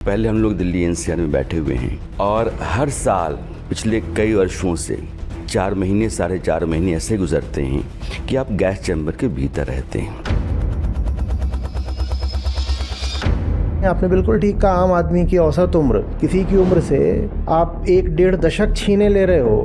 पहले हम लोग दिल्ली एनसीआर में बैठे हुए हैं और हर साल पिछले कई वर्षों से 4 महीने 4.5 महीने ऐसे गुजरते हैं कि आप गैस चैम्बर के भीतर रहते हैं। आपने बिल्कुल ठीक कहा। आम आदमी की औसत उम्र किसी की उम्र से आप 1-1.5 दशक छीने ले रहे हो।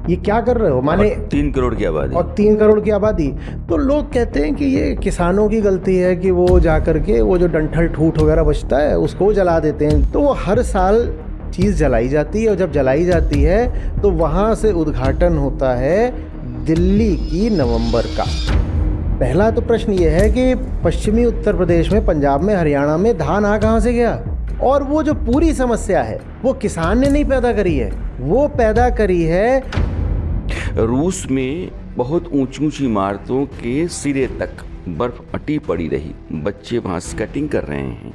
ये क्या कर रहे हो? माने 3 करोड़ की आबादी और 3 करोड़ की आबादी। तो लोग कहते हैं कि ये किसानों की गलती है कि वो जा करके वो जो डंठल ठूठ वगैरह बचता है उसको जला देते हैं। तो वो हर साल चीज़ जलाई जाती है और जब जलाई जाती है तो वहाँ से उद्घाटन होता है दिल्ली की नवंबर का। पहला तो प्रश्न ये है कि पश्चिमी उत्तर प्रदेश में, पंजाब में, हरियाणा में धान आ कहाँ से गया? और वो जो पूरी समस्या है वो किसान ने नहीं पैदा करी है, वो पैदा करी है रूस में। बहुत ऊंची ऊंची इमारतों के सिरे तक बर्फ अटी पड़ी रही, बच्चे वहाँ स्केटिंग कर रहे हैं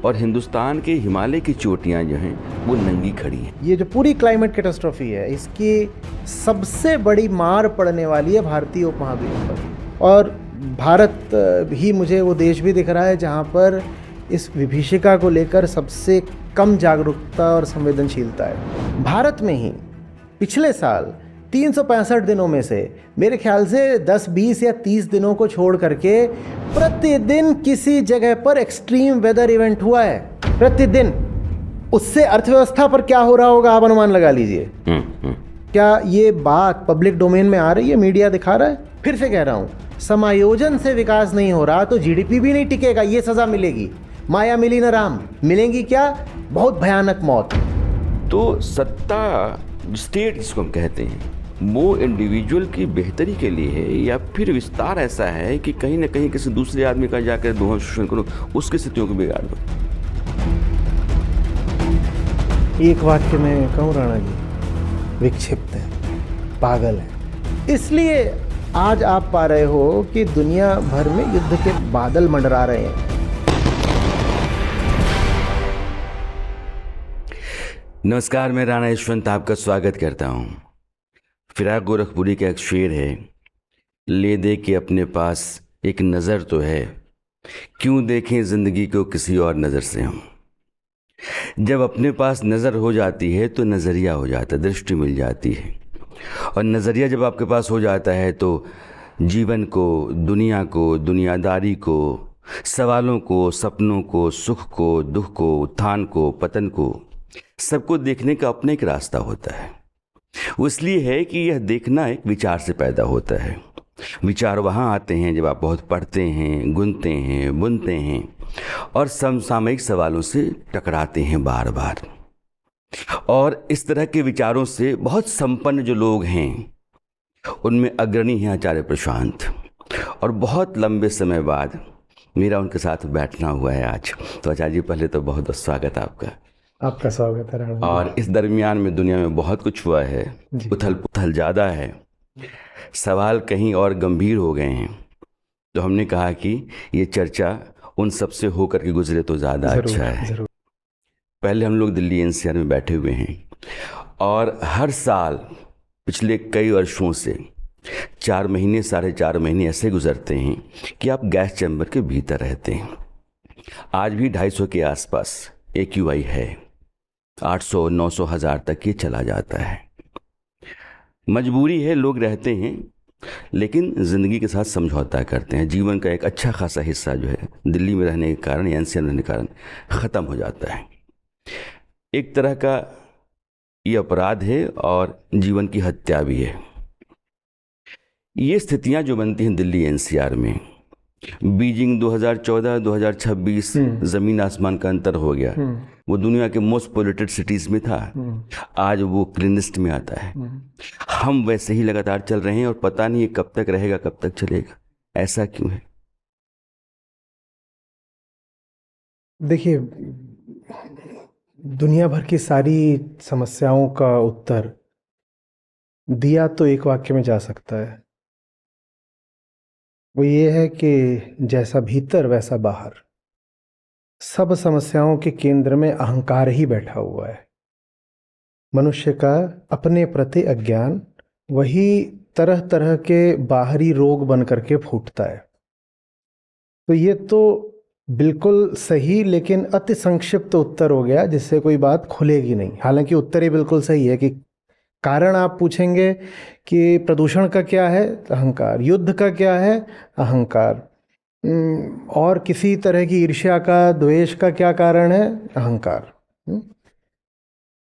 और हिंदुस्तान के हिमालय की चोटियाँ जो हैं वो नंगी खड़ी हैं। ये जो पूरी क्लाइमेट कैटास्ट्रॉफी है इसकी सबसे बड़ी मार पड़ने वाली है भारतीय उपमहाद्वीप पर। और भारत ही मुझे वो देश भी दिख रहा है जहाँ पर इस विभीषिका को लेकर सबसे कम जागरूकता और संवेदनशीलता है। भारत में ही पिछले साल 365 दिनों में से मेरे ख्याल से 10, 20 या 30 दिनों को छोड़ करके प्रतिदिन किसी जगह पर एक्सट्रीम वेदर इवेंट हुआ है। प्रतिदिन। उससे अर्थव्यवस्था पर क्या हो रहा होगा आप अनुमान लगा लीजिए। क्या ये बात पब्लिक डोमेन में आ रही है? मीडिया दिखा रहा है? फिर से कह रहा हूँ, समायोजन से विकास नहीं हो रहा तो जीडीपी भी नहीं टिकेगा। ये सजा मिलेगी। माया मिली न राम, मिलेंगी क्या? बहुत भयानक मौत। तो सत्ता, स्टेट जिसको हम कहते हैं, वो इंडिविजुअल की बेहतरी के लिए है या फिर विस्तार ऐसा है कि कहीं ना कहीं किसी दूसरे आदमी का जाकर दोहन शोषण करो, उसकी स्थितियों को बिगाड़ दो। एक वाक्य में कहूँ राणा जी, विक्षिप्त है, पागल है। इसलिए आज आप पा रहे हो कि दुनिया भर में युद्ध के बादल मंडरा रहे हैं। नमस्कार, मैं राणा यशवंत आपका स्वागत करता हूँ। फिराक गोरखपुरी का एक शेर है, ले दे के अपने पास एक नज़र तो है, क्यों देखें ज़िंदगी को किसी और नज़र से हम। जब अपने पास नज़र हो जाती है तो नज़रिया हो जाता है, दृष्टि मिल जाती है। और नज़रिया जब आपके पास हो जाता है तो जीवन को, दुनिया को, दुनियादारी को, सवालों को, सपनों को, सुख को, दुख को, उत्थान को, पतन को, सबको देखने का अपना एक रास्ता होता है। वो इसलिए है कि यह देखना एक विचार से पैदा होता है। विचार वहाँ आते हैं जब आप बहुत पढ़ते हैं, गुनते हैं, बुनते हैं और समसामयिक सवालों से टकराते हैं बार बार। और इस तरह के विचारों से बहुत संपन्न जो लोग हैं उनमें अग्रणी हैं आचार्य प्रशांत। और बहुत लंबे समय बाद मेरा उनके साथ बैठना हुआ है आज। तो आचार्य जी, पहले तो बहुत बहुत स्वागत आपका। आपका स्वागत है राणा। और इस दरमियान में दुनिया में बहुत कुछ हुआ है, उथल पुथल ज़्यादा है, सवाल कहीं और गंभीर हो गए हैं। तो हमने कहा कि ये चर्चा उन सब से होकर के गुजरे तो ज़्यादा अच्छा है। पहले हम लोग दिल्ली एनसीआर में बैठे हुए हैं और हर साल पिछले कई वर्षों से 4 महीने 4.5 महीने ऐसे गुजरते हैं कि आप गैस चैम्बर के भीतर रहते हैं। आज भी 250 के आसपास AQI है, 800, 900, 1000 तक ये चला जाता है। मजबूरी है, लोग रहते हैं लेकिन ज़िंदगी के साथ समझौता करते हैं। जीवन का एक अच्छा खासा हिस्सा जो है दिल्ली में रहने के कारण या एनसीआर रहने के कारण ख़त्म हो जाता है। एक तरह का ये अपराध है और जीवन की हत्या भी है। ये स्थितियां जो बनती हैं दिल्ली एनसीआर में, बीजिंग 2014, 2026 ज़मीन आसमान का अंतर हो गया। वो दुनिया के मोस्ट पोल्यूटेड सिटीज़ में था, आज वो क्लीनेस्ट में आता है। हम वैसे ही लगातार चल रहे हैं और पता नहीं ये कब तक रहेगा, कब तक चलेगा। ऐसा क्यों है? देखिए, दुनिया भर की सारी समस्याओं का उत्तर दिया तो एक वाक्य में जा सकता है। वो ये है कि जैसा भीतर वैसा बाहर। सब समस्याओं के केंद्र में अहंकार ही बैठा हुआ है। मनुष्य का अपने प्रति अज्ञान वही तरह तरह के बाहरी रोग बन करके फूटता है। तो ये तो बिल्कुल सही, लेकिन अति संक्षिप्त उत्तर हो गया जिससे कोई बात खुलेगी नहीं। हालांकि उत्तर ही बिल्कुल सही है कि कारण आप पूछेंगे कि प्रदूषण का क्या है, अहंकार। युद्ध का क्या है, अहंकार। और किसी तरह की ईर्ष्या का, द्वेष का क्या कारण है, अहंकार।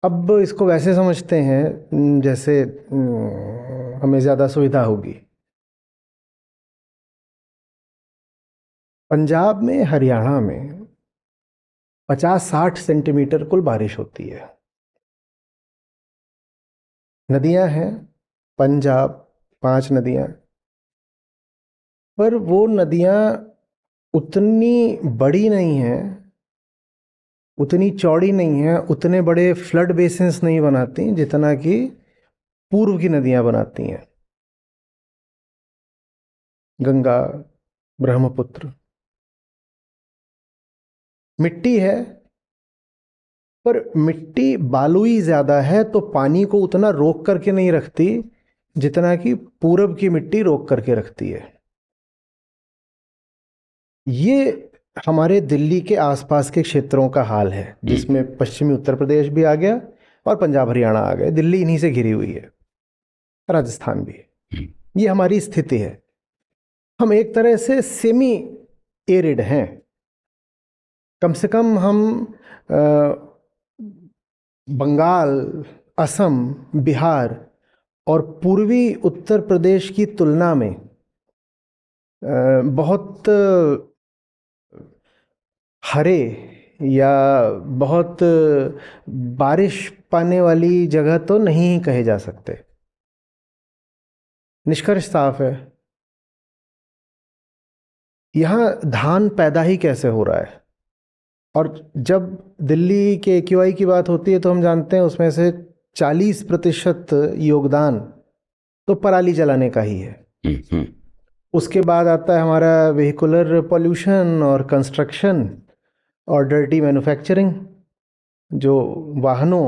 अब इसको वैसे समझते हैं जैसे हमें ज़्यादा सुविधा होगी। पंजाब में, हरियाणा में 50-60 सेंटीमीटर कुल बारिश होती है। नदियां हैं पंजाब, 5 नदियां, पर वो नदियां उतनी बड़ी नहीं हैं, उतनी चौड़ी नहीं हैं, उतने बड़े फ्लड बेसिन्स नहीं बनाती जितना कि पूर्व की नदियां बनाती हैं। गंगा, ब्रह्मपुत्र। मिट्टी है, पर मिट्टी बालुई ज्यादा है तो पानी को उतना रोक करके नहीं रखती जितना कि पूरब की मिट्टी रोक करके रखती है। ये हमारे दिल्ली के आसपास के क्षेत्रों का हाल है, जिसमें पश्चिमी उत्तर प्रदेश भी आ गया और पंजाब हरियाणा आ गए। दिल्ली इन्हीं से घिरी हुई है, राजस्थान भी। ये हमारी स्थिति है। हम एक तरह से सेमी एरिड हैं। कम से कम हम बंगाल, असम, बिहार और पूर्वी उत्तर प्रदेश की तुलना में बहुत हरे या बहुत बारिश पाने वाली जगह तो नहीं कहे जा सकते। निष्कर्ष साफ है। यहाँ धान पैदा ही कैसे हो रहा है? और जब दिल्ली के एक्यूआई की बात होती है तो हम जानते हैं उसमें से 40% योगदान तो पराली जलाने का ही है। उसके बाद आता है हमारा वेहिकुलर पॉल्यूशन और कंस्ट्रक्शन और डर्टी मैन्युफैक्चरिंग। जो वाहनों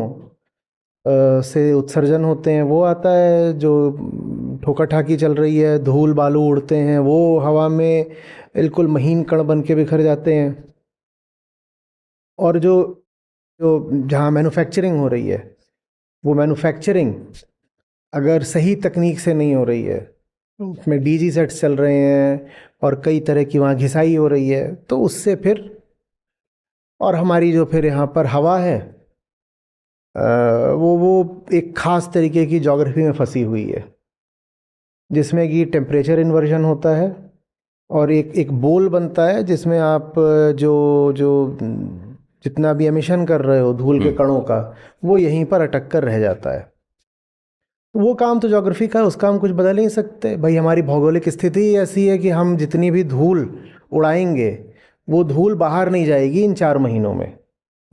से उत्सर्जन होते हैं वो आता है, जो ठोका ठाकी चल रही है, धूल बालू उड़ते हैं, वो हवा में बिल्कुल महीन कण बन के बिखर जाते हैं। और जो जो जहाँ मैन्युफैक्चरिंग हो रही है, वो मैन्युफैक्चरिंग अगर सही तकनीक से नहीं हो रही है, उसमें डीजी सेट्स चल रहे हैं और कई तरह की वहाँ घिसाई हो रही है, तो उससे फिर, और हमारी जो फिर यहाँ पर हवा है वो एक ख़ास तरीके की ज्योग्राफी में फंसी हुई है, जिसमें कि टेम्परेचर इन्वर्जन होता है और एक बोल बनता है जिसमें आप जो जो जितना भी एमिशन कर रहे हो धूल के कणों का, वो यहीं पर अटक कर रह जाता है। वो काम तो ज्योग्राफी का है, उसका हम कुछ बदल नहीं सकते भाई। हमारी भौगोलिक स्थिति ऐसी है कि हम जितनी भी धूल उड़ाएंगे वो धूल बाहर नहीं जाएगी इन 4 महीनों में।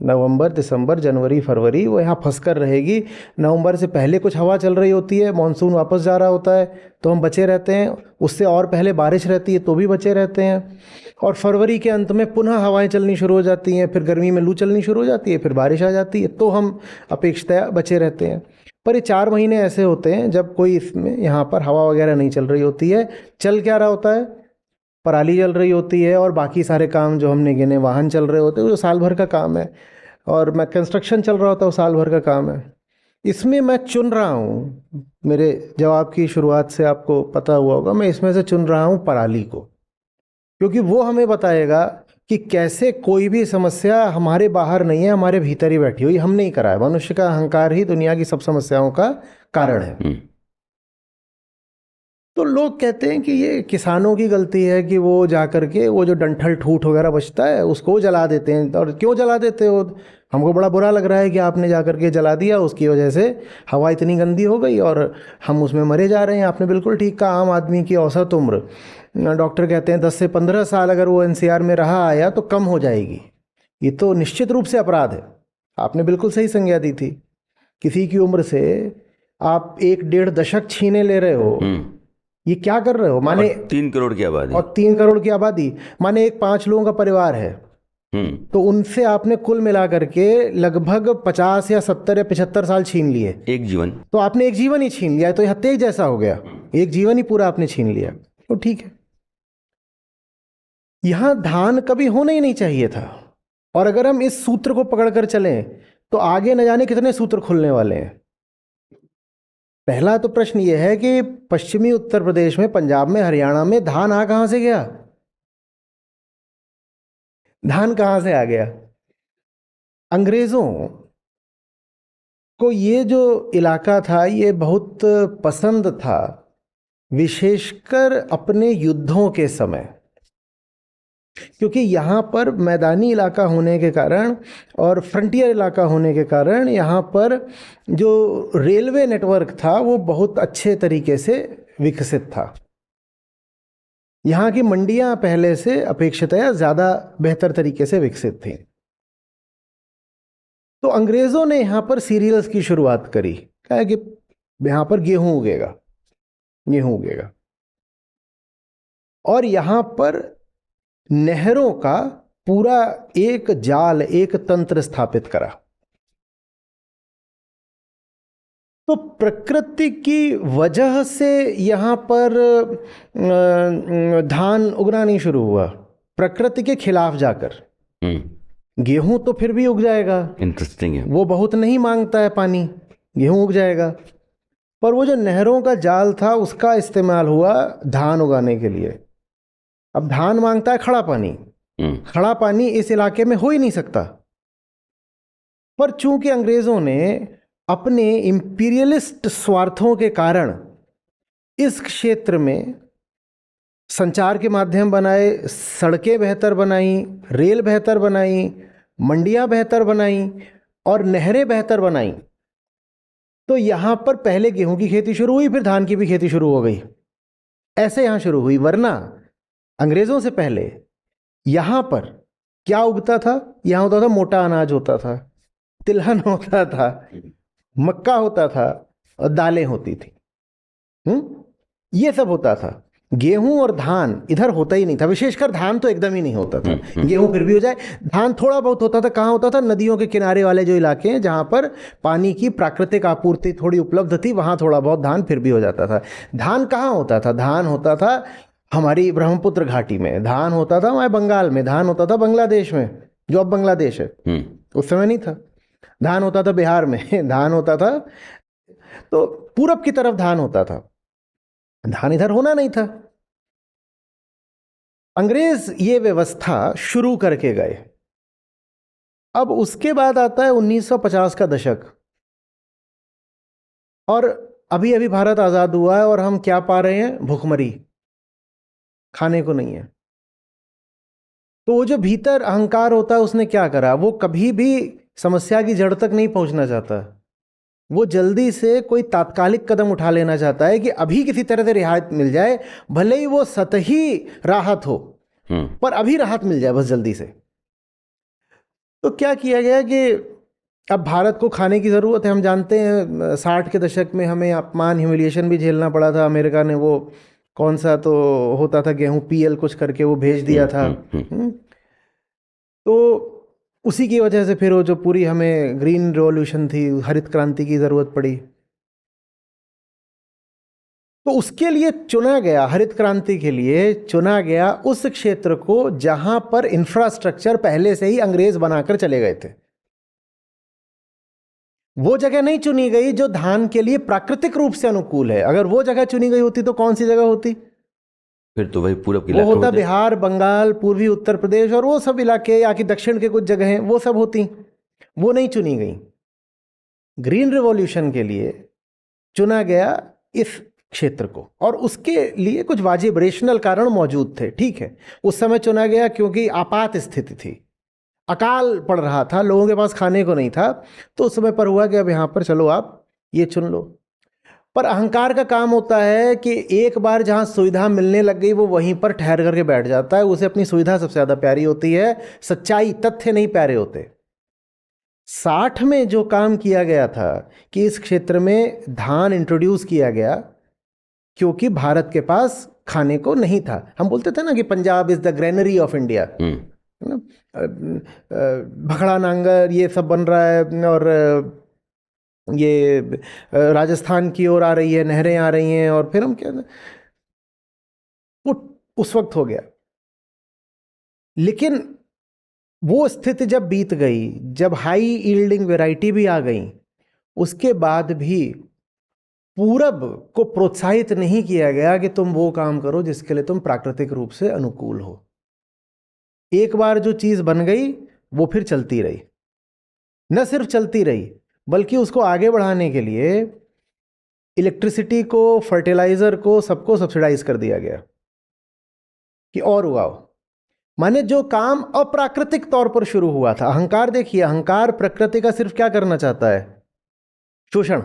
नवंबर, दिसंबर, जनवरी, फरवरी वो यहाँ फंस कर रहेगी। नवंबर से पहले कुछ हवा चल रही होती है, मानसून वापस जा रहा होता है तो हम बचे रहते हैं। उससे और पहले बारिश रहती है तो भी बचे रहते हैं। और फरवरी के अंत में पुनः हवाएं चलनी शुरू हो जाती हैं, फिर गर्मी में लू चलनी शुरू हो जाती है, फिर बारिश आ जाती है, तो हम अपेक्षातः बचे रहते हैं। पर ये 4 महीने ऐसे होते हैं जब कोई इसमें यहाँ पर हवा वगैरह नहीं चल रही होती है। चल क्या रहा होता है? पराली जल रही होती है और बाकी सारे काम जो हमने गिने, वाहन चल रहे होते हैं, वो साल भर का काम है। और मैं कंस्ट्रक्शन चल रहा होता है, वो साल भर का काम है। इसमें मैं चुन रहा हूँ, मेरे जवाब की शुरुआत से आपको पता हुआ होगा, मैं इसमें से चुन रहा हूँ पराली को, क्योंकि वो हमें बताएगा कि कैसे कोई भी समस्या हमारे बाहर नहीं है, हमारे भीतर ही बैठी हुई। हमने ही करा है। मनुष्य का अहंकार ही दुनिया की सब समस्याओं का कारण है। तो लोग कहते हैं कि ये किसानों की गलती है कि वो जा करके वो जो डंठल ठूठ वगैरह बचता है उसको जला देते हैं। और क्यों जला देते हो? हमको बड़ा बुरा लग रहा है कि आपने जा करके जला दिया, उसकी वजह से हवा इतनी गंदी हो गई और हम उसमें मरे जा रहे हैं। आपने बिल्कुल ठीक कहा। आम आदमी की औसत उम्र, डॉक्टर कहते हैं 10 से 15 साल अगर वो एनसीआर में रहा आया तो कम हो जाएगी। ये तो निश्चित रूप से अपराध है। आपने बिल्कुल सही संज्ञा दी थी। किसी की उम्र से आप 1-1.5 दशक छीने ले रहे हो, ये क्या कर रहे हो? माने 3 करोड़ की आबादी, और 3 करोड़ की आबादी माने एक 5 लोगों का परिवार है, तो उनसे आपने कुल मिला करके लगभग 50 या 70 या 75 साल छीन लिए। एक जीवन, तो आपने एक जीवन ही छीन लिया। तो यह हत्या जैसा हो गया, एक जीवन ही पूरा आपने छीन लिया। तो ठीक है। यहाँ धान कभी होना ही नहीं चाहिए था। और अगर हम इस सूत्र को पकड़कर चलें तो आगे न जाने कितने सूत्र खुलने वाले हैं। पहला तो प्रश्न यह है कि पश्चिमी उत्तर प्रदेश में, पंजाब में, हरियाणा में धान आ कहां से गया? धान कहां से आ गया? अंग्रेजों को ये जो इलाका था ये बहुत पसंद था, विशेषकर अपने युद्धों के समय, क्योंकि यहाँ पर मैदानी इलाका होने के कारण और फ्रंटियर इलाका होने के कारण यहाँ पर जो रेलवे नेटवर्क था वो बहुत अच्छे तरीके से विकसित था। यहाँ की मंडियाँ पहले से अपेक्षितया ज़्यादा बेहतर तरीके से विकसित थी। तो अंग्रेज़ों ने यहाँ पर सीरियल्स की शुरुआत करी, कहा कि यहाँ पर गेहूँ उगेगा, गेहूँ उगेगा, और यहाँ पर नहरों का पूरा एक जाल, एक तंत्र स्थापित करा। तो प्रकृति की वजह से यहाँ पर धान उगना नहीं शुरू हुआ, प्रकृति के खिलाफ जाकर। गेहूं तो फिर भी उग जाएगा, इंटरेस्टिंग है, वो बहुत नहीं मांगता है पानी, गेहूं उग जाएगा। पर वो जो नहरों का जाल था उसका इस्तेमाल हुआ धान उगाने के लिए। अब धान मांगता है खड़ा पानी, खड़ा पानी इस इलाके में हो ही नहीं सकता। पर चूंकि अंग्रेजों ने अपने इंपीरियलिस्ट स्वार्थों के कारण इस क्षेत्र में संचार के माध्यम बनाए, सड़कें बेहतर बनाई, रेल बेहतर बनाई, मंडियां बेहतर बनाई और नहरें बेहतर बनाई, तो यहां पर पहले गेहूं की खेती शुरू हुई, फिर धान की भी खेती शुरू हो गई। ऐसे यहां शुरू हुई। वरना अंग्रेजों से पहले यहां पर क्या उगता था? यहां होता था मोटा अनाज होता था, तिलहन होता था, मक्का होता था और दालें होती थी। ये सब होता था। गेहूं और धान इधर होता ही नहीं था, विशेषकर धान तो एकदम ही नहीं होता था। गेहूं फिर भी हो जाए, धान थोड़ा बहुत होता था। कहाँ होता था? नदियों के किनारे वाले जो इलाके हैं जहां पर पानी की प्राकृतिक आपूर्ति थोड़ी उपलब्ध थी, वहां थोड़ा बहुत धान फिर भी हो जाता था। धान कहाँ होता था? धान होता था हमारी ब्रह्मपुत्र घाटी में, धान होता था हमारे बंगाल में, धान होता था बांग्लादेश में, जो अब बांग्लादेश है, उस समय नहीं था। धान होता था बिहार में, धान होता था, तो पूरब की तरफ धान होता था, धान इधर होना नहीं था। अंग्रेज ये व्यवस्था शुरू करके गए। अब उसके बाद आता है 1950 का दशक, और अभी अभी भारत आजाद हुआ है और हम क्या पा रहे हैं? भुखमरी, खाने को नहीं है। तो वो जो भीतर अहंकार होता है उसने क्या करा? वो कभी भी समस्या की जड़ तक नहीं पहुंचना चाहता, वो जल्दी से कोई तात्कालिक कदम उठा लेना चाहता है कि अभी किसी तरह से रियायत मिल जाए, भले ही वो सतही राहत हो, पर अभी राहत मिल जाए बस जल्दी से। तो क्या किया गया कि अब भारत को खाने की ज़रूरत है। हम जानते हैं 60 के दशक में हमें अपमान, ह्यूमिलिएशन भी झेलना पड़ा था। अमेरिका ने वो कौन सा तो होता था गेहूं, पीएल कुछ करके वो भेज दिया था। तो उसी की वजह से फिर वो जो पूरी हमें ग्रीन रिवॉल्यूशन थी, हरित क्रांति की ज़रूरत पड़ी। तो उसके लिए चुना गया, हरित क्रांति के लिए चुना गया उस क्षेत्र को जहां पर इंफ्रास्ट्रक्चर पहले से ही अंग्रेज बनाकर चले गए थे। वो जगह नहीं चुनी गई जो धान के लिए प्राकृतिक रूप से अनुकूल है। अगर वो जगह चुनी गई होती तो कौन सी जगह होती? फिर तो वही पूरब के वो इलाके होता होते। बिहार, बंगाल, पूर्वी उत्तर प्रदेश और वो सब इलाके, या कि दक्षिण के कुछ जगह हैं, वो सब होती। वो नहीं चुनी गई। ग्रीन रिवॉल्यूशन के लिए चुना गया इस क्षेत्र को, और उसके लिए कुछ वाजिब रेशनल कारण मौजूद थे। ठीक है, उस समय चुना गया क्योंकि आपात स्थिति थी, अकाल पड़ रहा था, लोगों के पास खाने को नहीं था। तो उस समय पर हुआ कि अब यहाँ पर चलो आप ये चुन लो। पर अहंकार का काम होता है कि एक बार जहाँ सुविधा मिलने लग गई वो वहीं पर ठहर करके बैठ जाता है। उसे अपनी सुविधा सबसे ज़्यादा प्यारी होती है, सच्चाई, तथ्य नहीं प्यारे होते। 60 में जो काम किया गया था कि इस क्षेत्र में धान इंट्रोड्यूस किया गया, क्योंकि भारत के पास खाने को नहीं था। हम बोलते थे ना कि Punjab is the granary of India, Bhakra Nangal ये सब बन रहा है, और ये राजस्थान की ओर आ रही है, नहरें आ रही हैं, और फिर हम क्या, वो उस वक्त हो गया। लेकिन वो स्थिति जब बीत गई, जब हाई यील्डिंग वैरायटी भी आ गई, उसके बाद भी पूरब को प्रोत्साहित नहीं किया गया कि तुम वो काम करो जिसके लिए तुम प्राकृतिक रूप से अनुकूल हो। एक बार जो चीज़ बन गई वो फिर चलती रही, न सिर्फ चलती रही बल्कि उसको आगे बढ़ाने के लिए इलेक्ट्रिसिटी को, फर्टिलाइज़र को, सबको सब्सिडाइज कर दिया गया कि और उगाओ। माने जो काम अप्राकृतिक तौर पर शुरू हुआ था, अहंकार देखिए, अहंकार प्रकृति का सिर्फ क्या करना चाहता है? शोषण।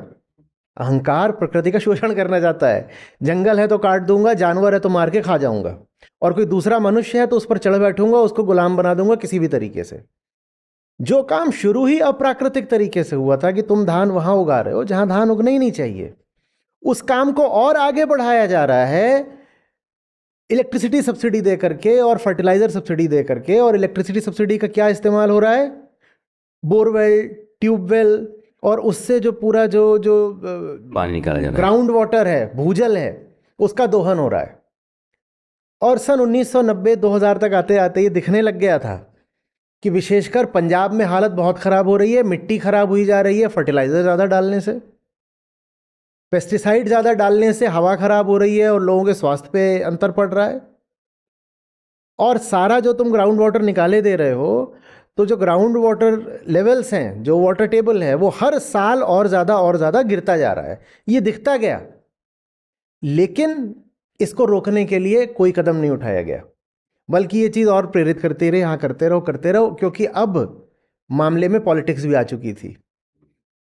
अहंकार प्रकृति का शोषण करना चाहता है। जंगल है तो काट दूंगा, जानवर है तो मार के खा जाऊंगा, और कोई दूसरा मनुष्य है तो उस पर चढ़ बैठूंगा, उसको गुलाम बना दूंगा किसी भी तरीके से। जो काम शुरू ही अप्राकृतिक तरीके से हुआ था कि तुम धान वहां उगा रहे हो जहां धान उगना ही नहीं चाहिए, उस काम को और आगे बढ़ाया जा रहा है इलेक्ट्रिसिटी सब्सिडी दे करके और फर्टिलाइजर सब्सिडी दे करके। और इलेक्ट्रिसिटी सब्सिडी का क्या इस्तेमाल हो रहा है? बोरवेल, ट्यूबवेल, और उससे जो पूरा जो पानी निकाला जा रहा है, ग्राउंड वाटर है, भूजल है, उसका दोहन हो रहा है। और सन 1990-2000 तक आते आते ये दिखने लग गया था कि विशेषकर पंजाब में हालत बहुत ख़राब हो रही है, मिट्टी ख़राब हुई जा रही है फर्टिलाइज़र ज़्यादा डालने से, पेस्टिसाइड ज़्यादा डालने से हवा ख़राब हो रही है और लोगों के स्वास्थ्य पे अंतर पड़ रहा है। और सारा जो तुम ग्राउंड वाटर निकाले दे रहे हो, तो जो ग्राउंड वाटर लेवल्स हैं, जो वाटर टेबल है, वो हर साल और ज़्यादा गिरता जा रहा है। ये दिखता गया, लेकिन इसको रोकने के लिए कोई कदम नहीं उठाया गया, बल्कि ये चीज़ और प्रेरित करती रही, हाँ करते रहो, क्योंकि अब मामले में पॉलिटिक्स भी आ चुकी थी।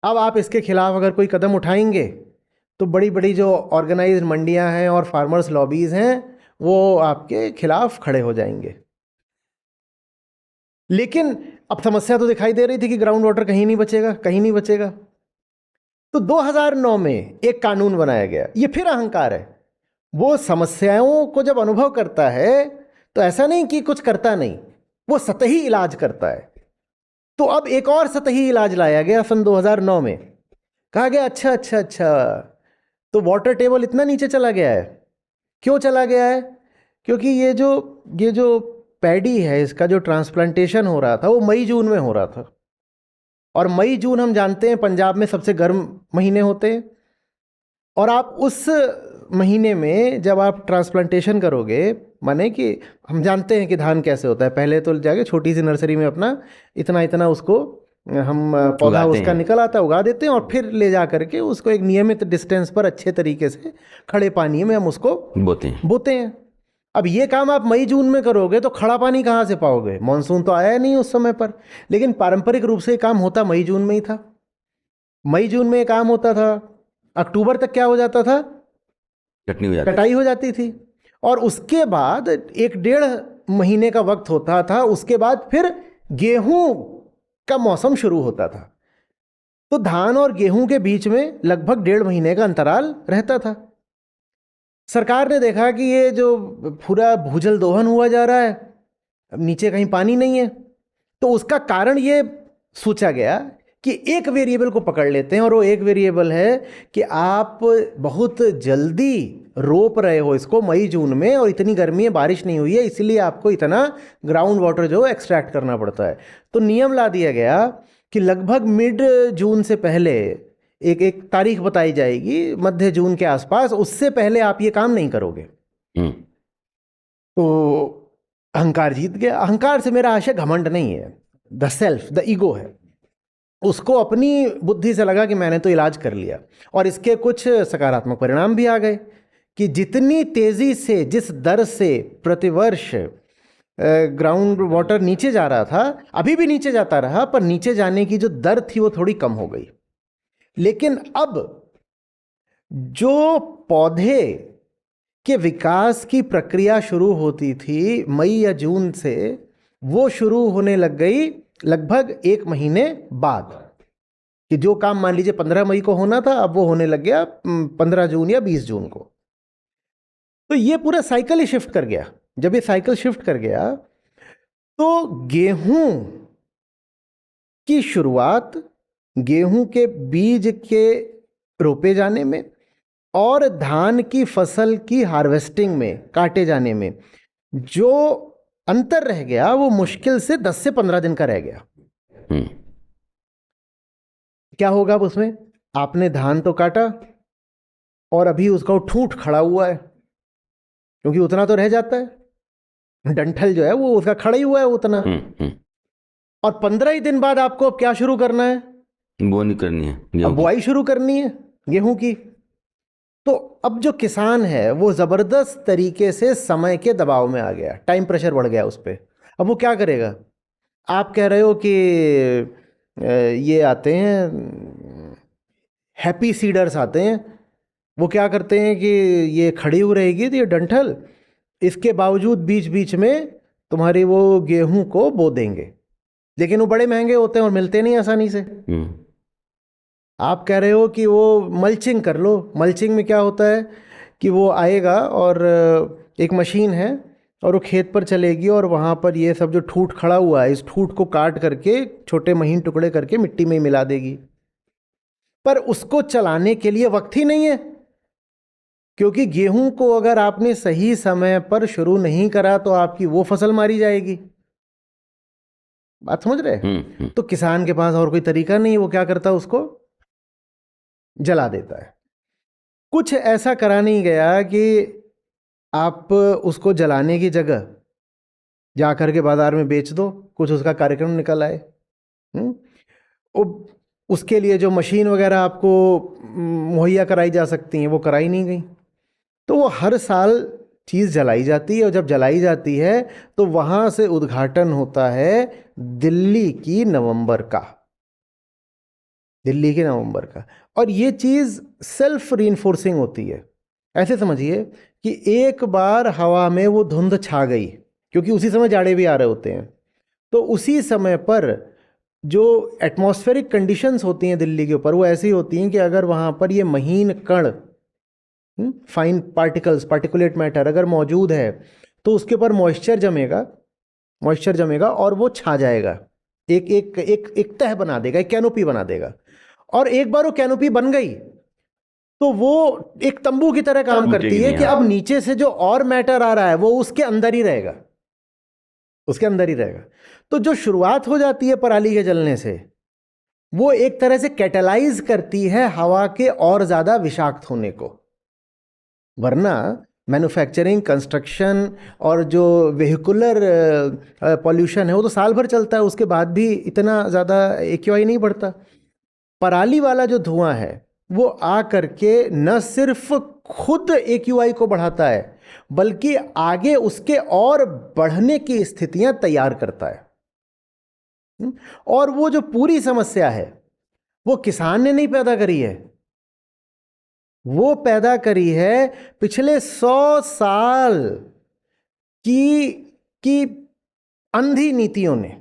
अब आप इसके खिलाफ अगर कोई कदम उठाएंगे तो बड़ी बड़ी जो ऑर्गेनाइज्ड मंडियां हैं और फार्मर्स लॉबीज़ हैं, वो आपके खिलाफ खड़े हो जाएंगे। लेकिन अब समस्या तो दिखाई दे रही थी कि ग्राउंड वाटर कहीं नहीं बचेगा। तो 2009 में एक कानून बनाया गया। ये फिर अहंकार है। वो समस्याओं को जब अनुभव करता है तो ऐसा नहीं कि कुछ करता नहीं, वो सतही इलाज करता है। तो अब एक और सतही इलाज लाया गया सन 2009 में। कहा गया अच्छा, तो वाटर टेबल इतना नीचे चला गया है। क्यों चला गया है? क्योंकि ये जो पैडी है, इसका जो ट्रांसप्लांटेशन हो रहा था वो मई जून में हो रहा था, और मई जून हम जानते हैं पंजाब में सबसे गर्म महीने होते हैं। और आप उस महीने में जब आप ट्रांसप्लांटेशन करोगे, माने कि हम जानते हैं कि धान कैसे होता है, पहले तो जाके छोटी सी नर्सरी में अपना इतना उसको हम पौधा उसका निकल आता है, उगा देते हैं, और फिर ले जा करके उसको एक नियमित डिस्टेंस पर अच्छे तरीके से खड़े पानी में हम उसको बोते हैं। अब ये काम आप मई जून में करोगे तो खड़ा पानी कहाँ से पाओगे? मानसून तो आया नहीं उस समय पर। लेकिन पारंपरिक रूप से काम होता मई जून में ही था। मई जून में काम होता था, अक्टूबर तक क्या हो जाता था? कटाई हो जाती थी। और उसके बाद 1-1.5 महीने का वक्त होता था, उसके बाद फिर गेहूं का मौसम शुरू होता था। तो धान और गेहूं के बीच में लगभग 1.5 महीने का अंतराल रहता था। सरकार ने देखा कि ये जो पूरा भूजल दोहन हुआ जा रहा है, अब नीचे कहीं पानी नहीं है, तो उसका कारण ये सोचा गया कि एक वेरिएबल को पकड़ लेते हैं, और वो एक वेरिएबल है कि आप बहुत जल्दी रोप रहे हो इसको मई जून में, और इतनी गर्मी है, बारिश नहीं हुई है, इसलिए आपको इतना ग्राउंड वाटर जो एक्सट्रैक्ट करना पड़ता है। तो नियम ला दिया गया कि लगभग मिड जून से पहले एक तारीख बताई जाएगी, मध्य जून के आसपास, उससे पहले आप ये काम नहीं करोगे। तो अहंकार जीत गया। अहंकार से मेरा आशय घमंड नहीं है, द सेल्फ, द ईगो है। उसको अपनी बुद्धि से लगा कि मैंने तो इलाज कर लिया, और इसके कुछ सकारात्मक परिणाम भी आ गए कि जितनी तेजी से, जिस दर से प्रतिवर्ष ग्राउंड वाटर नीचे जा रहा था, अभी भी नीचे जाता रहा, पर नीचे जाने की जो दर थी वो थोड़ी कम हो गई। लेकिन अब जो पौधे के विकास की प्रक्रिया शुरू होती थी मई या जून से, वो शुरू होने लग गई लगभग 1 महीने बाद। कि जो काम मान लीजिए 15 मई को होना था, अब वो होने लग गया 15 जून या 20 जून को। तो ये पूरा साइकिल ही शिफ्ट कर गया। जब ये साइकिल शिफ्ट कर गया तो गेहूं की शुरुआत, गेहूं के बीज के रोपे जाने में और धान की फसल की हार्वेस्टिंग में, काटे जाने में जो अंतर रह गया वो मुश्किल से 10 से 15 दिन का रह गया। हम्म, क्या होगा अब उसमें? आपने धान तो काटा और अभी उसका वो ठूंठ खड़ा हुआ है, क्योंकि उतना तो रह जाता है, डंठल जो है वो उसका खड़ा ही हुआ है उतना। और 15 ही दिन बाद आपको अब क्या शुरू करना है? वो नहीं करनी है, अब गेहूं की। बुआई शुरू करनी है गेहूं की। तो अब जो किसान है वो जबरदस्त तरीके से समय के दबाव में आ गया, टाइम प्रेशर बढ़ गया उस पर। अब वो क्या करेगा? आप कह रहे हो कि ये आते हैं हैप्पी सीडर्स आते हैं, वो क्या करते हैं कि ये खड़ी हुई रहेगी तो ये डंठल, इसके बावजूद बीच बीच में तुम्हारी वो गेहूं को बो देंगे, लेकिन वो बड़े महंगे होते हैं और मिलते नहीं आसानी से। आप कह रहे हो कि वो मल्चिंग कर लो। मल्चिंग में क्या होता है कि वो आएगा और एक मशीन है और वो खेत पर चलेगी और वहाँ पर ये सब जो ठूठ खड़ा हुआ है, इस ठूठ को काट करके छोटे महीन टुकड़े करके मिट्टी में ही मिला देगी। पर उसको चलाने के लिए वक्त ही नहीं है, क्योंकि गेहूं को अगर आपने सही समय पर शुरू नहीं करा तो आपकी वो फसल मारी जाएगी। बात समझ रहे? तो किसान के पास और कोई तरीका नहीं है, वो क्या करता है? उसको जला देता है। कुछ ऐसा करा नहीं गया कि आप उसको जलाने की जगह जा करके बाजार में बेच दो, कुछ उसका कार्यक्रम निकल आए। उसके लिए जो मशीन वगैरह आपको मुहैया कराई जा सकती हैं वो कराई नहीं गई। तो वो हर साल चीज़ जलाई जाती है और जब जलाई जाती है तो वहाँ से उद्घाटन होता है दिल्ली की नवंबर का, दिल्ली के नवंबर का। और ये चीज़ सेल्फ रीइंफोर्सिंग होती है। ऐसे समझिए कि एक बार हवा में वो धुंध छा गई, क्योंकि उसी समय जाड़े भी आ रहे होते हैं, तो उसी समय पर जो एटमॉस्फेरिक कंडीशंस होती हैं दिल्ली के ऊपर वो ऐसी होती हैं कि अगर वहाँ पर ये महीन कण, फाइन पार्टिकल्स, पार्टिकुलेट मैटर अगर मौजूद है तो उसके ऊपर मॉइस्चर जमेगा और वो छा जाएगा, एक एक एक एक तह बना देगा, एक कैनोपी बना देगा। और एक बार वो कैनोपी बन गई तो वो एक तंबू की तरह काम करती है कि अब नीचे से जो और मैटर आ रहा है वो उसके अंदर ही रहेगा, उसके अंदर ही रहेगा। तो जो शुरुआत हो जाती है पराली के जलने से, वो एक तरह से कैटलाइज करती है हवा के और ज्यादा विषाक्त होने को। वरना मैन्युफैक्चरिंग, कंस्ट्रक्शन और जो वेहिकुलर पॉल्यूशन है वो तो साल भर चलता है, उसके बाद भी इतना ज़्यादा AQI नहीं बढ़ता। पराली वाला जो धुआं है वो आ करके न सिर्फ खुद AQI को बढ़ाता है बल्कि आगे उसके और बढ़ने की स्थितियां तैयार करता है। और वो जो पूरी समस्या है वो किसान ने नहीं पैदा करी है, वो पैदा करी है पिछले 100 साल की अंधी नीतियों ने।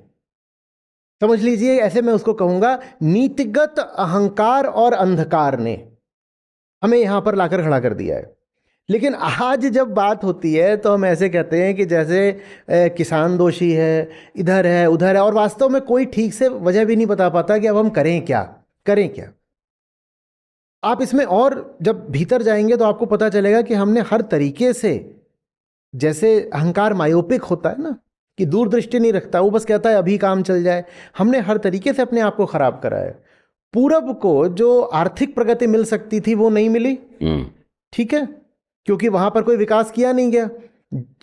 समझ लीजिए, ऐसे मैं उसको कहूंगा, नीतिगत अहंकार और अंधकार ने हमें यहां पर लाकर खड़ा कर दिया है। लेकिन आज जब बात होती है तो हम ऐसे कहते हैं कि जैसे किसान दोषी है, इधर है उधर है, और वास्तव में कोई ठीक से वजह भी नहीं बता पाता कि अब हम करें क्या। आप इसमें और जब भीतर जाएंगे तो आपको पता चलेगा कि हमने हर तरीके से, जैसे अहंकार मायोपिक होता है ना, कि दूरदृष्टि नहीं रखता, वो बस कहता है अभी काम चल जाए, हमने हर तरीके से अपने आप को खराब करा है। पूरब को जो आर्थिक प्रगति मिल सकती थी वो नहीं मिली, ठीक है, क्योंकि वहां पर कोई विकास किया नहीं गया।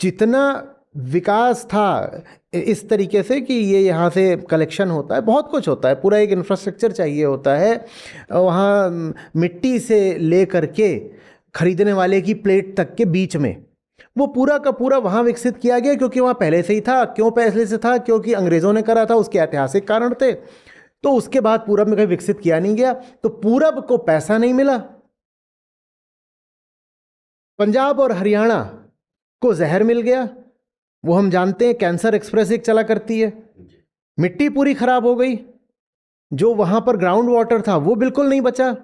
जितना विकास था इस तरीके से कि ये यहाँ से कलेक्शन होता है, बहुत कुछ होता है, पूरा एक इंफ्रास्ट्रक्चर चाहिए होता है, वहाँ मिट्टी से ले करके खरीदने वाले की प्लेट तक के बीच में, वो पूरा का पूरा वहाँ विकसित किया गया क्योंकि वहाँ पहले से ही था। क्यों पहले से था? क्योंकि अंग्रेज़ों ने करा था, उसके ऐतिहासिक कारण थे। तो उसके बाद पूरब में कहीं विकसित किया नहीं गया, तो पूरब को पैसा नहीं मिला। पंजाब और हरियाणा को जहर मिल गया, वो हम जानते हैं, कैंसर एक्सप्रेस एक चला करती है। मिट्टी पूरी खराब हो गई, जो वहां पर ग्राउंड वाटर था वो बिल्कुल नहीं बचा।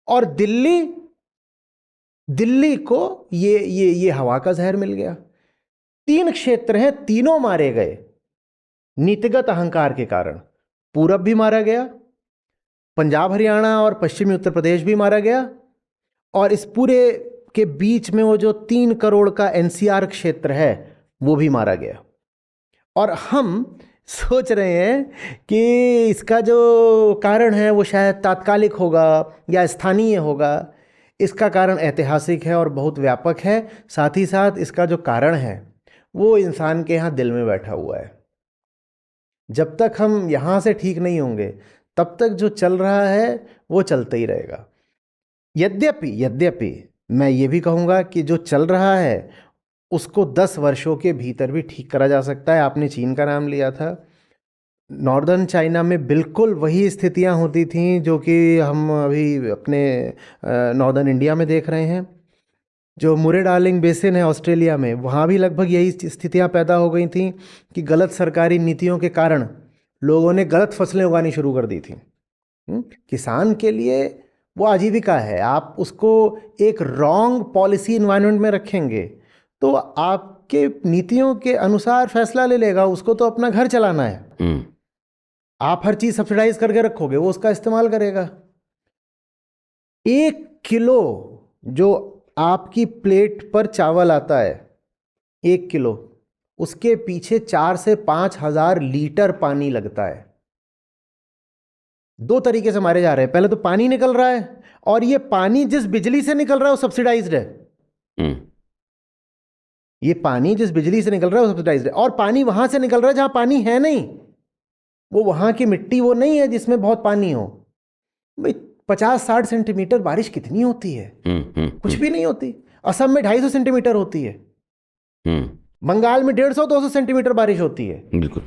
और दिल्ली को ये हवा का जहर मिल गया। 3 क्षेत्र हैं, तीनों मारे गए नीतिगत अहंकार के कारण। पूरब भी मारा गया, पंजाब हरियाणा और पश्चिमी उत्तर प्रदेश भी मारा गया, और इस पूरे के बीच में वो जो 3 करोड़ का NCR क्षेत्र है वो भी मारा गया। और हम सोच रहे हैं कि इसका जो कारण है वो शायद तात्कालिक होगा या स्थानीय होगा। इसका कारण ऐतिहासिक है और बहुत व्यापक है। साथ ही साथ इसका जो कारण है वो इंसान के यहाँ दिल में बैठा हुआ है। जब तक हम यहाँ से ठीक नहीं होंगे तब तक जो चल रहा है वो चलता ही रहेगा। यद्यपि मैं ये भी कहूँगा कि जो चल रहा है उसको 10 वर्षों के भीतर भी ठीक करा जा सकता है। आपने चीन का नाम लिया था। नॉर्दर्न चाइना में बिल्कुल वही स्थितियां होती थीं जो कि हम अभी अपने नॉर्दर्न इंडिया में देख रहे हैं। जो मुरे डार्लिंग बेसिन है ऑस्ट्रेलिया में, वहाँ भी लगभग यही स्थितियां पैदा हो गई थीं कि गलत सरकारी नीतियों के कारण लोगों ने गलत फसलें उगानी शुरू कर दी थी। किसान के लिए वो आजीविका है। आप उसको एक रॉन्ग पॉलिसी इन्वायरमेंट में रखेंगे तो आपके नीतियों के अनुसार फैसला ले लेगा। उसको तो अपना घर चलाना है। आप हर चीज़ सब्सिडाइज करके रखोगे, वो उसका इस्तेमाल करेगा। 1 किलो जो आपकी प्लेट पर चावल आता है, 1 किलो, उसके पीछे 4 से 5 हजार लीटर पानी लगता है। 2 तरीके से मारे जा रहे हैं। पहले तो पानी निकल रहा है, और ये पानी जिस बिजली से निकल रहा है वो सब्सिडाइज्ड है। ये पानी जिस बिजली से निकल रहा है वो सब्सिडाइज्ड है। और पानी वहां से निकल रहा है जहां पानी है नहीं। वो वहां की मिट्टी वो नहीं है जिसमें बहुत पानी हो। भाई 50-60 सेंटीमीटर बारिश कितनी होती है? कुछ भी नहीं होती। असम में 250 सेंटीमीटर होती है। बंगाल में 150-200 सेंटीमीटर बारिश होती है। बिल्कुल।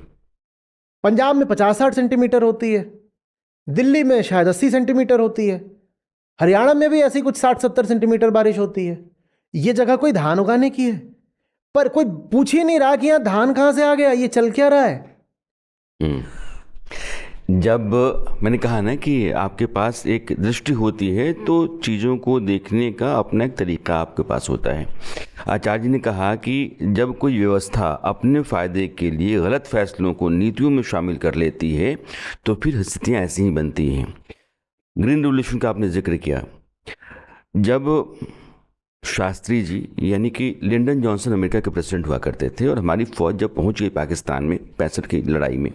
पंजाब में 50-60 सेंटीमीटर होती है। दिल्ली में शायद 80 सेंटीमीटर होती है। हरियाणा में भी ऐसी कुछ 60-70 सेंटीमीटर बारिश होती है। ये जगह कोई धान उगाने की है, पर कोई पूछ ही नहीं रहा कि यहां धान कहां से आ गया, ये चल क्या रहा है। जब मैंने कहा ना कि आपके पास एक दृष्टि होती है तो चीज़ों को देखने का अपना एक तरीका आपके पास होता है। आचार्य जी ने कहा कि जब कोई व्यवस्था अपने फ़ायदे के लिए गलत फैसलों को नीतियों में शामिल कर लेती है तो फिर स्थितियाँ ऐसी ही बनती हैं। ग्रीन रिवॉल्यूशन का आपने जिक्र किया। जब शास्त्री जी यानी कि लिंडन जॉनसन अमेरिका के प्रेसिडेंट हुआ करते थे और हमारी फ़ौज जब पहुंच गई पाकिस्तान में 65 की लड़ाई में,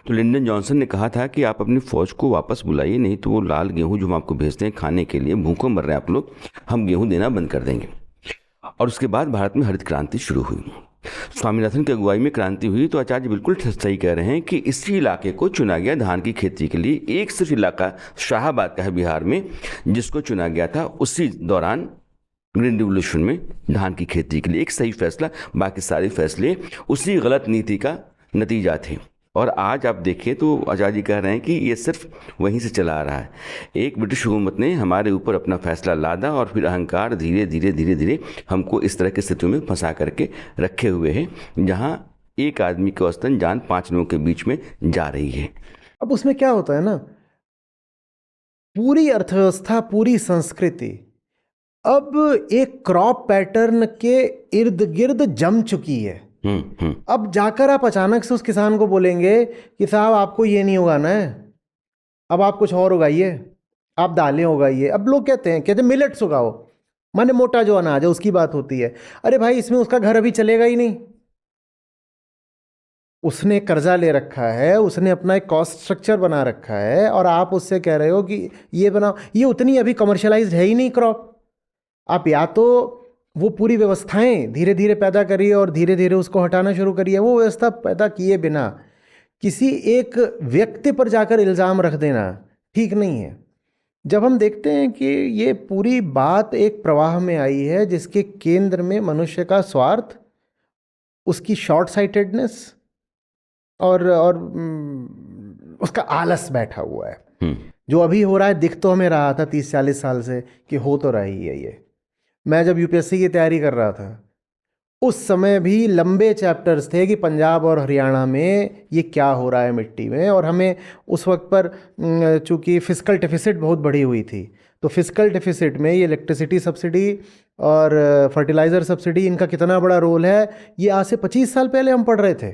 तो लिंडन जॉनसन ने कहा था कि आप अपनी फ़ौज को वापस बुलाइए, नहीं तो वो लाल गेहूं जो हम आपको भेजते हैं खाने के लिए, भूखों मर रहे हैं आप लोग, हम गेहूं देना बंद कर देंगे। और उसके बाद भारत में हरित क्रांति शुरू हुई। स्वामीनाथन की अगुवाई में क्रांति हुई। तो आचार्य बिल्कुल सही कह रहे हैं कि इसी इलाके को चुना गया धान की खेती के लिए। एक सिर्फ इलाका शाहाबाद का है बिहार में जिसको चुना गया था उसी दौरान ग्रीन रिवॉल्यूशन में धान की खेती के लिए। एक सही फैसला, बाकी सारे फैसले उसी गलत नीति का नतीजा थे। और आज आप देखिए तो आचार्य जी कह रहे हैं कि ये सिर्फ वहीं से चला आ रहा है। एक ब्रिटिश हुकूमत ने हमारे ऊपर अपना फैसला लादा और फिर अहंकार धीरे धीरे हमको इस तरह की स्थितियों में फंसा करके रखे हुए है जहां एक आदमी की औसतन जान 5 लोगों के बीच में जा रही है। अब उसमें क्या होता है ना, पूरी अर्थव्यवस्था, पूरी संस्कृति अब एक क्रॉप पैटर्न के इर्द गिर्द जम चुकी है। अब जाकर आप अचानक से उस किसान को बोलेंगे कि साहब आपको ये नहीं उगाना है, अब आप कुछ और उगाइए, आप दालें उगाइए। अब लोग कहते हैं मिलेट्स उगाओ, माने मोटा जो अनाज है उसकी बात होती है। अरे भाई इसमें उसका घर अभी चलेगा ही नहीं। उसने कर्जा ले रखा है, उसने अपना एक कॉस्ट स्ट्रक्चर बना रखा है, और आप उससे कह रहे हो कि ये बनाओ। ये उतनी अभी कमर्शलाइज्ड है ही नहीं क्रॉप। आप या तो वो पूरी व्यवस्थाएं धीरे धीरे पैदा करिए और धीरे धीरे उसको हटाना शुरू करिए। वो व्यवस्था पैदा किए बिना किसी एक व्यक्ति पर जाकर इल्ज़ाम रख देना ठीक नहीं है। जब हम देखते हैं कि ये पूरी बात एक प्रवाह में आई है जिसके केंद्र में मनुष्य का स्वार्थ, उसकी शॉर्ट साइटेडनेस और उसका आलस बैठा हुआ है। जो अभी हो रहा है दिख तो हमें रहा था 30-40 साल से कि हो तो रही है ये। मैं जब यूपीएससी की तैयारी कर रहा था उस समय भी लंबे चैप्टर्स थे कि पंजाब और हरियाणा में ये क्या हो रहा है मिट्टी में। और हमें उस वक्त पर चूँकि फिस्कल डेफिसिट बहुत बढ़ी हुई थी, तो फिस्कल डेफिसिट में ये इलेक्ट्रिसिटी सब्सिडी और फर्टिलाइज़र सब्सिडी, इनका कितना बड़ा रोल है ये आज से 25 साल पहले हम पढ़ रहे थे।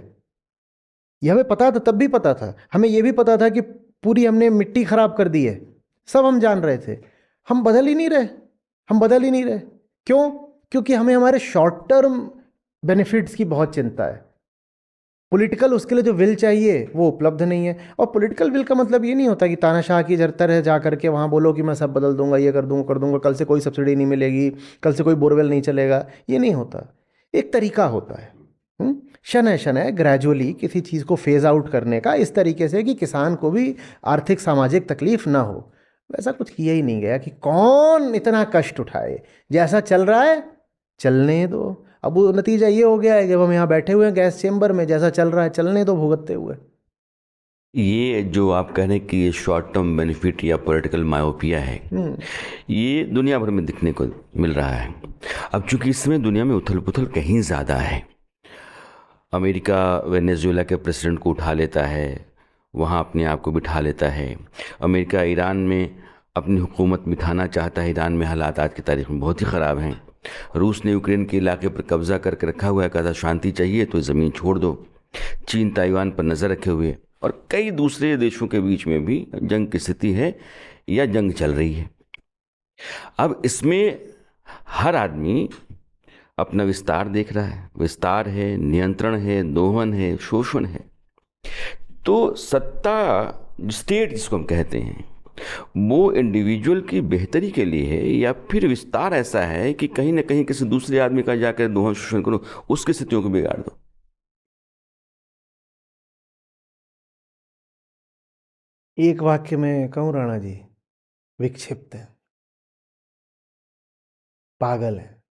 ये हमें पता था, तब भी पता था। हमें ये भी पता था कि पूरी हमने मिट्टी ख़राब कर दी है, सब हम जान रहे थे। हम बदल ही नहीं रहे। क्यों? क्योंकि हमें हमारे शॉर्ट टर्म बेनिफिट्स की बहुत चिंता है। पॉलिटिकल उसके लिए जो विल चाहिए वो उपलब्ध नहीं है। और पॉलिटिकल विल का मतलब ये नहीं होता कि तानाशाह की तरह जा करके वहाँ बोलो कि मैं सब बदल दूंगा, ये कर दूंगा, कल से कोई सब्सिडी नहीं मिलेगी, कल से कोई बोरवेल नहीं चलेगा। ये नहीं होता। एक तरीका होता है शनय शनय ग्रेजुअली किसी चीज़ को फेज आउट करने का, इस तरीके से कि किसान को भी आर्थिक सामाजिक तकलीफ ना हो। वैसा कुछ किया ही नहीं गया कि कौन इतना कष्ट उठाए। जैसा चल रहा है चलने दो। अब वो नतीजा ये हो गया है कि अब हम यहाँ बैठे हुए हैं गैस चेम्बर में, जैसा चल रहा है चलने दो भुगतते हुए। ये जो आप कह रहे हैं कि ये शॉर्ट टर्म बेनिफिट या पॉलिटिकल मायोपिया है, ये दुनिया भर में दिखने को मिल रहा है। अब चूंकि इस समय दुनिया में उथल पुथल कहीं ज़्यादा है, अमेरिका वेनेजुएला के प्रेसिडेंट को उठा लेता है, वहाँ अपने आप को बिठा लेता है। अमेरिका ईरान में अपनी हुकूमत बिठाना चाहता है। ईरान में हालात आज की तारीख में बहुत ही ख़राब हैं। रूस ने यूक्रेन के इलाके पर कब्जा करके रखा हुआ है, कहता शांति चाहिए तो ज़मीन छोड़ दो। चीन ताइवान पर नज़र रखे हुए, और कई दूसरे देशों के बीच में भी जंग की स्थिति है या जंग चल रही है। अब इसमें हर आदमी अपना विस्तार देख रहा है। विस्तार है, नियंत्रण है, दोहन है, शोषण है। तो सत्ता स्टेट जिसको हम कहते हैं, वो इंडिविजुअल की बेहतरी के लिए है, या फिर विस्तार ऐसा है कि कहीं ना कहीं किसी दूसरे आदमी का जाकर दोहन शोषण करो, उसकी स्थितियों को बिगाड़ दो। एक वाक्य में कहूँ राणा जी, विक्षिप्त है, पागल है।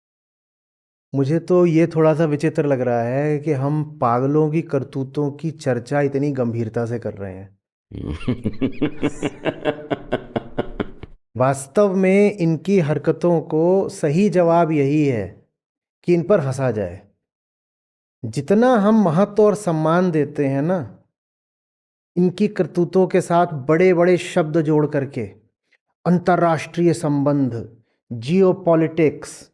मुझे तो ये थोड़ा सा विचित्र लग रहा है कि हम पागलों की करतूतों की चर्चा इतनी गंभीरता से कर रहे हैं। वास्तव में इनकी हरकतों को सही जवाब यही है कि इन पर हंसा जाए। जितना हम महत्व और सम्मान देते हैं ना, इनकी करतूतों के साथ बड़े बड़े शब्द जोड़ करके, अंतर्राष्ट्रीय संबंध, जियोपॉलिटिक्स,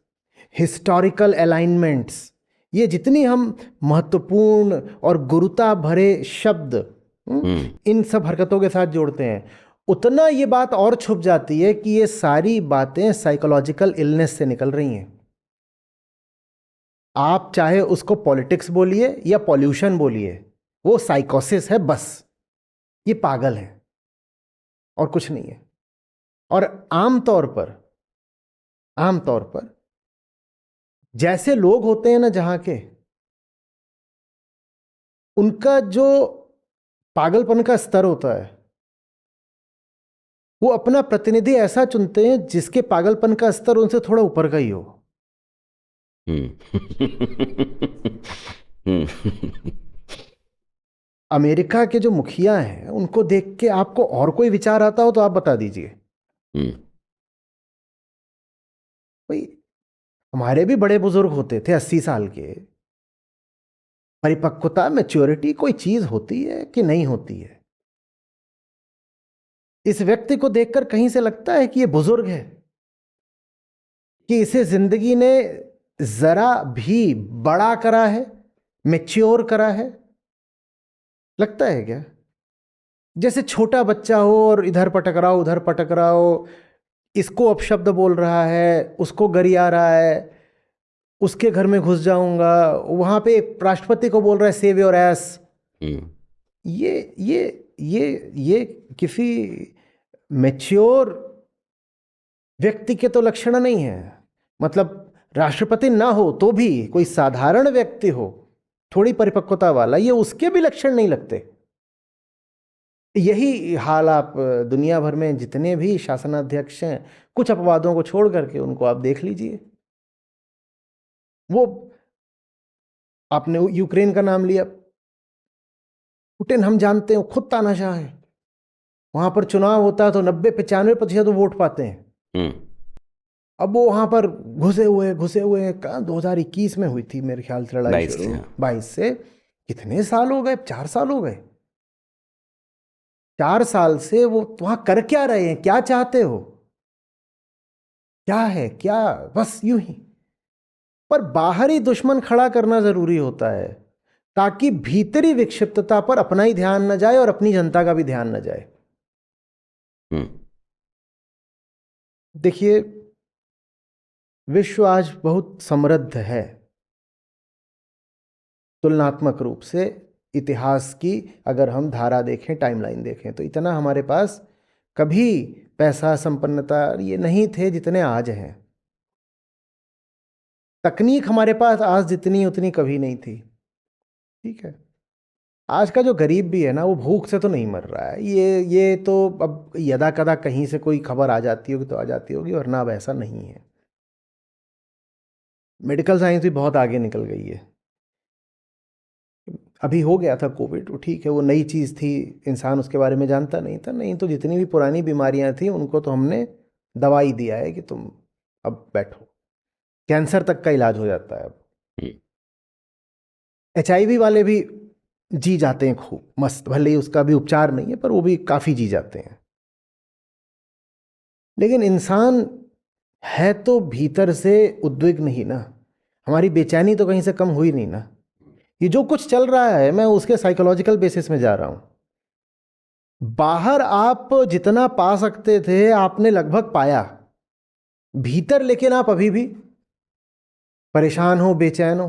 हिस्टोरिकल अलाइनमेंट्स, ये जितनी हम महत्वपूर्ण और गुरुता भरे शब्द इन सब हरकतों के साथ जोड़ते हैं, उतना ये बात और छुप जाती है कि ये सारी बातें साइकोलॉजिकल इलनेस से निकल रही हैं। आप चाहे उसको पॉलिटिक्स बोलिए या पॉल्यूशन बोलिए, वो साइकोसिस है बस। ये पागल है और कुछ नहीं है। और आमतौर पर जैसे लोग होते हैं ना जहां के, उनका जो पागलपन का स्तर होता है, वो अपना प्रतिनिधि ऐसा चुनते हैं जिसके पागलपन का स्तर उनसे थोड़ा ऊपर का ही हो। अमेरिका के जो मुखिया हैं, उनको देख के आपको और कोई विचार आता हो तो आप बता दीजिए। भाई, हमारे भी बड़े बुजुर्ग होते थे 80 साल के। परिपक्वता, मैच्योरिटी कोई चीज होती है कि नहीं होती है? इस व्यक्ति को देखकर कहीं से लगता है कि ये बुजुर्ग है, कि इसे जिंदगी ने जरा भी बड़ा करा है, मैच्योर करा है? लगता है क्या? जैसे छोटा बच्चा हो और इधर पटक रहा हो उधर पटक रहा हो, इसको अपशब्द बोल रहा है, उसको गरिया रहा है, उसके घर में घुस जाऊंगा, वहां पे राष्ट्रपति को बोल रहा है सेव योर एस। ये किसी मैच्योर व्यक्ति के तो लक्षण नहीं है। मतलब राष्ट्रपति ना हो तो भी कोई साधारण व्यक्ति हो, थोड़ी परिपक्वता वाला, ये उसके भी लक्षण नहीं लगते। यही हाल आप दुनिया भर में जितने भी शासनाध्यक्ष हैं, कुछ अपवादों को छोड़ करके उनको आप देख लीजिए। वो आपने यूक्रेन का नाम लिया, पुतिन हम जानते हैं खुद तानाशाह है। वहां पर चुनाव होता है तो 90-95% तो वोट पाते हैं। अब वो वहां पर घुसे हुए हैं। कहाँ 2021 में हुई थी मेरे ख्याल से लड़ाई शुरू, 22 से कितने साल हो गए? 4 साल हो गए। 4 साल से वो वहां कर क्या रहे हैं? क्या चाहते हो? क्या है क्या? बस यूं ही। पर बाहरी दुश्मन खड़ा करना जरूरी होता है ताकि भीतरी विक्षिप्तता पर अपना ही ध्यान न जाए और अपनी जनता का भी ध्यान न जाए। देखिए, विश्व आज बहुत समृद्ध है तुलनात्मक रूप से इतिहास की अगर हम धारा देखें, टाइमलाइन देखें, तो इतना हमारे पास कभी पैसा, संपन्नता ये नहीं थे जितने आज हैं। तकनीक हमारे पास आज जितनी उतनी कभी नहीं थी। ठीक है, आज का जो गरीब भी है ना, वो भूख से तो नहीं मर रहा है। ये तो अब यदा कदा कहीं से कोई खबर आ जाती होगी तो आ जाती होगी, वरना अब ऐसा नहीं है। मेडिकल साइंस भी बहुत आगे निकल गई है। अभी हो गया था कोविड, वो ठीक है, वो नई चीज़ थी, इंसान उसके बारे में जानता नहीं था। नहीं तो जितनी भी पुरानी बीमारियां थी उनको तो हमने दवाई दिया है कि तुम अब बैठो। कैंसर तक का इलाज हो जाता है अब। HIV वाले भी जी जाते हैं खूब मस्त, भले ही उसका भी उपचार नहीं है, पर वो भी काफ़ी जी जाते हैं। लेकिन इंसान है तो भीतर से उद्विग्न ही ना, हमारी बेचैनी तो कहीं से कम हुई नहीं ना। ये जो कुछ चल रहा है, मैं उसके साइकोलॉजिकल बेसिस में जा रहा हूं। बाहर आप जितना पा सकते थे आपने लगभग पाया, भीतर लेकिन आप अभी भी परेशान हो, बेचैन हो,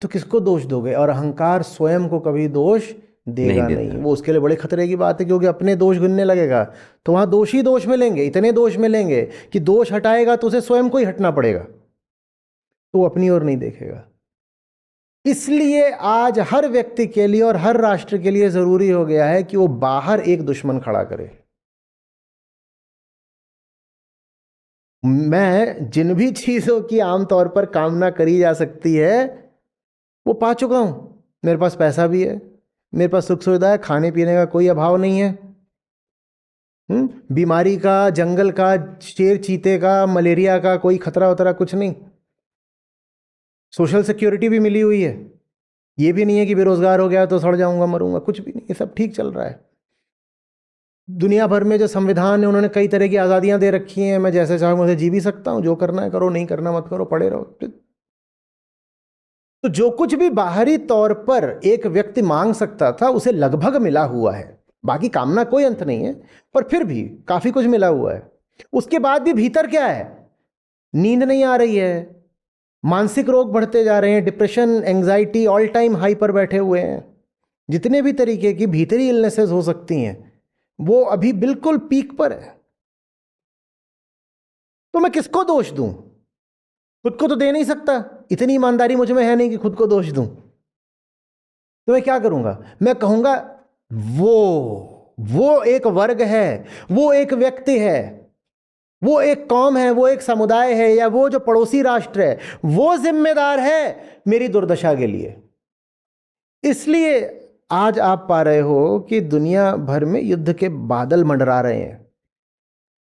तो किसको दोष दोगे? और अहंकार स्वयं को कभी दोष देगा नहीं। वो उसके लिए बड़े खतरे की बात है, क्योंकि अपने दोष गिनने लगेगा तो वहां दोष ही दोष मिलेंगे, इतने दोष मिलेंगे कि दोष हटाएगा तो उसे स्वयं को ही हटना पड़ेगा, तो वो अपनी ओर नहीं देखेगा। इसलिए आज हर व्यक्ति के लिए और हर राष्ट्र के लिए जरूरी हो गया है कि वो बाहर एक दुश्मन खड़ा करे। मैं जिन भी चीजों की आमतौर पर कामना करी जा सकती है वो पा चुका हूं। मेरे पास पैसा भी है, मेरे पास सुख सुविधा है, खाने पीने का कोई अभाव नहीं है, बीमारी का, जंगल का, शेर चीते का, मलेरिया का कोई खतरा वतरा कुछ नहीं। सोशल सिक्योरिटी भी मिली हुई है। ये भी नहीं है कि बेरोजगार हो गया तो सड़ जाऊंगा, मरूंगा, कुछ भी नहीं, ये सब ठीक चल रहा है। दुनिया भर में जो संविधान है उन्होंने कई तरह की आज़ादियां दे रखी हैं। मैं जैसे चाहूँ वैसे जी भी सकता हूँ, जो करना है करो, नहीं करना मत करो, पड़े रहो। तो जो कुछ भी बाहरी तौर पर एक व्यक्ति मांग सकता था उसे लगभग मिला हुआ है। बाकी कामना कोई अंत नहीं है, पर फिर भी काफी कुछ मिला हुआ है। उसके बाद भी भीतर क्या है? नींद नहीं आ रही है, मानसिक रोग बढ़ते जा रहे हैं, depression, anxiety all time high पर बैठे हुए हैं। जितने भी तरीके की भीतरी इलनेसेस हो सकती हैं वो अभी बिल्कुल पीक पर है। तो मैं किसको दोष दूं? खुद को तो दे नहीं सकता, इतनी ईमानदारी मुझ में है नहीं कि खुद को दोष दूं। तो मैं क्या करूंगा? मैं कहूंगा वो एक वर्ग है, वो एक व्यक्ति है, वो एक कौम है, वो एक समुदाय है, या वो जो पड़ोसी राष्ट्र है, वो जिम्मेदार है मेरी दुर्दशा के लिए। इसलिए आज आप पा रहे हो कि दुनिया भर में युद्ध के बादल मंडरा रहे हैं।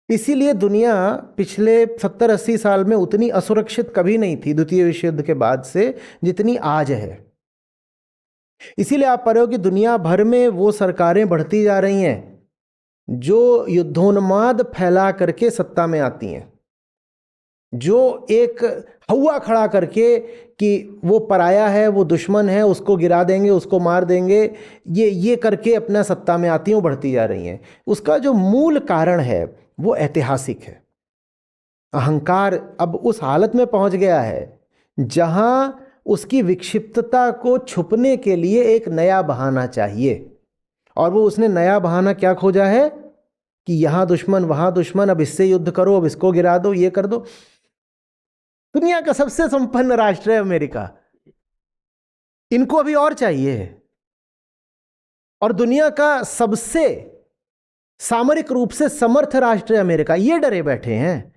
इसीलिए दुनिया पिछले 70-80 साल में उतनी असुरक्षित कभी नहीं थी द्वितीय विश्व युद्ध के बाद से जितनी आज है। इसीलिए आप पा रहे हो कि दुनिया भर में वो सरकारें बढ़ती जा रही हैं जो युद्धोन्माद फैला करके सत्ता में आती हैं, जो एक हवा खड़ा करके कि वो पराया है, वो दुश्मन है, उसको गिरा देंगे, उसको मार देंगे, ये करके अपना सत्ता में आती हैं, बढ़ती जा रही हैं। उसका जो मूल कारण है वो ऐतिहासिक है। अहंकार अब उस हालत में पहुंच गया है जहां उसकी विक्षिप्तता को छुपने के लिए एक नया बहाना चाहिए, और वो उसने नया बहाना क्या खोजा है कि यहां दुश्मन, वहां दुश्मन, अब इससे युद्ध करो, अब इसको गिरा दो, ये कर दो। दुनिया का सबसे संपन्न राष्ट्र है अमेरिका, इनको अभी और चाहिए। और दुनिया का सबसे सामरिक रूप से समर्थ राष्ट्र है अमेरिका, ये डरे बैठे हैं।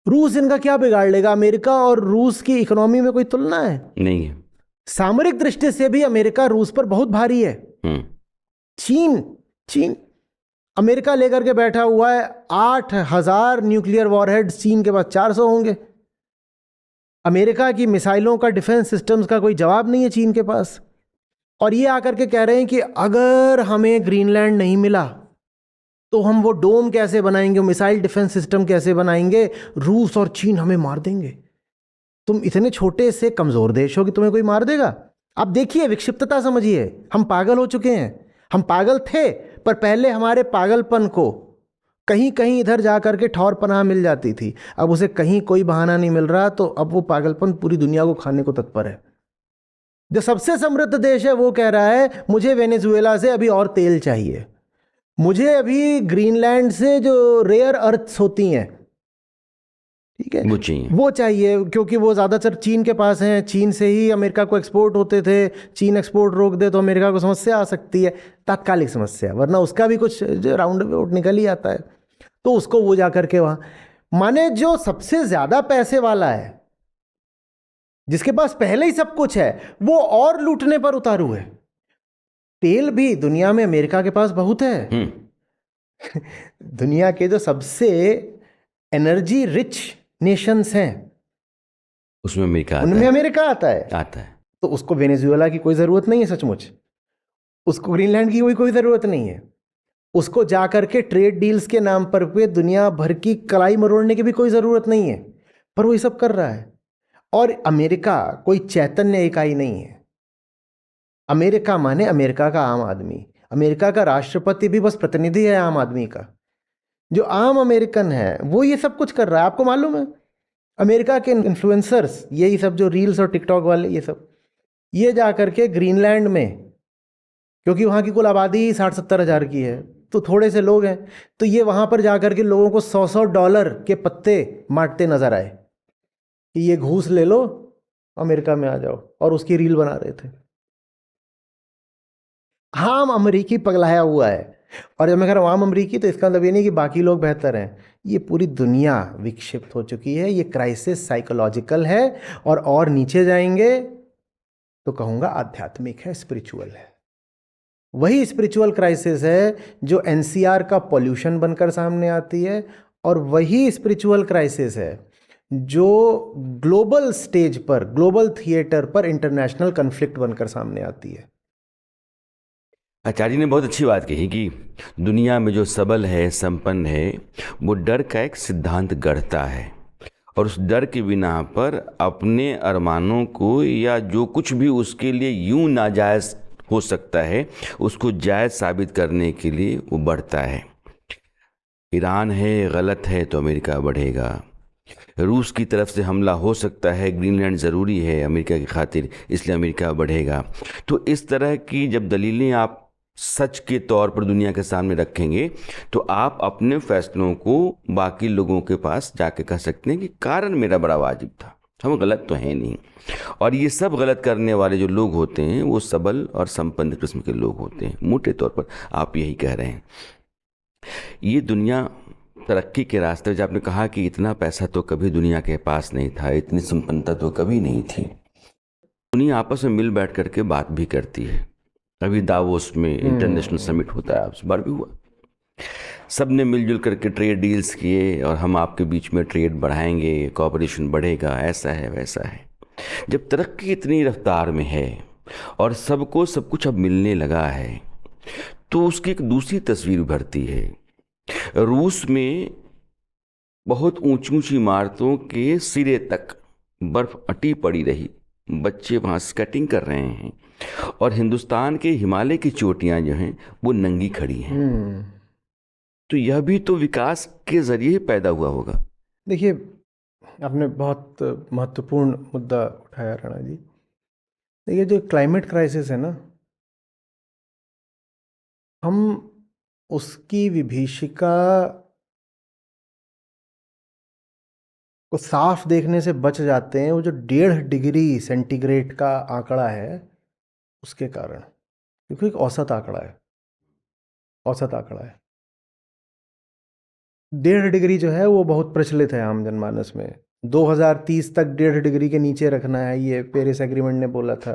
रूस इनका क्या बिगाड़ लेगा? अमेरिका और रूस की इकोनॉमी में कोई तुलना है? नहीं है। सामरिक दृष्टि से भी अमेरिका रूस पर बहुत भारी है। चीन अमेरिका लेकर के बैठा हुआ है 8,000 न्यूक्लियर वॉरहेड्स, चीन के पास 400 होंगे। अमेरिका की मिसाइलों का, डिफेंस सिस्टम्स का कोई जवाब नहीं है चीन के पास। और ये आकर के कह रहे हैं कि अगर हमें ग्रीनलैंड नहीं मिला तो हम वो डोम कैसे बनाएंगे, मिसाइल डिफेंस सिस्टम कैसे बनाएंगे, रूस और चीन हमें मार देंगे। तुम इतने छोटे से कमजोर देश हो कि तुम्हें कोई मार देगा? आप देखिए, विक्षिप्तता समझिए। हम पागल हो चुके हैं। हम पागल थे, पर पहले हमारे पागलपन को कहीं कहीं इधर जाकर के ठौर पनाह मिल जाती थी। अब उसे कहीं कोई बहाना नहीं मिल रहा, तो अब वो पागलपन पूरी दुनिया को खाने को तत्पर है। जो सबसे समृद्ध देश है वो कह रहा है मुझे वेनेजुएला से अभी और तेल चाहिए, मुझे अभी ग्रीनलैंड से जो रेयर अर्थ्स होती हैं, ठीक है, वो चाहिए, क्योंकि वो ज़्यादातर चीन के पास हैं, चीन से ही अमेरिका को एक्सपोर्ट होते थे, चीन एक्सपोर्ट रोक दे तो अमेरिका को समस्या आ सकती है, तात्कालिक समस्या, वरना उसका भी कुछ राउंड अबाउट निकल ही आता है। तो उसको वो जा करके वहाँ, माने जो सबसे ज़्यादा पैसे वाला है, जिसके पास पहले ही सब कुछ है, वो और लूटने पर उतारू है। तेल भी दुनिया में अमेरिका के पास बहुत है। दुनिया के जो सबसे एनर्जी रिच नेशंस हैं उसमें अमेरिका उनमें अमेरिका आता है। तो उसको वेनेजुएला की कोई ज़रूरत नहीं है, सचमुच उसको ग्रीनलैंड की कोई ज़रूरत नहीं है, उसको जा करके ट्रेड डील्स के नाम पर भी दुनिया भर की कलाई मरोड़ने की भी कोई ज़रूरत नहीं है, पर वो ये सब कर रहा है। और अमेरिका कोई चैतन्य इकाई नहीं है। अमेरिका माने अमेरिका का आम आदमी, अमेरिका का राष्ट्रपति भी बस प्रतिनिधि है आम आदमी का। जो आम अमेरिकन है वो ये सब कुछ कर रहा है। आपको मालूम है अमेरिका के इन्फ्लुएंसर्स, यही सब जो रील्स और टिकटॉक वाले, ये जा करके ग्रीनलैंड में, क्योंकि वहाँ की कुल आबादी 60-70 हज़ार की है, तो थोड़े से लोग हैं, तो ये वहाँ पर जा करके लोगों को $100 के पत्ते बांटते नजर आए कि ये घूस ले लो, अमेरिका में आ जाओ, और उसकी रील बना रहे थे। आम अमरीकी पगलाया हुआ है। और जब मैं कह रहा हूँ आम अमरीकी, तो इसका मतलब ये नहीं कि बाकी लोग बेहतर हैं, ये पूरी दुनिया विक्षिप्त हो चुकी है। ये क्राइसिस साइकोलॉजिकल है, और नीचे जाएंगे तो कहूँगा आध्यात्मिक है, स्पिरिचुअल है। वही स्पिरिचुअल क्राइसिस है जो एनसीआर का पॉल्यूशन बनकर सामने आती है, और वही स्पिरिचुअल क्राइसिस है जो ग्लोबल स्टेज पर, ग्लोबल थिएटर पर इंटरनेशनल कन्फ्लिक्ट बनकर सामने आती है। आचार्य जी ने बहुत अच्छी बात कही कि दुनिया में जो सबल है, संपन्न है, वो डर का एक सिद्धांत गढ़ता है, और उस डर के बिना पर अपने अरमानों को या जो कुछ भी उसके लिए यूं नाजायज़ हो सकता है उसको जायज़ साबित करने के लिए वो बढ़ता है। ईरान है, गलत है तो अमेरिका बढ़ेगा। रूस की तरफ से हमला हो सकता है, ग्रीनलैंड ज़रूरी है अमेरिका की खातिर, इसलिए अमेरिका बढ़ेगा। तो इस तरह की जब दलीलें आप सच के तौर पर दुनिया के सामने रखेंगे तो आप अपने फैसलों को बाकी लोगों के पास जाके कह सकते हैं कि कारण मेरा बड़ा वाजिब था, हम गलत तो हैं नहीं। और ये सब गलत करने वाले जो लोग होते हैं वो सबल और संपन्न किस्म के लोग होते हैं। मोटे तौर पर आप यही कह रहे हैं। ये दुनिया तरक्की के रास्ते, जब आपने कहा कि इतना पैसा तो कभी दुनिया के पास नहीं था, इतनी संपन्नता तो कभी नहीं थी, दुनिया आपस में मिल बैठ करके बात भी करती है। अभी दावोस में इंटरनेशनल समिट होता है, इस बार भी हुआ, सब ने मिलजुल करके ट्रेड डील्स किए और हम आपके बीच में ट्रेड बढ़ाएंगे, कोऑपरेशन बढ़ेगा, ऐसा है वैसा है। जब तरक्की इतनी रफ्तार में है और सबको सब कुछ अब मिलने लगा है, तो उसकी एक दूसरी तस्वीर उभरती है। रूस में बहुत ऊंची ऊंची इमारतों के सिरे तक बर्फ अटी पड़ी रही, बच्चे वहाँ स्केटिंग कर रहे हैं, और हिंदुस्तान के हिमालय की चोटियां जो हैं वो नंगी खड़ी हैं। तो यह भी तो विकास के जरिए ही पैदा हुआ होगा। देखिए, आपने बहुत महत्वपूर्ण मुद्दा उठाया राणा जी। देखिए, जो क्लाइमेट क्राइसिस है ना, हम उसकी विभीषिका को साफ देखने से बच जाते हैं। वो जो 1.5 डिग्री सेंटीग्रेड का आंकड़ा है उसके कारण, क्योंकि एक औसत आंकड़ा है, औसत आंकड़ा है। 1.5 डिग्री जो है वो बहुत प्रचलित है आम जनमानस में। 2030 तक 1.5 डिग्री के नीचे रखना है, ये पेरिस एग्रीमेंट ने बोला था।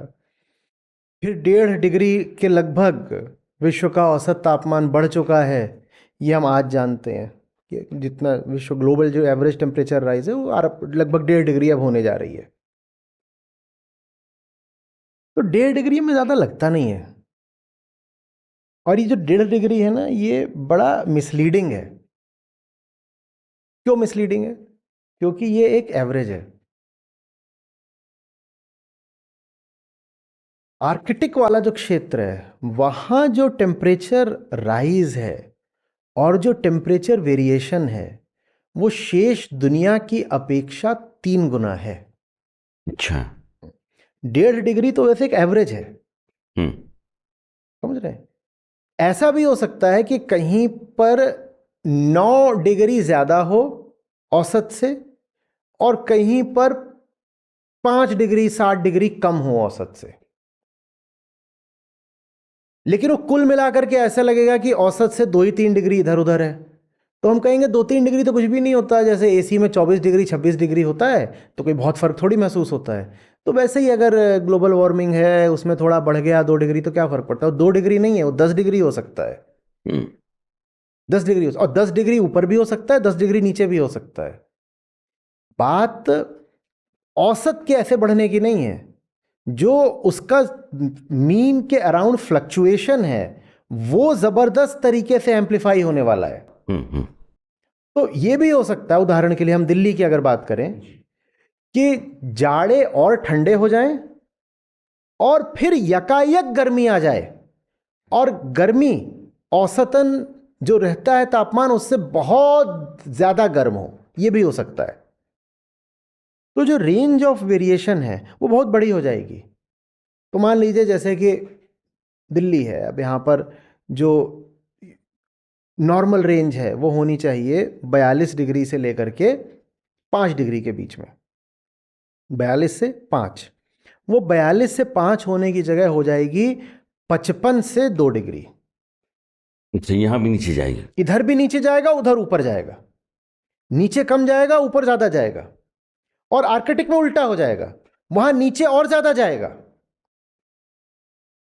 फिर 1.5 डिग्री के लगभग विश्व का औसत तापमान बढ़ चुका है, ये हम आज जानते हैं कि जितना विश्व ग्लोबल जो एवरेज टेम्परेचर राइज है वो लगभग 1.5 डिग्री अब होने जा रही है। तो 1.5 डिग्री में ज़्यादा लगता नहीं है। और ये जो 1.5 डिग्री है ना, ये बड़ा मिसलीडिंग है। क्यों मिसलीडिंग है? क्योंकि ये एक एवरेज है। आर्कटिक वाला जो क्षेत्र है वहाँ जो टेम्परेचर राइज है और जो टेम्परेचर वेरिएशन है वो शेष दुनिया की अपेक्षा 3 गुना है। अच्छा। 1.5 डिग्री तो वैसे एक एवरेज है, हम्म। समझ रहे हैं। ऐसा भी हो सकता है कि कहीं पर 9 डिग्री ज्यादा हो औसत से, और कहीं पर 5 डिग्री 7 डिग्री कम हो औसत से, लेकिन वो कुल मिलाकर के ऐसा लगेगा कि औसत से 2 ही 3 डिग्री इधर उधर है। तो हम कहेंगे 2-3 डिग्री तो कुछ भी नहीं होता, जैसे एसी में 24 डिग्री 26 डिग्री होता है तो कोई बहुत फर्क थोड़ी महसूस होता है। तो वैसे ही अगर ग्लोबल वार्मिंग है, उसमें थोड़ा बढ़ गया 2 डिग्री तो क्या फर्क पड़ता है। 2 डिग्री नहीं है, वो 10 डिग्री हो सकता है। हम्म। 10 डिग्री और 10 डिग्री ऊपर भी हो सकता है, 10 डिग्री नीचे भी हो सकता है। बात औसत के ऐसे बढ़ने की नहीं है, जो उसका मीन के अराउंड फ्लक्चुएशन है वो जबरदस्त तरीके से एम्पलीफाई होने वाला है। हम्म। तो ये भी हो सकता है, उदाहरण के लिए हम दिल्ली की अगर बात करें, कि जाड़े और ठंडे हो जाएं और फिर यकायक गर्मी आ जाए, और गर्मी औसतन जो रहता है तापमान उससे बहुत ज्यादा गर्म हो, ये भी हो सकता है। तो जो रेंज ऑफ वेरिएशन है वो बहुत बड़ी हो जाएगी। तो मान लीजिए जैसे कि दिल्ली है, अब यहाँ पर जो नॉर्मल रेंज है वो होनी चाहिए 42 डिग्री से लेकर के 5 डिग्री के बीच में, 42 से 5। वो 42 से 5 होने की जगह हो जाएगी 55 से 2 डिग्री। अच्छा, यहाँ भी नीचे जाएगी? इधर भी नीचे जाएगा, उधर ऊपर जाएगा, नीचे कम जाएगा ऊपर ज्यादा जाएगा, और आर्कटिक में उल्टा हो जाएगा, वहां नीचे और ज्यादा जाएगा।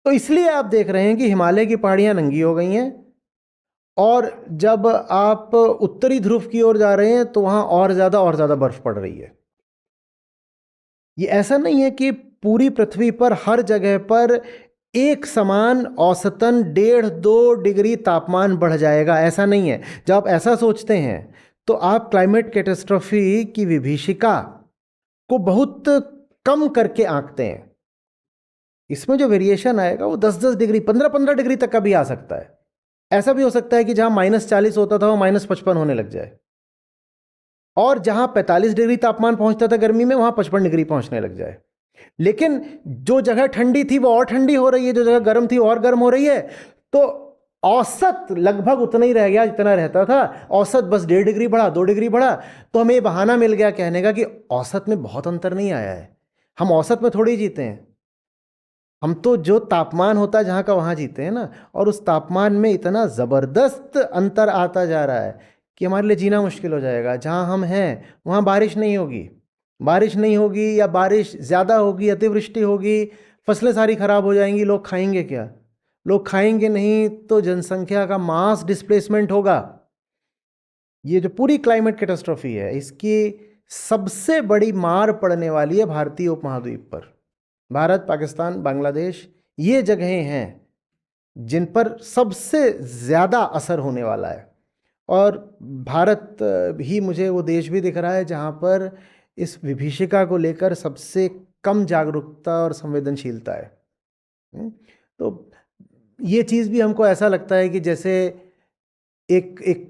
तो इसलिए आप देख रहे हैं कि हिमालय की पहाड़ियां नंगी हो गई हैं, और जब आप उत्तरी ध्रुव की ओर जा रहे हैं तो वहां और ज्यादा बर्फ पड़ रही है। ये ऐसा नहीं है कि पूरी पृथ्वी पर हर जगह पर एक समान औसतन 1.5-2 डिग्री तापमान बढ़ जाएगा, ऐसा नहीं है। जब आप ऐसा सोचते हैं तो आप क्लाइमेट कैटास्ट्रोफी की विभीषिका को बहुत कम करके आंकते हैं। इसमें जो वेरिएशन आएगा वो 10-10 डिग्री 15-15 डिग्री तक का भी आ सकता है। ऐसा भी हो सकता है कि जहां -40 होता था वो -55 होने लग जाए, और जहां 45 डिग्री तापमान पहुंचता था गर्मी में वहां 55 डिग्री पहुंचने लग जाए। लेकिन जो जगह ठंडी थी वो और ठंडी हो रही है, जो जगह गर्म थी और गर्म हो रही है। तो औसत लगभग उतना ही रह गया जितना रहता था, औसत बस 1.5 डिग्री बढ़ा 2 डिग्री बढ़ा। तो हमें ये बहाना मिल गया कहने का कि औसत में बहुत अंतर नहीं आया है, हम औसत में थोड़ी जीते हैं, हम तो जो तापमान होता है जहाँ का वहाँ जीते हैं ना। और उस तापमान में इतना ज़बरदस्त अंतर आता जा रहा है कि हमारे लिए जीना मुश्किल हो जाएगा। जहाँ हम हैं वहाँ बारिश नहीं होगी, बारिश नहीं होगी या बारिश ज़्यादा होगी, अतिवृष्टि होगी, फसलें सारी खराब हो जाएंगी। लोग खाएंगे क्या? लोग खाएंगे नहीं तो जनसंख्या का मास डिस्प्लेसमेंट होगा। ये जो पूरी क्लाइमेट कैटास्ट्रॉफी है, इसकी सबसे बड़ी मार पड़ने वाली है भारतीय उपमहाद्वीप पर। भारत, पाकिस्तान, बांग्लादेश, ये जगहें हैं जिन पर सबसे ज़्यादा असर होने वाला है। और भारत ही मुझे वो देश भी दिख रहा है जहाँ पर इस विभीषिका को लेकर सबसे कम जागरूकता और संवेदनशीलता है। तो ये चीज़ भी हमको ऐसा लगता है कि जैसे एक एक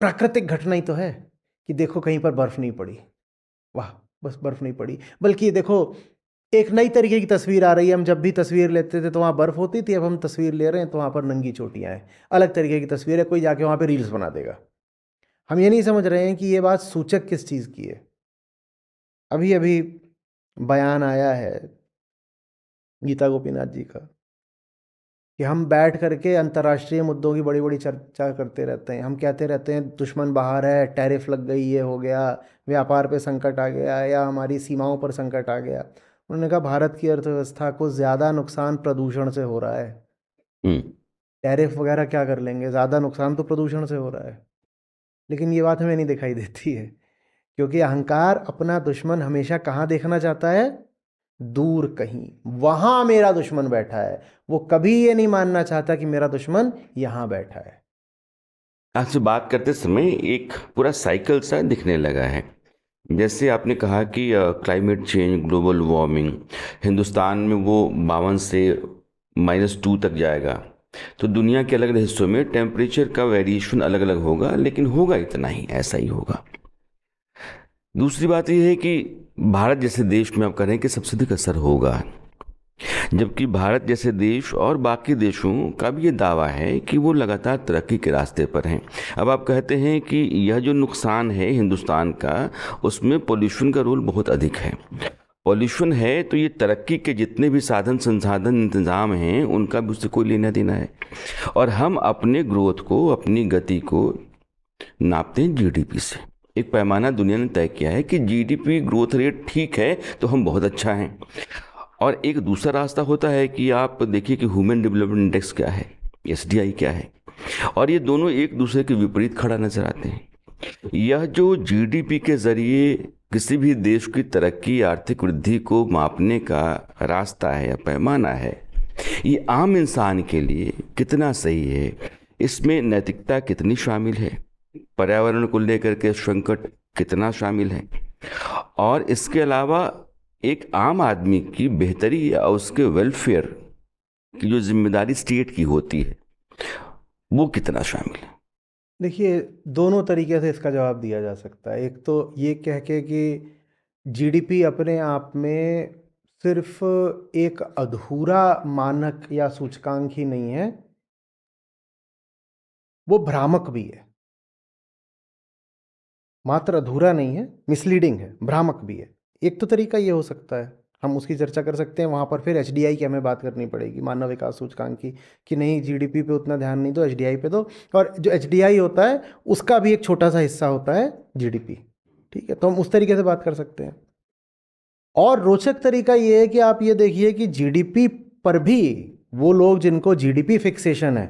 प्राकृतिक घटना ही तो है कि देखो कहीं पर बर्फ़ नहीं पड़ी, वाह बस बर्फ़ नहीं पड़ी। बल्कि देखो एक नई तरीके की तस्वीर आ रही है। हम जब भी तस्वीर लेते थे तो वहाँ बर्फ़ होती थी, अब हम तस्वीर ले रहे हैं तो वहाँ पर नंगी चोटियाँ हैं। अलग तरीके की तस्वीर है, कोई जाके वहाँ पे रील्स बना देगा। हम ये नहीं समझ रहे हैं कि ये बात सूचक किस चीज़ की है। अभी अभी बयान आया है गीता गोपीनाथ जी का कि हम बैठ करके अंतर्राष्ट्रीय मुद्दों की बड़ी बड़ी चर्चा करते रहते हैं। हम कहते रहते हैं दुश्मन बाहर है, टैरिफ लग गई, ये हो गया, व्यापार पे संकट आ गया, या हमारी सीमाओं पर संकट आ गया। उन्होंने कहा भारत की अर्थव्यवस्था को ज़्यादा नुकसान प्रदूषण से हो रहा है। टैरिफ वगैरह क्या कर लेंगे, ज़्यादा नुकसान तो प्रदूषण से हो रहा है। लेकिन ये बात हमें नहीं दिखाई देती है, क्योंकि अहंकार अपना दुश्मन हमेशा कहाँ देखना चाहता है? दूर कहीं, वहां मेरा दुश्मन बैठा है। वो कभी ये नहीं मानना चाहता कि मेरा दुश्मन यहां बैठा है। आपसे बात करते समय एक पूरा साइकिल सा दिखने लगा है। जैसे आपने कहा कि climate change, global warming, Hindustan में वो 52 से -2 तक जाएगा। तो दुनिया के अलग अलग हिस्सों में टेम्परेचर का वेरिएशन अलग अलग होगा, लेकिन होगा इतना ही, ऐसा ही होगा। दूसरी बात यह है कि भारत जैसे देश में आप कह रहे हैं कि सबसे अधिक असर होगा, जबकि भारत जैसे देश और बाकी देशों का भी ये दावा है कि वो लगातार तरक्की के रास्ते पर हैं। अब आप कहते हैं कि यह जो नुकसान है हिंदुस्तान का, उसमें पोल्यूशन का रोल बहुत अधिक है। पॉल्यूशन है तो ये तरक्की के जितने भी साधन संसाधन इंतज़ाम हैं उनका भी उससे कोई लेना देना है। और हम अपने ग्रोथ को, अपनी गति को नापते हैं जीडीपी से। एक पैमाना दुनिया ने तय किया है कि जीडीपी ग्रोथ रेट ठीक है तो हम बहुत अच्छा हैं। और एक दूसरा रास्ता होता है कि आप देखिए कि ह्यूमन डेवलपमेंट इंडेक्स क्या है, एसडीआई क्या है, और ये दोनों एक दूसरे के विपरीत खड़ा नजर आते हैं। यह जो जीडीपी के जरिए किसी भी देश की तरक्की, आर्थिक वृद्धि को मापने का रास्ता है या पैमाना है, ये आम इंसान के लिए कितना सही है, इसमें नैतिकता कितनी शामिल है, पर्यावरण को लेकर के संकट कितना शामिल है, और इसके अलावा एक आम आदमी की बेहतरी या उसके वेलफेयर की जो जिम्मेदारी स्टेट की होती है वो कितना शामिल है। देखिए, दोनों तरीके से इसका जवाब दिया जा सकता है। एक तो ये कह के कि जीडीपी अपने आप में सिर्फ एक अधूरा मानक या सूचकांक ही नहीं है, वो भ्रामक भी है। मात्र अधूरा नहीं है, मिसलीडिंग है, भ्रामक भी है। एक तो तरीका ये हो सकता है, हम उसकी चर्चा कर सकते हैं। वहाँ पर फिर एचडीआई की हमें बात करनी पड़ेगी, मानव विकास सूचकांक की, कि नहीं जीडीपी पे उतना ध्यान नहीं दो, एचडीआई पे दो। और जो एचडीआई होता है उसका भी एक छोटा सा हिस्सा होता है जीडीपी, ठीक है, तो हम उस तरीके से बात कर सकते हैं। और रोचक तरीका ये है कि आप ये देखिए कि जीडीपी पर भी वो लोग जिनको जीडीपी फिक्सेशन है,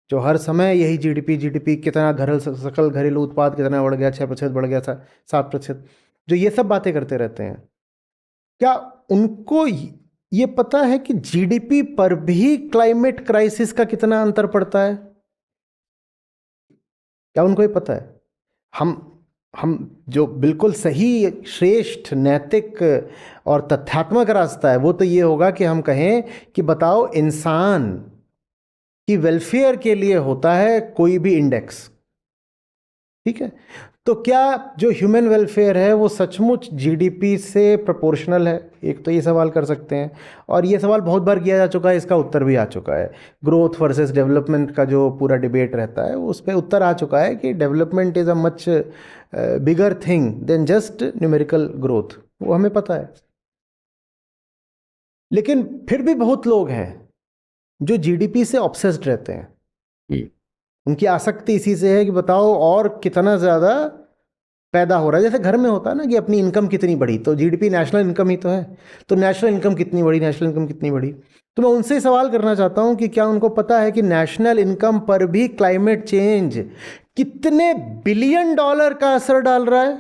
जो हर समय यही जीडीपी जीडीपी कितना सकल घरेलू उत्पाद कितना बढ़ गया, 6% बढ़ गया था, 7%, जो ये सब बातें करते रहते हैं, क्या उनको ये पता है कि जीडीपी पर भी क्लाइमेट क्राइसिस का कितना अंतर पड़ता है? क्या उनको ये पता है? हम जो बिल्कुल सही, श्रेष्ठ, नैतिक और तथ्यात्मक रास्ता है वो तो ये होगा कि हम कहें कि बताओ, इंसान की वेलफेयर के लिए होता है कोई भी इंडेक्स, ठीक है, तो क्या जो ह्यूमन वेलफेयर है वो सचमुच जीडीपी से प्रोपोर्शनल है? एक तो ये सवाल कर सकते हैं, और ये सवाल बहुत बार किया जा चुका है, इसका उत्तर भी आ चुका है। ग्रोथ वर्सेस डेवलपमेंट का जो पूरा डिबेट रहता है उस पर उत्तर आ चुका है कि development is a much bigger thing than just numerical growth, वो हमें पता है। लेकिन फिर भी बहुत लोग हैं जो जीडीपी से ऑब्सेस्ड रहते हैं। उनकी आसक्ति इसी से है कि बताओ और कितना ज़्यादा पैदा हो रहा है। जैसे घर में होता है ना कि अपनी इनकम कितनी बढ़ी, तो जीडीपी नेशनल इनकम ही तो है, तो नेशनल इनकम कितनी बढ़ी, नेशनल इनकम कितनी बढ़ी। तो मैं उनसे सवाल करना चाहता हूं कि क्या उनको पता है कि नेशनल इनकम पर भी क्लाइमेट चेंज कितने बिलियन डॉलर का असर डाल रहा है?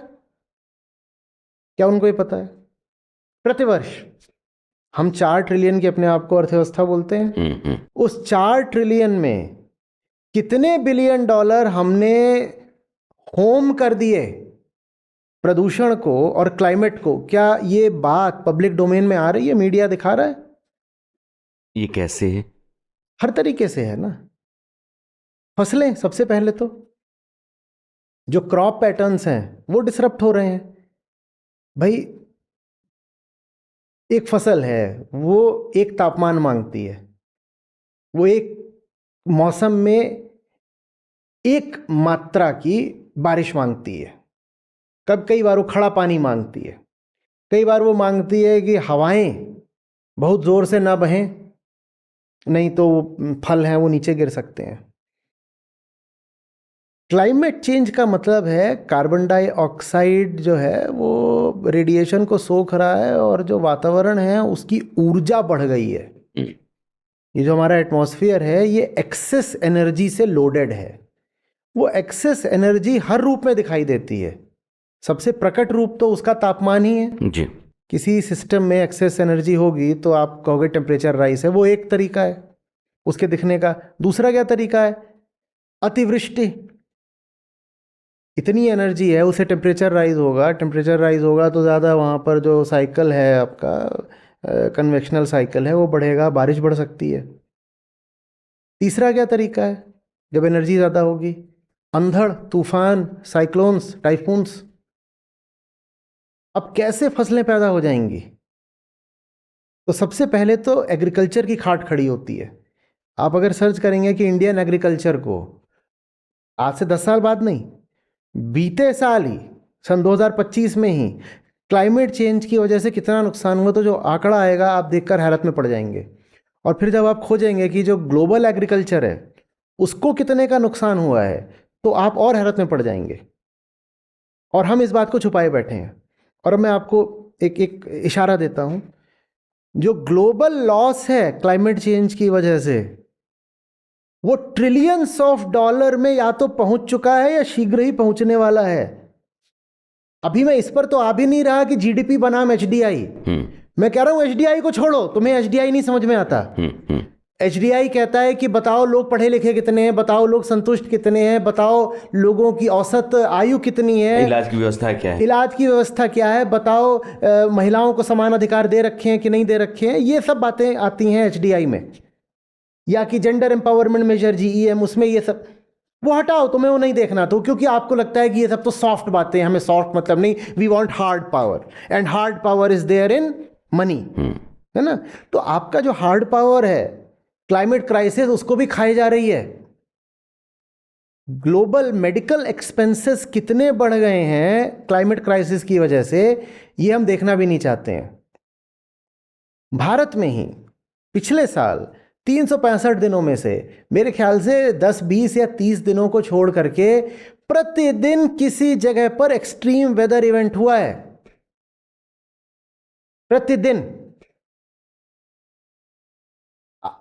क्या उनको ये पता है? प्रतिवर्ष हम 4 ट्रिलियन की अपने आप को अर्थव्यवस्था बोलते हैं, उस 4 ट्रिलियन में कितने बिलियन डॉलर हमने होम कर दिए प्रदूषण को और क्लाइमेट को? क्या ये बात पब्लिक डोमेन में आ रही है? मीडिया दिखा रहा है? ये कैसे है? हर तरीके से है ना। फसलें सबसे पहले तो, जो क्रॉप पैटर्न्स हैं वो डिसरप्ट हो रहे हैं। भाई, एक फसल है वो एक तापमान मांगती है, वो एक मौसम में एक मात्रा की बारिश मांगती है, कई बार वो खड़ा पानी मांगती है, कई बार वो मांगती है कि हवाएं बहुत ज़ोर से ना बहें, नहीं तो वो फल हैं वो नीचे गिर सकते हैं। क्लाइमेट चेंज का मतलब है कार्बन डाइऑक्साइड जो है वो रेडिएशन को सोख रहा है, और जो वातावरण है उसकी ऊर्जा बढ़ गई है। ये जो हमारा एटमॉस्फेयर है ये एक्सेस एनर्जी से लोडेड है। वो एक्सेस एनर्जी हर रूप में दिखाई देती है। सबसे प्रकट रूप तो उसका तापमान ही है जी। किसी सिस्टम में एक्सेस एनर्जी होगी तो आप कहोगे टेम्परेचर राइज है, वो एक तरीका है उसके दिखने का। दूसरा क्या तरीका है? अतिवृष्टि। इतनी एनर्जी है, उसे टेम्परेचर राइज होगा, टेम्परेचर राइज होगा तो ज़्यादा वहाँ पर जो साइकिल है आपका, कन्वेक्शनल साइकिल है, वो बढ़ेगा, बारिश बढ़ सकती है। तीसरा क्या तरीका है जब एनर्जी ज़्यादा होगी? अंधड़, तूफान, साइक्लोन्स, टाइफून्स। अब कैसे फसलें पैदा हो जाएंगी? तो सबसे पहले तो एग्रीकल्चर की खाट खड़ी होती है। आप अगर सर्च करेंगे कि इंडियन एग्रीकल्चर को आज से 10 साल बाद नहीं, बीते साल ही सन 2025 में ही क्लाइमेट चेंज की वजह से कितना नुकसान हुआ, तो जो आंकड़ा आएगा आप देखकर हैरत में पड़ जाएंगे। और फिर जब आप खोजेंगे कि जो ग्लोबल एग्रीकल्चर है उसको कितने का नुकसान हुआ है, तो आप और हैरत में पड़ जाएंगे। और हम इस बात को छुपाए बैठे हैं। और अब मैं आपको एक इशारा देता हूं, जो ग्लोबल लॉस है क्लाइमेट चेंज की वजह से, वो ट्रिलियंस ऑफ डॉलर में या तो पहुंच चुका है या शीघ्र ही पहुंचने वाला है। अभी मैं इस पर तो आ भी नहीं रहा कि जीडीपी बनाम एचडीआई। मैं कह रहा हूं एचडीआई को छोड़ो, तुम्हें एचडीआई नहीं समझ में आता। एचडीआई कहता है कि बताओ लोग पढ़े लिखे कितने हैं, बताओ लोग संतुष्ट कितने हैं, बताओ लोगों की औसत आयु कितनी है, इलाज की व्यवस्था क्या है, इलाज की व्यवस्था क्या है, बताओ महिलाओं को समान अधिकार दे रखे हैं कि नहीं दे रखे हैं। ये सब बातें आती हैं एचडीआई में। या कि जेंडर एम्पावरमेंट मेजर जीईएम, उसमें ये सब, वो हटाओ, तुम्हें वो नहीं देखना। तो क्योंकि आपको लगता है कि ये सब तो सॉफ्ट बातें, हमें सॉफ्ट मतलब नहीं, we want hard power, and hard power is there in money, है ना। तो आपका जो हार्ड पावर है क्लाइमेट क्राइसिस, उसको भी खाई जा रही है। ग्लोबल मेडिकल एक्सपेंसेस कितने बढ़ गए हैं क्लाइमेट क्राइसिस की वजह से, ये हम देखना भी नहीं चाहते हैं। भारत में ही पिछले साल 365 दिनों में से मेरे ख्याल से 10, 20 या 30 दिनों को छोड़ करके प्रतिदिन किसी जगह पर एक्सट्रीम वेदर इवेंट हुआ है, प्रतिदिन।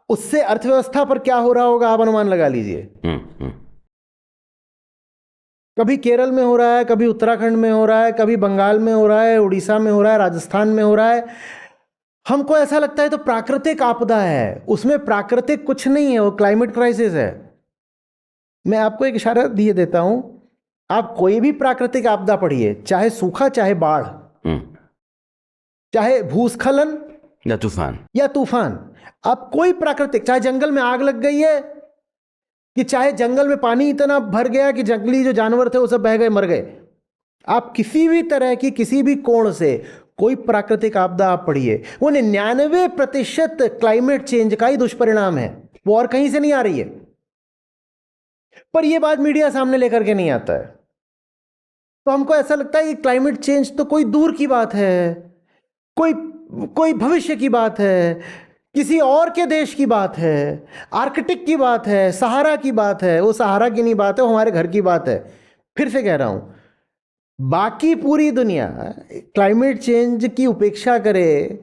उससे अर्थव्यवस्था पर क्या हो रहा होगा आप अनुमान लगा लीजिए। कभी केरल में हो रहा है, कभी उत्तराखंड में हो रहा है, कभी बंगाल में हो रहा है, उड़ीसा में हो रहा है, राजस्थान में हो रहा है। हमको ऐसा लगता है तो प्राकृतिक आपदा है, उसमें प्राकृतिक कुछ नहीं है, वो क्लाइमेट क्राइसिस है। मैं आपको एक इशारा दिए देता हूं, आप कोई भी प्राकृतिक आपदा पढ़िए, चाहे सूखा, चाहे बाढ़, चाहे भूस्खलन या तूफान, आप कोई प्राकृतिक, चाहे जंगल में आग लग गई है, कि चाहे जंगल में पानी इतना भर गया कि जंगली जो जानवर थे वो सब बह गए, मर गए, आप किसी भी तरह की, किसी भी कोण से कोई प्राकृतिक आपदा आप पढ़िए, वो 99% क्लाइमेट चेंज का ही दुष्परिणाम है, वो और कहीं से नहीं आ रही है। पर यह बात मीडिया सामने लेकर के नहीं आता है। तो हमको ऐसा लगता है कि क्लाइमेट चेंज तो कोई दूर की बात है, कोई भविष्य की बात है, किसी और के देश की बात है, आर्कटिक की बात है, सहारा की बात है। वो सहारा की नहीं बात है, वो हमारे घर की बात है। फिर से कह रहा हूं, बाकी पूरी दुनिया क्लाइमेट चेंज की उपेक्षा करे,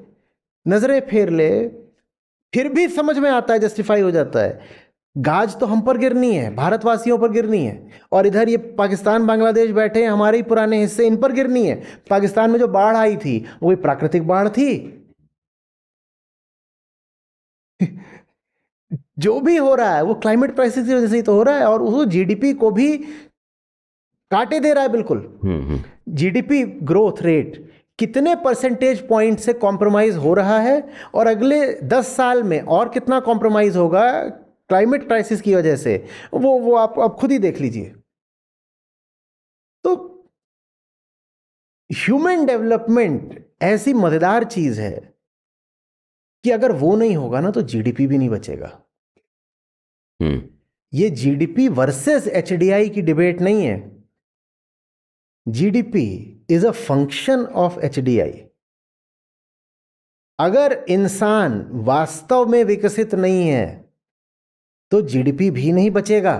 नजरें फेर ले, फिर भी समझ में आता है, जस्टिफाई हो जाता है। गाज तो हम पर गिरनी है, भारतवासियों पर गिरनी है, और इधर ये पाकिस्तान बांग्लादेश बैठे हैं, हमारे ही पुराने हिस्से, इन पर गिरनी है। पाकिस्तान में जो बाढ़ आई थी वो प्राकृतिक बाढ़ थी। जो भी हो रहा है वो क्लाइमेट क्राइसिस की वजह से ही तो हो रहा है, और वो जीडीपी को भी काटे दे रहा है बिल्कुल। जीडीपी ग्रोथ रेट कितने परसेंटेज पॉइंट से कॉम्प्रोमाइज हो रहा है, और अगले 10 साल में और कितना कॉम्प्रोमाइज होगा क्लाइमेट क्राइसिस की वजह से, वो आप खुद ही देख लीजिए। तो ह्यूमन डेवलपमेंट ऐसी मजेदार चीज है कि अगर वो नहीं होगा ना तो जीडीपी भी नहीं बचेगा। ये जीडीपी वर्सेस एचडीआई की डिबेट नहीं है। GDP is a function of HDI. अगर इंसान वास्तव में विकसित नहीं है तो जीडीपी भी नहीं बचेगा।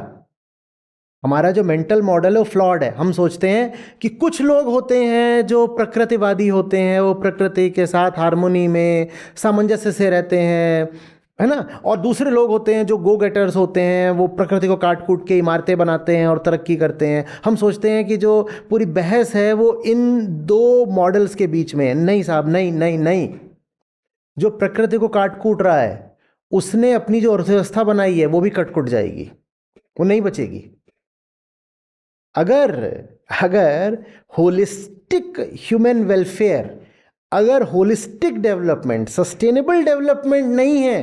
हमारा जो मेंटल मॉडल है वो फ्लॉड है। हम सोचते हैं कि कुछ लोग होते हैं जो प्रकृतिवादी होते हैं, वो प्रकृति के साथ हार्मोनी में, सामंजस्य से रहते हैं, है ना, और दूसरे लोग होते हैं जो गो गेटर्स होते हैं, वो प्रकृति को काट कूट के इमारतें बनाते हैं और तरक्की करते हैं। हम सोचते हैं कि जो पूरी बहस है वो इन दो मॉडल्स के बीच में है। नहीं साहब, नहीं नहीं नहीं। जो प्रकृति को काट कूट रहा है उसने अपनी जो अर्थव्यवस्था बनाई है वो भी कट कुट जाएगी, वो नहीं बचेगी। अगर होलिस्टिक ह्यूमन वेलफेयर, अगर होलिस्टिक डेवलपमेंट, सस्टेनेबल डेवलपमेंट नहीं है,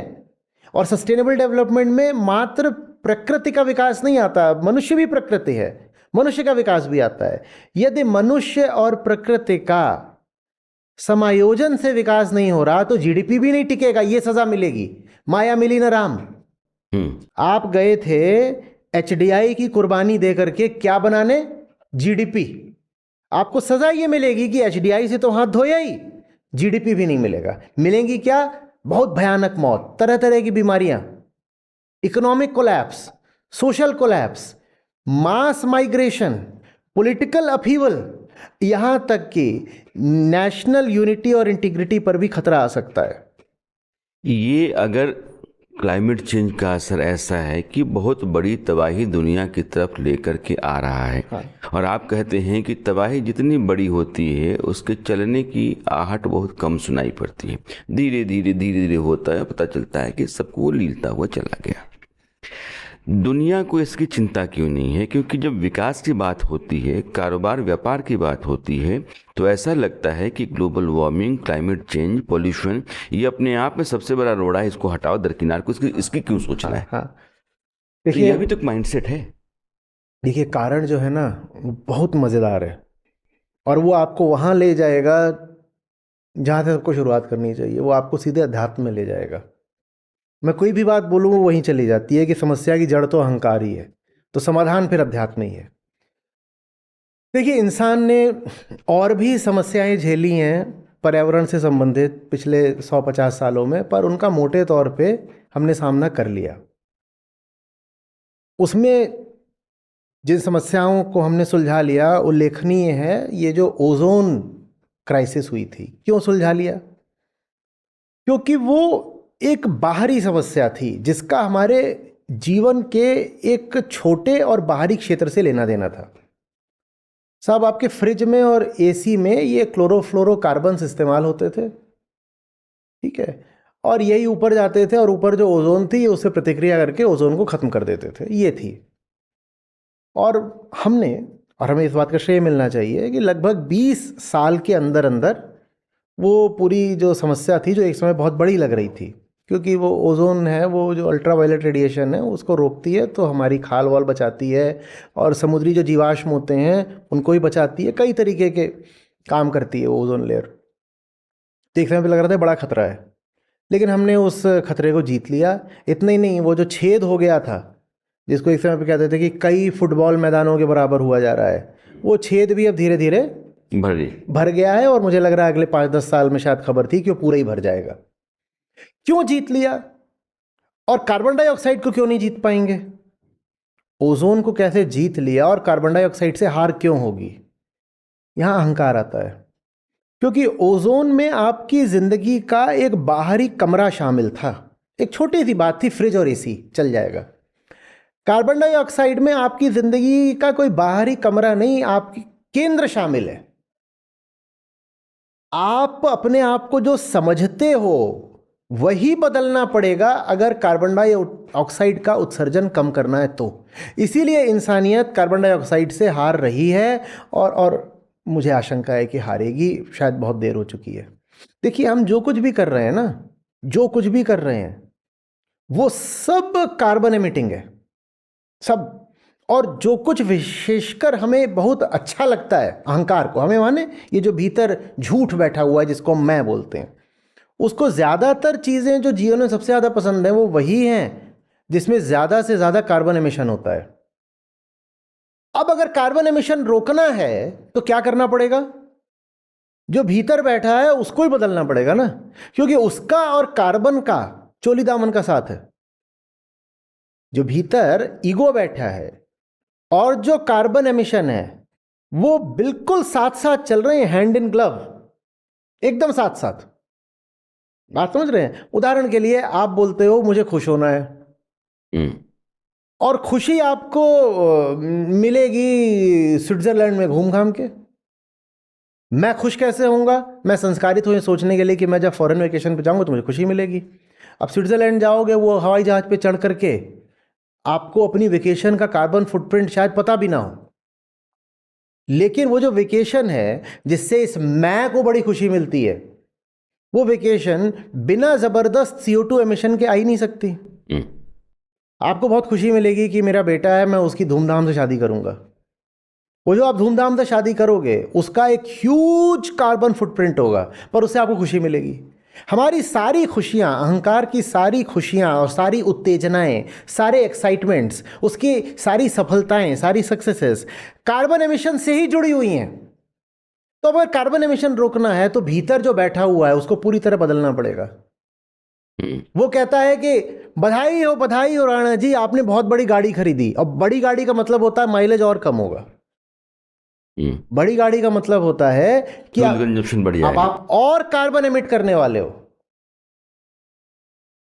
और सस्टेनेबल डेवलपमेंट में मात्र प्रकृति का विकास नहीं आता, मनुष्य भी प्रकृति है, मनुष्य का विकास भी आता है। यदि मनुष्य और प्रकृति का समायोजन से विकास नहीं हो रहा तो जीडीपी भी नहीं टिकेगा, ये सजा मिलेगी। माया मिली न राम। आप गए थे एचडीआई की कुर्बानी दे करके क्या बनाने, जीडीपी। आपको सजा ये मिलेगी कि एचडीआई से तो हाथ धोया ही, जीडीपी भी नहीं मिलेगा। मिलेंगी क्या, बहुत भयानक मौत, तरह तरह की बीमारियां, इकोनॉमिक कोलैप्स, सोशल कोलैप्स, मास माइग्रेशन, पॉलिटिकल अपहीवल, यहां तक कि नेशनल यूनिटी और इंटीग्रिटी पर भी खतरा आ सकता है। ये अगर क्लाइमेट चेंज का असर ऐसा है कि बहुत बड़ी तबाही दुनिया की तरफ लेकर के आ रहा है। हाँ। और आप कहते हैं कि तबाही जितनी बड़ी होती है उसके चलने की आहट बहुत कम सुनाई पड़ती है, धीरे धीरे धीरे धीरे होता है, पता चलता है कि सबको वो लीलता हुआ चला गया। दुनिया को इसकी चिंता क्यों नहीं है? क्योंकि जब विकास की बात होती है, कारोबार व्यापार की बात होती है, तो ऐसा लगता है कि global warming, climate change, pollution, ये अपने आप में सबसे बड़ा रोड़ा है, इसको हटाओ दरकिनार को, इसकी क्यों सोचना है? हाँ, तो देखिए ये भी तो एक माइंडसेट है। देखिए कारण जो है ना वो बहुत मज़ेदार है, और वो आपको वहाँ ले जाएगा जहाँ से सबको शुरुआत करनी चाहिए। वो आपको सीधे अध्यात्म में ले जाएगा। मैं कोई भी बात बोलूँ वो वहीं चली जाती है कि समस्या की जड़ तो अहंकार ही है, तो समाधान फिर अध्यात्म ही है। देखिए इंसान ने और भी समस्याएं झेली हैं पर्यावरण से संबंधित पिछले 100-50 सालों में, पर उनका मोटे तौर पे हमने सामना कर लिया। उसमें जिन समस्याओं को हमने सुलझा लिया उल्लेखनीय है ये जो ओजोन क्राइसिस हुई थी। क्यों सुलझा लिया? क्योंकि वो एक बाहरी समस्या थी जिसका हमारे जीवन के एक छोटे और बाहरी क्षेत्र से लेना देना था। साहब आपके फ्रिज में और एसी में ये क्लोरोफ्लोरोकार्बन्स इस्तेमाल होते थे, ठीक है, और यही ऊपर जाते थे और ऊपर जो ओजोन थी उससे प्रतिक्रिया करके ओजोन को खत्म कर देते थे, ये थी। और हमें इस बात का श्रेय मिलना चाहिए कि लगभग 20 साल के अंदर अंदर वो पूरी जो समस्या थी, जो एक समय बहुत बड़ी लग रही थी, क्योंकि वो ओजोन है, वो जो अल्ट्रावायलेट रेडिएशन है उसको रोकती है, तो हमारी खाल वाल बचाती है, और समुद्री जो जीवाश्म होते हैं उनको भी बचाती है, कई तरीके के काम करती है वो ओजोन लेयर। देखने में भी लग रहा था बड़ा खतरा है, लेकिन हमने उस खतरे को जीत लिया। इतना ही नहीं, वो जो छेद हो गया था जिसको एक समय पे कहते थे कि कई फुटबॉल मैदानों के बराबर हुआ जा रहा है, वो छेद भी अब धीरे धीरे भर गया है, और मुझे लग रहा है अगले 5-10 साल में शायद खबर थी कि वो पूरा ही भर जाएगा। क्यों जीत लिया? और कार्बन डाइऑक्साइड को क्यों नहीं जीत पाएंगे? ओजोन को कैसे जीत लिया और कार्बन डाइऑक्साइड से हार क्यों होगी? यहां अहंकार आता है, क्योंकि ओजोन में आपकी जिंदगी का एक बाहरी कमरा शामिल था। एक छोटी सी बात थी, फ्रिज और एसी चल जाएगा। कार्बन डाइऑक्साइड में आपकी जिंदगी का कोई बाहरी कमरा नहीं, आपकी केंद्र शामिल है। आप अपने आप को जो समझते हो वही बदलना पड़ेगा अगर कार्बन डाइऑक्साइड का उत्सर्जन कम करना है तो। इसीलिए इंसानियत कार्बन डाइऑक्साइड से हार रही है, और मुझे आशंका है कि हारेगी, शायद बहुत देर हो चुकी है। देखिए हम जो कुछ भी कर रहे हैं ना, जो कुछ भी कर रहे हैं वो सब कार्बन एमिटिंग है, सब। और जो कुछ विशेषकर हमें बहुत अच्छा लगता है, अहंकार को हमें, माने ये जो भीतर झूठ बैठा हुआ है जिसको मैं बोलते हैं, उसको ज़्यादातर चीज़ें जो जीवन में सबसे ज़्यादा पसंद है वो वही हैं जिसमें ज़्यादा से ज़्यादा कार्बन एमिशन होता है। अब अगर कार्बन एमिशन रोकना है तो क्या करना पड़ेगा? जो भीतर बैठा है उसको ही बदलना पड़ेगा ना, क्योंकि उसका और कार्बन का चोली दामन का साथ है। जो भीतर ईगो बैठा है और जो कार्बन एमिशन है वो बिल्कुल साथ साथ चल रहे हैं, हैंड इन ग्लव, एकदम साथ साथ। बात समझ रहे हैं? उदाहरण के लिए आप बोलते हो मुझे खुश होना है, और खुशी आपको मिलेगी स्विट्जरलैंड में घूम घाम के। मैं खुश कैसे होऊंगा? मैं संस्कारित हूं सोचने के लिए कि मैं जब फॉरेन वेकेशन पे जाऊंगा तो मुझे खुशी मिलेगी। अब स्विट्जरलैंड जाओगे, वो हवाई जहाज पे चढ़ करके आपको अपनी वेकेशन का कार्बन फुटप्रिंट शायद पता भी ना हो, लेकिन वो जो वेकेशन है जिससे इस मैं को बड़ी खुशी मिलती है, वो वेकेशन बिना जबरदस्त CO2 एमिशन के आ ही नहीं सकती। आपको बहुत खुशी मिलेगी कि मेरा बेटा है, मैं उसकी धूमधाम से शादी करूंगा, वो जो आप धूमधाम से शादी करोगे उसका एक ह्यूज कार्बन फुटप्रिंट होगा, पर उससे आपको खुशी मिलेगी। हमारी सारी खुशियाँ, अहंकार की सारी खुशियाँ और सारी उत्तेजनाएं, सारे एक्साइटमेंट्स, उसकी सारी सफलताएं, सारी सक्सेसेस कार्बन एमिशन से ही जुड़ी हुई हैं। तो अगर कार्बन एमिशन रोकना है तो भीतर जो बैठा हुआ है उसको पूरी तरह बदलना पड़ेगा। वो कहता है कि बधाई हो राणा जी, आपने बहुत बड़ी गाड़ी खरीदी। अब बड़ी गाड़ी का मतलब होता है माइलेज और कम होगा। बड़ी गाड़ी का मतलब होता है कि कंजप्शन बढ़ जाएगा, आप और कार्बन एमिट करने वाले हो।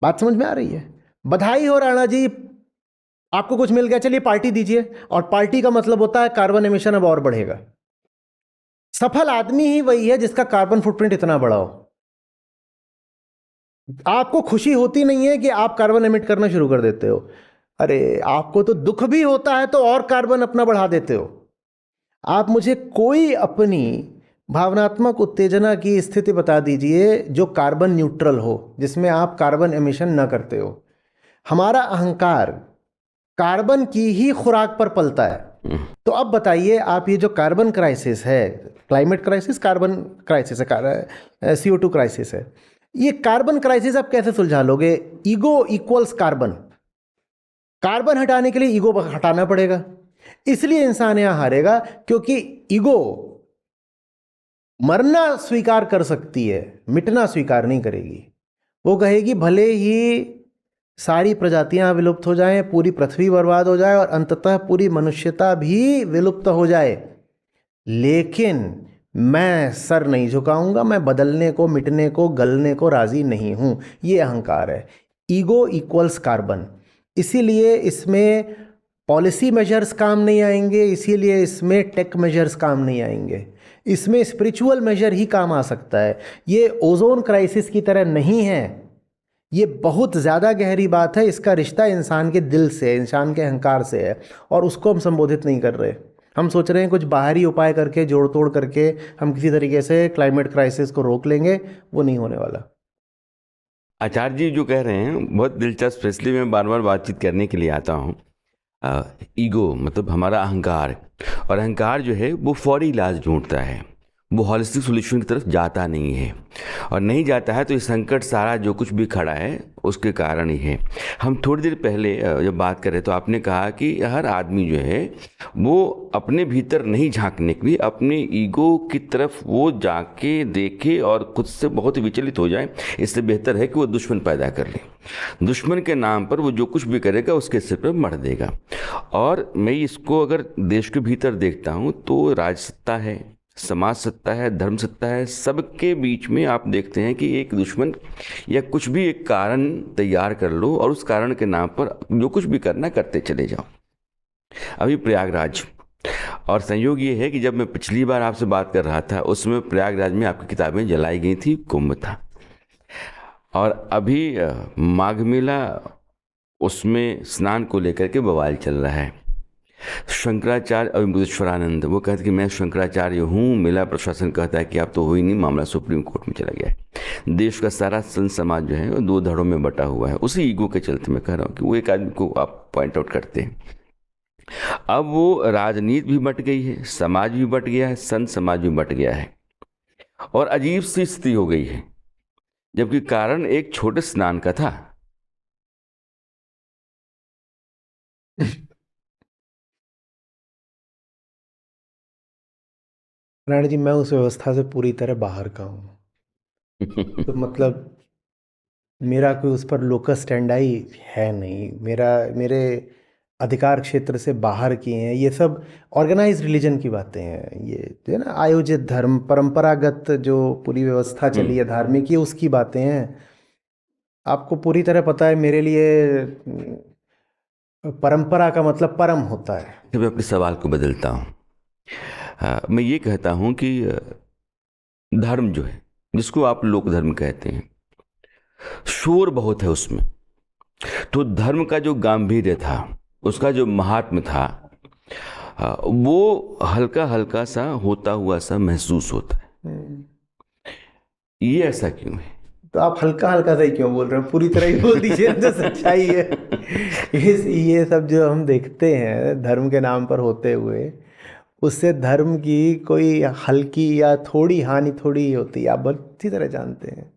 बात समझ में आ रही है? बधाई हो राणा जी, आपको कुछ मिल गया, चलिए पार्टी दीजिए। और पार्टी का मतलब होता है कार्बन एमिशन अब और बढ़ेगा। सफल आदमी ही वही है जिसका कार्बन फुटप्रिंट इतना बड़ा हो। आपको खुशी होती नहीं है कि आप कार्बन एमिट करना शुरू कर देते हो। अरे आपको तो दुख भी होता है तो और कार्बन अपना बढ़ा देते हो। आप मुझे कोई अपनी भावनात्मक उत्तेजना की स्थिति बता दीजिए जो कार्बन न्यूट्रल हो, जिसमें आप कार्बन एमिशन न करते हो। हमारा अहंकार कार्बन की ही खुराक पर पलता है। तो अब बताइए आप, ये जो कार्बन क्राइसिस है, क्लाइमेट क्राइसिस कार्बन क्राइसिस है, CO2 क्राइसिस है, ये कार्बन क्राइसिस आप कैसे सुलझा लोगे? Ego equals carbon. कार्बन हटाने के लिए ईगो हटाना पड़ेगा। इसलिए इंसान यहां हारेगा, क्योंकि ईगो मरना स्वीकार कर सकती है, मिटना स्वीकार नहीं करेगी। वो कहेगी भले ही सारी प्रजातियां विलुप्त हो जाएं, पूरी पृथ्वी बर्बाद हो जाए और अंततः पूरी मनुष्यता भी विलुप्त हो जाए, लेकिन मैं सर नहीं झुकाऊंगा, मैं बदलने को, मिटने को, गलने को राजी नहीं हूं। ये अहंकार है। Ego equals carbon. इसीलिए इसमें पॉलिसी मेजर्स काम नहीं आएंगे, इसीलिए इसमें टेक मेजर्स काम नहीं आएंगे, इसमें स्पिरिचुअल मेजर ही काम आ सकता है। ये ओजोन क्राइसिस की तरह नहीं है, ये बहुत ज़्यादा गहरी बात है। इसका रिश्ता इंसान के दिल से, इंसान के अहंकार से है, और उसको हम संबोधित नहीं कर रहे। हम सोच रहे हैं कुछ बाहरी उपाय करके, जोड़ तोड़ करके हम किसी तरीके से क्लाइमेट क्राइसिस को रोक लेंगे। वो नहीं होने वाला। आचार्य जी जो कह रहे हैं बहुत दिलचस्प, इसलिए मैं बार बार बातचीत करने के लिए आता हूँ। ईगो मतलब हमारा अहंकार, और अहंकार जो है वो फौरी इलाज ढूंढता है, वो हॉलिस्टिक सोल्यूशन की तरफ जाता नहीं है, और नहीं जाता है तो ये संकट सारा जो कुछ भी खड़ा है उसके कारण ही है। हम थोड़ी देर पहले जब बात कर रहे तो आपने कहा कि हर आदमी जो है वो अपने भीतर नहीं झांकने के लिए अपने ईगो की तरफ वो जाके देखे और खुद से बहुत विचलित हो जाए। इससे बेहतर है कि वो दुश्मन पैदा कर ले। दुश्मन के नाम पर वो जो कुछ भी करेगा उसके सिर पर मर देगा। और मैं इसको अगर देश के भीतर देखता हूँ तो राजसत्ता है, समाज सत्ता है, धर्म सत्ता है, सबके बीच में आप देखते हैं कि एक दुश्मन या कुछ भी एक कारण तैयार कर लो और उस कारण के नाम पर जो कुछ भी करना करते चले जाओ। अभी प्रयागराज, और संयोग ये है कि जब मैं पिछली बार आपसे बात कर रहा था उसमें प्रयागराज में आपकी किताबें जलाई गई थी, कुंभ था, और अभी माघ मेला, उसमें स्नान को लेकर के बवाल चल रहा है। शंकराचार्य अमृतेश्वरानंद वो कहते कि मैं शंकराचार्य हूँ, मेला प्रशासन कहता है कि आप तो हो ही नहीं, मामला सुप्रीम कोर्ट में चला गया है। देश का सारा संत समाज जो है वो दो धड़ों में बटा हुआ है। उसी ईगो के चलते मैं कह रहा हूँ कि वो एक आदमी को आप पॉइंट आउट करते हैं। अब वो राजनीति भी बट गई है, समाज भी बट गया है, संत समाज भी बट गया है, और अजीब सी स्थिति हो गई है, जबकि कारण एक छोटे स्नान का था। राणा जी, मैं उस व्यवस्था से पूरी तरह बाहर का हूँ। तो मतलब मेरा कोई उस पर लोकस स्टैंडाई है नहीं। मेरे अधिकार क्षेत्र से बाहर की हैं ये सब ऑर्गेनाइज रिलीजन की बातें हैं। ये जो है ना आयोजित धर्म, परंपरागत जो पूरी व्यवस्था चली है धार्मिक, ये उसकी बातें हैं। आपको पूरी तरह पता है मेरे लिए परंपरा का मतलब परम होता है। मैं अपने सवाल को बदलता हूँ। मैं ये कहता हूँ कि धर्म जो है, जिसको आप लोक धर्म कहते हैं, शोर बहुत है उसमें। तो धर्म का जो गांभीर्य था, उसका जो महात्म्य था, वो हल्का हल्का सा होता हुआ सा महसूस होता है। ये ऐसा क्यों है? तो आप हल्का हल्का सा ही क्यों बोल रहे हो? पूरी तरह ही बोल दीजिए, तो सच्चाई है। ये सब जो हम देखते हैं धर्म के नाम पर होते हुए, उससे धर्म की कोई हल्की या थोड़ी हानि थोड़ी ही होती है, आप बहुत अच्छी तरह जानते हैं।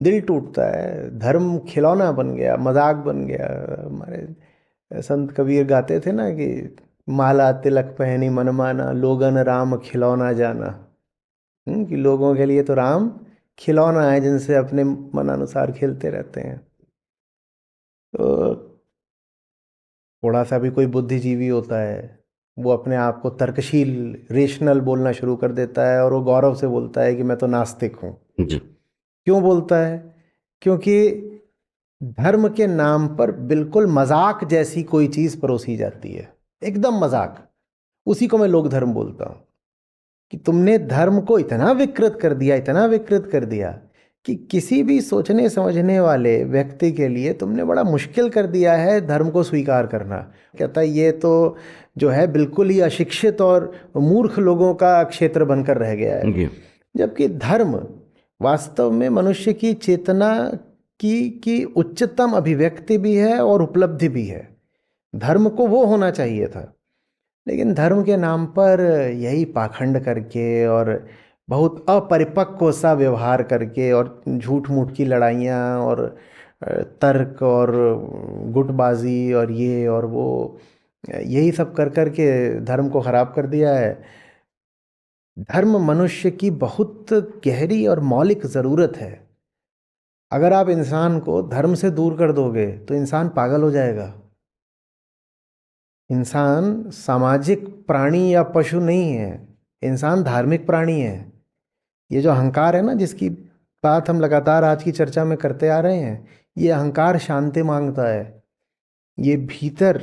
दिल टूटता है, धर्म खिलौना बन गया, मजाक बन गया। हमारे संत कबीर गाते थे ना कि माला तिलक पहनी मनमाना, लोगन राम खिलौना जाना। कि लोगों के लिए तो राम खिलौना है जिनसे अपने मन अनुसार खेलते रहते हैं। तो थोड़ा सा भी कोई बुद्धिजीवी होता है, वो अपने आप को तर्कशील, रेशनल बोलना शुरू कर देता है, और वो गौरव से बोलता है कि मैं तो नास्तिक हूँ। जी। क्यों बोलता है? क्योंकि धर्म के नाम पर बिल्कुल मजाक जैसी कोई चीज परोसी जाती है, एकदम मजाक। उसी को मैं लोक धर्म बोलता हूं कि तुमने धर्म को इतना विकृत कर दिया, इतना विकृत कर दिया कि किसी भी सोचने समझने वाले व्यक्ति के लिए तुमने बड़ा मुश्किल कर दिया है धर्म को स्वीकार करना। कहता है ये तो जो है बिल्कुल ही अशिक्षित और मूर्ख लोगों का क्षेत्र बनकर रह गया है। जी। जबकि धर्म वास्तव में मनुष्य की चेतना की उच्चतम अभिव्यक्ति भी है और उपलब्धि भी है। धर्म को वो होना चाहिए था, लेकिन धर्म के नाम पर यही पाखंड करके और बहुत अपरिपक्व सा व्यवहार करके और झूठ मूठ की लड़ाइयाँ और तर्क और गुटबाजी और ये और वो, यही सब कर कर के धर्म को खराब कर दिया है। धर्म मनुष्य की बहुत गहरी और मौलिक ज़रूरत है। अगर आप इंसान को धर्म से दूर कर दोगे तो इंसान पागल हो जाएगा। इंसान सामाजिक प्राणी या पशु नहीं है, इंसान धार्मिक प्राणी है। ये जो अहंकार है ना, जिसकी बात हम लगातार आज की चर्चा में करते आ रहे हैं, ये अहंकार शांति मांगता है। ये भीतर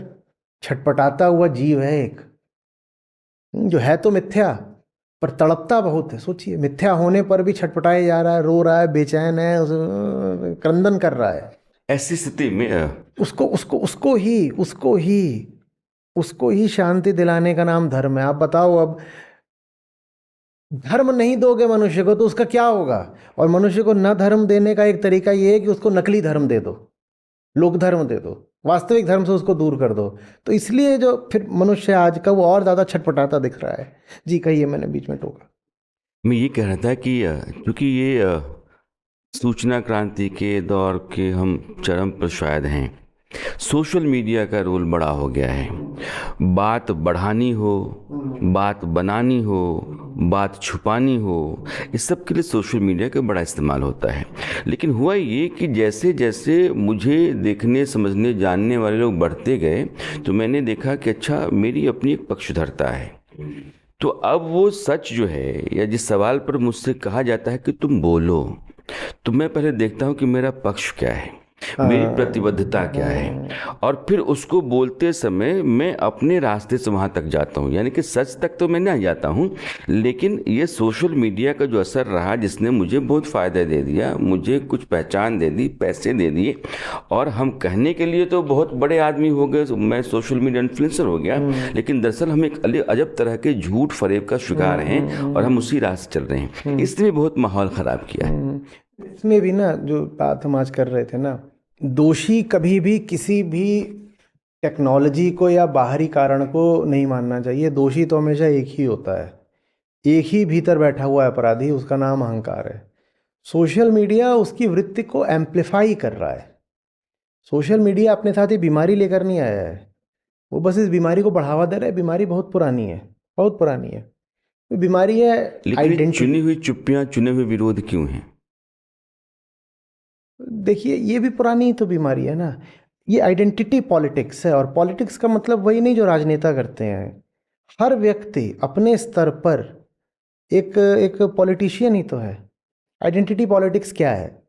छटपटाता हुआ जीव है एक, जो है तो मिथ्या पर तड़पता बहुत है। सोचिए, मिथ्या होने पर भी छटपटाए जा रहा है, रो रहा है, बेचैन है, क्रंदन कर रहा है। ऐसी स्थिति में उसको ही शांति दिलाने का नाम धर्म है। आप बताओ, अब धर्म नहीं दोगे मनुष्य को तो उसका क्या होगा? और मनुष्य को न धर्म देने का एक तरीका ये है कि उसको नकली धर्म दे दो, लोक धर्म दे दो, वास्तविक धर्म से उसको दूर कर दो। तो इसलिए जो फिर मनुष्य आज का वो और ज़्यादा छटपटाता दिख रहा है। जी कहिए, मैंने बीच में टोका। मैं ये कह रहा था कि क्योंकि ये सूचना क्रांति के दौर के हम चरम पर शायद हैं, सोशल मीडिया का रोल बड़ा हो गया है। बात बढ़ानी हो, बात बनानी हो, बात छुपानी हो, इस सब के लिए सोशल मीडिया का बड़ा इस्तेमाल होता है। लेकिन हुआ ये कि जैसे जैसे मुझे देखने, समझने, जानने वाले लोग बढ़ते गए तो मैंने देखा कि अच्छा, मेरी अपनी एक पक्षधरता है। तो अब वो सच जो है, या जिस सवाल पर मुझसे कहा जाता है कि तुम बोलो, तो मैं पहले देखता हूँ कि मेरा पक्ष क्या है, मेरी प्रतिबद्धता क्या है, और फिर उसको बोलते समय मैं अपने रास्ते से वहाँ तक जाता हूँ। यानी कि सच तक तो मैं नहीं जाता हूँ, लेकिन ये सोशल मीडिया का जो असर रहा, जिसने मुझे बहुत फ़ायदा दे दिया, मुझे कुछ पहचान दे दी, पैसे दे दिए, और हम कहने के लिए तो बहुत बड़े आदमी हो गए, मैं सोशल मीडिया इन्फ्लुएंसर हो गया, लेकिन दरअसल हम एक अजब तरह के झूठ फरेब का शिकार हैं और हम उसी रास्ते चल रहे हैं। इसने बहुत माहौल ख़राब किया है। इसमें भी ना, जो बात हम आज कर रहे थे ना, दोषी कभी भी किसी भी टेक्नोलॉजी को या बाहरी कारण को नहीं मानना चाहिए। दोषी तो हमेशा एक ही होता है, एक ही भीतर बैठा हुआ अपराधी, उसका नाम अहंकार है। सोशल मीडिया उसकी वृत्ति को एम्प्लीफाई कर रहा है। सोशल मीडिया अपने साथ ही बीमारी लेकर नहीं आया है, वो बस इस बीमारी को बढ़ावा दे रहा है। बीमारी बहुत पुरानी है, बहुत पुरानी है। बीमारी है लेकिन चुनी हुई चुप्पियां, चुने हुए विरोध क्यों हैं? देखिए, ये भी पुरानी तो बीमारी है ना। ये आइडेंटिटी पॉलिटिक्स है, और पॉलिटिक्स का मतलब वही नहीं जो राजनेता करते हैं। हर व्यक्ति अपने स्तर पर एक एक पॉलिटिशियन ही तो है। आइडेंटिटी पॉलिटिक्स क्या है?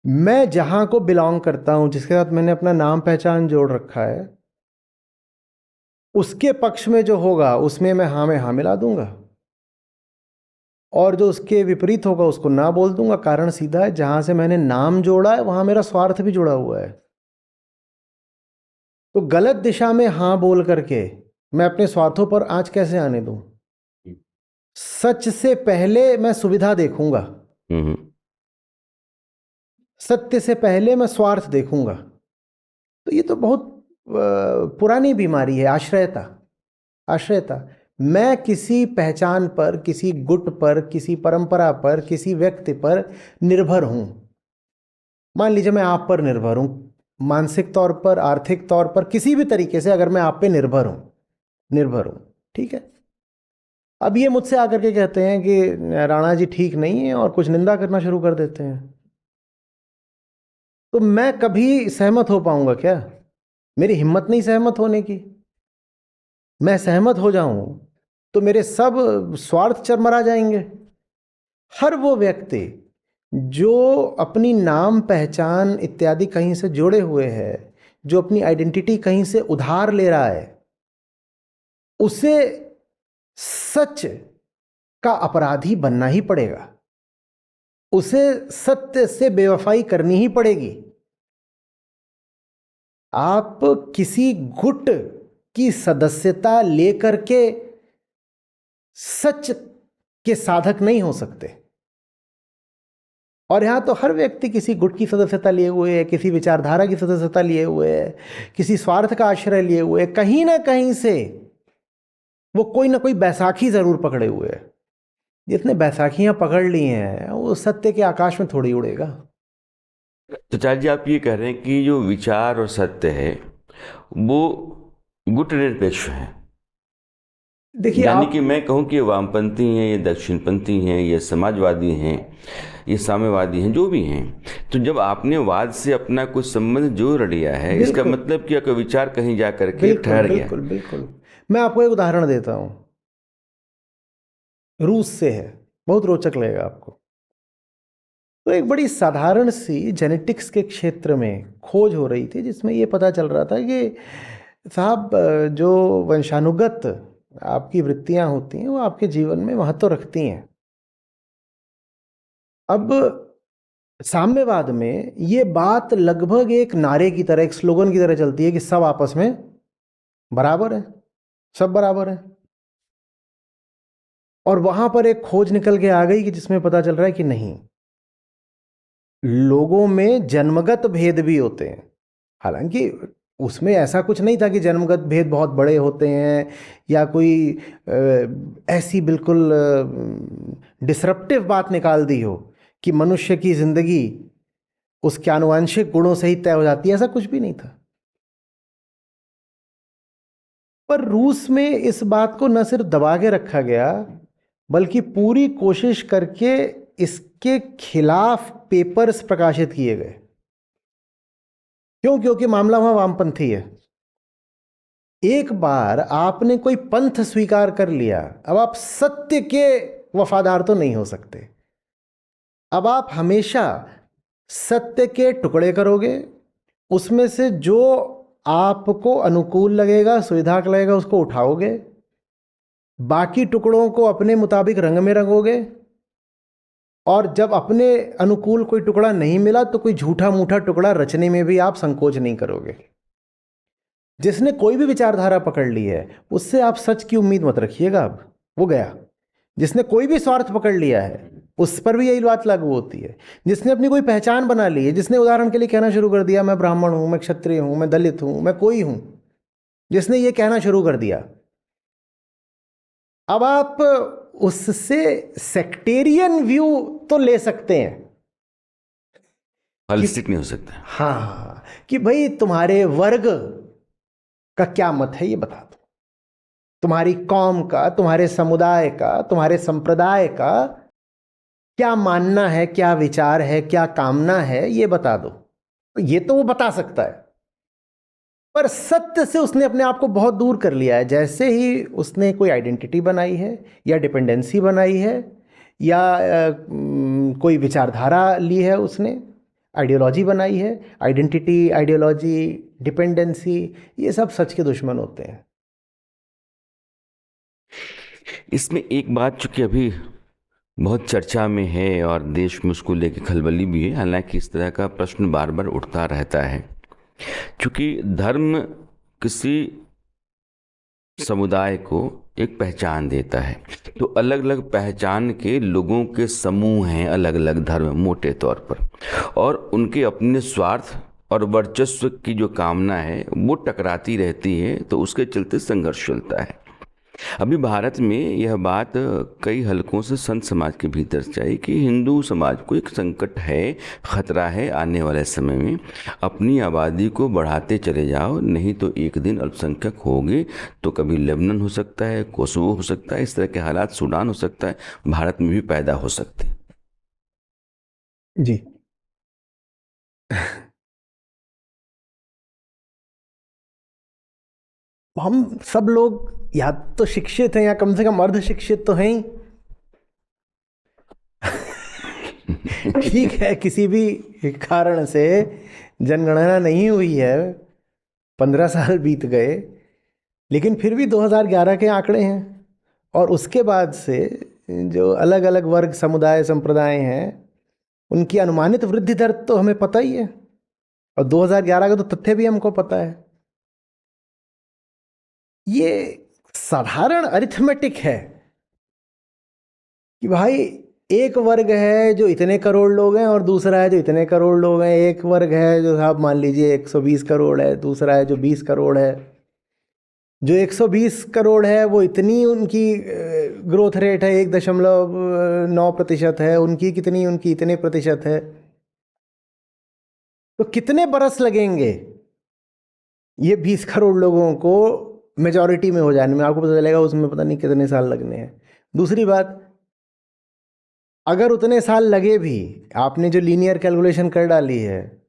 मैं जहां को बिलोंग करता हूं, जिसके साथ मैंने अपना नाम पहचान जोड़ रखा है, उसके पक्ष में जो होगा उसमें मैं हाँ मिला दूंगा, और जो उसके विपरीत होगा उसको ना बोल दूंगा। कारण सीधा है, जहां से मैंने नाम जोड़ा है वहां मेरा स्वार्थ भी जुड़ा हुआ है। तो गलत दिशा में हाँ बोल करके मैं अपने स्वार्थों पर आंच कैसे आने दूं? सच से पहले मैं सुविधा देखूंगा, सत्य से पहले मैं स्वार्थ देखूंगा। तो ये तो बहुत पुरानी बीमारी है, आश्रयता। आश्रयता। मैं किसी पहचान पर, किसी गुट पर, किसी परंपरा पर, किसी व्यक्ति पर निर्भर हूं। मान लीजिए मैं आप पर निर्भर हूं, मानसिक तौर पर, आर्थिक तौर पर, किसी भी तरीके से अगर मैं आप पे निर्भर हूं, ठीक है। अब ये मुझसे आकर के कहते हैं कि राणा जी ठीक नहीं है और कुछ निंदा करना शुरू कर देते हैं, तो मैं कभी सहमत हो पाऊंगा क्या? मेरी हिम्मत नहीं सहमत होने की। मैं सहमत हो जाऊं तो मेरे सब स्वार्थ चरमरा जाएंगे। हर वो व्यक्ति जो अपनी नाम पहचान इत्यादि कहीं से जुड़े हुए है, जो अपनी आइडेंटिटी कहीं से उधार ले रहा है, उसे सच का अपराधी बनना ही पड़ेगा। उसे सत्य से बेवफाई करनी ही पड़ेगी। आप किसी गुट की सदस्यता लेकर के सच के साधक नहीं हो सकते। और यहां तो हर व्यक्ति किसी गुट की सदस्यता लिए हुए है, किसी विचारधारा की सदस्यता लिए हुए है, किसी स्वार्थ का आश्रय लिए हुए है। कहीं ना कहीं से वो कोई ना कोई बैसाखी जरूर पकड़े हुए है। जितने बैसाखियां पकड़ ली हैं वो सत्य के आकाश में थोड़ी उड़ेगा। तो चार्य जी, आप ये कह रहे हैं कि जो विचार और सत्य है वो गुट निरपेक्ष है। देखिए, यानी आप कि मैं कहूँ कि ये वामपंथी हैं, ये दक्षिणपंथी हैं, ये समाजवादी हैं, ये साम्यवादी हैं, जो भी हैं, तो जब आपने वाद से अपना कुछ संबंध जोड़ लिया है, इसका बिल्कुल। मतलब कि आपका विचार कहीं जा करके बिल्कुल ठहर गया। बिल्कुल बिल्कुल। मैं आपको एक उदाहरण देता हूं, रूस से है, बहुत रोचक लगेगा आपको। तो एक बड़ी साधारण सी जेनेटिक्स के क्षेत्र में खोज हो रही थी, जिसमें ये पता चल रहा था कि साहब, जो वंशानुगत आपकी वृत्तियां होती हैं वो आपके जीवन में महत्व रखती हैं। अब साम्यवाद में ये बात लगभग एक नारे की तरह, एक स्लोगन की तरह चलती है कि सब आपस में बराबर है, सब बराबर है। और वहां पर एक खोज निकल के आ गई कि जिसमें पता चल रहा है कि नहीं, लोगों में जन्मगत भेद भी होते हैं। हालांकि उसमें ऐसा कुछ नहीं था कि जन्मगत भेद बहुत बड़े होते हैं या कोई ऐसी बिल्कुल डिसरप्टिव बात निकाल दी हो कि मनुष्य की जिंदगी उसके आनुवंशिक गुणों से ही तय हो जाती है, ऐसा कुछ भी नहीं था। पर रूस में इस बात को न सिर्फ दबा के रखा गया, बल्कि पूरी कोशिश करके इसके खिलाफ पेपर्स प्रकाशित किए गए। क्यों? क्योंकि मामला वहां वामपंथी है। एक बार आपने कोई पंथ स्वीकार कर लिया, अब आप सत्य के वफादार तो नहीं हो सकते। अब आप हमेशा सत्य के टुकड़े करोगे, उसमें से जो आपको अनुकूल लगेगा, सुविधा लगेगा, उसको उठाओगे, बाकी टुकड़ों को अपने मुताबिक रंग में रंगोगे, और जब अपने अनुकूल कोई टुकड़ा नहीं मिला तो कोई झूठा मूठा टुकड़ा रचने में भी आप संकोच नहीं करोगे। जिसने कोई भी विचारधारा पकड़ ली है उससे आप सच की उम्मीद मत रखिएगा, अब वो गया। जिसने कोई भी स्वार्थ पकड़ लिया है उस पर भी यही बात लागू होती है। जिसने अपनी कोई पहचान बना ली है, जिसने उदाहरण के लिए कहना शुरू कर दिया मैं ब्राह्मण हूं, मैं क्षत्रिय हूं, मैं दलित हूं, मैं कोई हूं, जिसने ये कहना शुरू कर दिया, अब आप उससे सेक्टेरियन व्यू तो ले सकते हैं, हॉलिस्टिक नहीं हो सकता। हाँ, कि भाई तुम्हारे वर्ग का क्या मत है ये बता दो, तुम्हारी कौम का, तुम्हारे समुदाय का, तुम्हारे संप्रदाय का क्या मानना है, क्या विचार है, क्या कामना है, ये बता दो। ये तो वो बता सकता है, पर सत्य से उसने अपने आप को बहुत दूर कर लिया है। जैसे ही उसने कोई आइडेंटिटी बनाई है या डिपेंडेंसी बनाई है या कोई विचारधारा ली है, उसने आइडियोलॉजी बनाई है, आइडेंटिटी, आइडियोलॉजी, डिपेंडेंसी, ये सब सच के दुश्मन होते हैं। इसमें एक बात चूंकि अभी बहुत चर्चा में है और देश में उसको लेकर खलबली भी है, हालांकि इस तरह का प्रश्न बार बार उठता रहता है, क्योंकि धर्म किसी समुदाय को एक पहचान देता है, तो अलग अलग पहचान के लोगों के समूह हैं, अलग अलग धर्म मोटे तौर पर, और उनके अपने स्वार्थ और वर्चस्व की जो कामना है वो टकराती रहती है, तो उसके चलते संघर्ष चलता है। अभी भारत में यह बात कई हलकों से संत समाज के भीतर से आई कि हिंदू समाज को एक संकट है, खतरा है, आने वाले समय में अपनी आबादी को बढ़ाते चले जाओ, नहीं तो एक दिन अल्पसंख्यक होगे तो कभी लेबनान हो सकता है, कोसोवो हो सकता है, इस तरह के हालात सूडान हो सकता है, भारत में भी पैदा हो सकते हैं। जी। हम सब लोग या तो शिक्षित हैं या कम से कम अर्ध शिक्षित तो हैं ही। ठीक है, किसी भी कारण से जनगणना नहीं हुई है, 15 साल बीत गए, लेकिन फिर भी 2011 के आंकड़े हैं। और उसके बाद से जो अलग अलग वर्ग, समुदाय, संप्रदाय हैं, उनकी अनुमानित वृद्धि दर तो हमें पता ही है, और 2011 का तो तथ्य भी हमको पता है। ये साधारण अरिथमेटिक है कि भाई एक वर्ग है जो इतने करोड़ लोग हैं और दूसरा है जो इतने करोड़ लोग हैं। एक वर्ग है जो साहब मान लीजिए 120 करोड़ है, दूसरा है जो 20 करोड़ है। जो 120 करोड़ है वो इतनी उनकी ग्रोथ रेट है, 1.9% है, उनकी कितनी, उनकी इतने प्रतिशत है। तो कितने बरस लगेंगे ये 20 करोड़ लोगों को मेजॉरिटी में हो जाने में? आपको पता चलेगा उसमें पता नहीं कितने साल लगने हैं। दूसरी बात, अगर उतने साल लगे भी, आपने जो लीनियर कैलकुलेशन कर डाली है,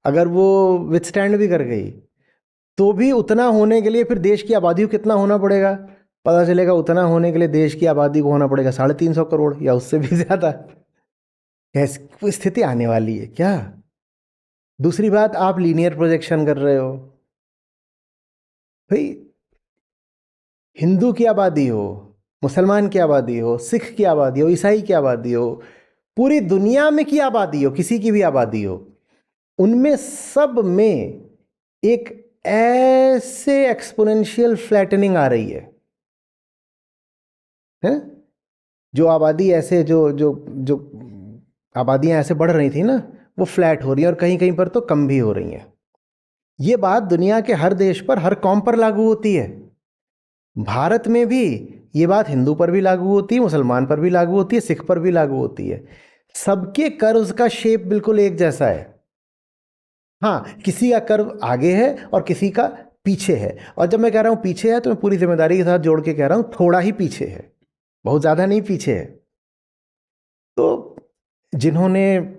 अगर वो विथस्टैंड भी कर गई, तो भी उतना होने के लिए फिर देश की आबादी को कितना होना पड़ेगा? पता चलेगा उतना होने के लिए देश की आबादी को होना पड़ेगा 350 करोड़ या उससे भी ज़्यादा। ऐसी स्थिति आने वाली है क्या? दूसरी बात, आप लीनियर प्रोजेक्शन कर रहे हो। भाई हिंदू की आबादी हो, मुसलमान की आबादी हो, सिख की आबादी हो, ईसाई की आबादी हो, पूरी दुनिया में की आबादी हो, किसी की भी आबादी हो, उनमें सब में एक ऐसे एक्सपोनेंशियल फ्लैटनिंग आ रही है, हैं? जो आबादी ऐसे जो जो जो आबादियां ऐसे बढ़ रही थी ना, वो फ्लैट हो रही हैं और कहीं कहीं पर तो कम भी हो रही हैं। ये बात दुनिया के हर देश पर, हर कौम पर लागू होती है। भारत में भी ये बात हिंदू पर भी लागू होती है, मुसलमान पर भी लागू होती है, सिख पर भी लागू होती है। सबके कर्व का शेप बिल्कुल एक जैसा है। हाँ, किसी का कर्व आगे है और किसी का पीछे है। और जब मैं कह रहा हूँ पीछे है तो मैं पूरी जिम्मेदारी के साथ जोड़ के कह रहा हूँ थोड़ा ही पीछे है, बहुत ज़्यादा नहीं पीछे है। तो जिन्होंने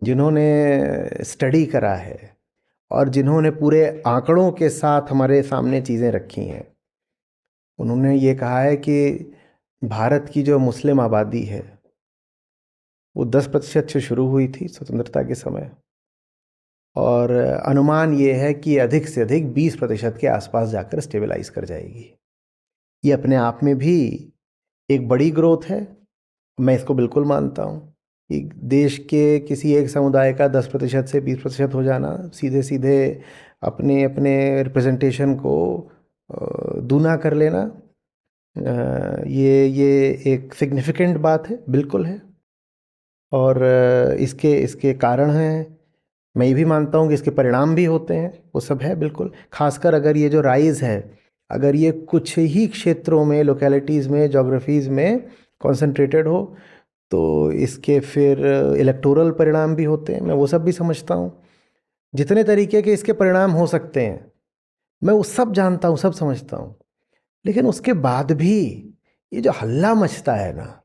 जिन्होंने स्टडी करा है और जिन्होंने पूरे आंकड़ों के साथ हमारे सामने चीज़ें रखी हैं, उन्होंने ये कहा है कि भारत की जो मुस्लिम आबादी है वो 10% से शुरू हुई थी स्वतंत्रता के समय, और अनुमान ये है कि अधिक से अधिक 20% के आसपास जाकर स्टेबलाइज कर जाएगी। ये अपने आप में भी एक बड़ी ग्रोथ है, मैं इसको बिल्कुल मानता हूँ कि देश के किसी एक समुदाय का 10% से 20% हो जाना, सीधे सीधे अपने अपने रिप्रेजेंटेशन को दूना कर लेना, ये एक सिग्निफिकेंट बात है, बिल्कुल है। और इसके कारण हैं, मैं ये भी मानता हूँ कि इसके परिणाम भी होते हैं, वो सब है बिल्कुल। खासकर अगर ये जो राइज़ है, अगर ये कुछ ही क्षेत्रों में, लोकेलिटीज़ में, जोग्राफीज़ में कॉन्सेंट्रेटेड हो, तो इसके फिर इलेक्टोरल परिणाम भी होते हैं, मैं वो सब भी समझता हूँ। जितने तरीके के इसके परिणाम हो सकते हैं मैं वो सब जानता हूँ, सब समझता हूँ। लेकिन उसके बाद भी ये जो हल्ला मचता है ना,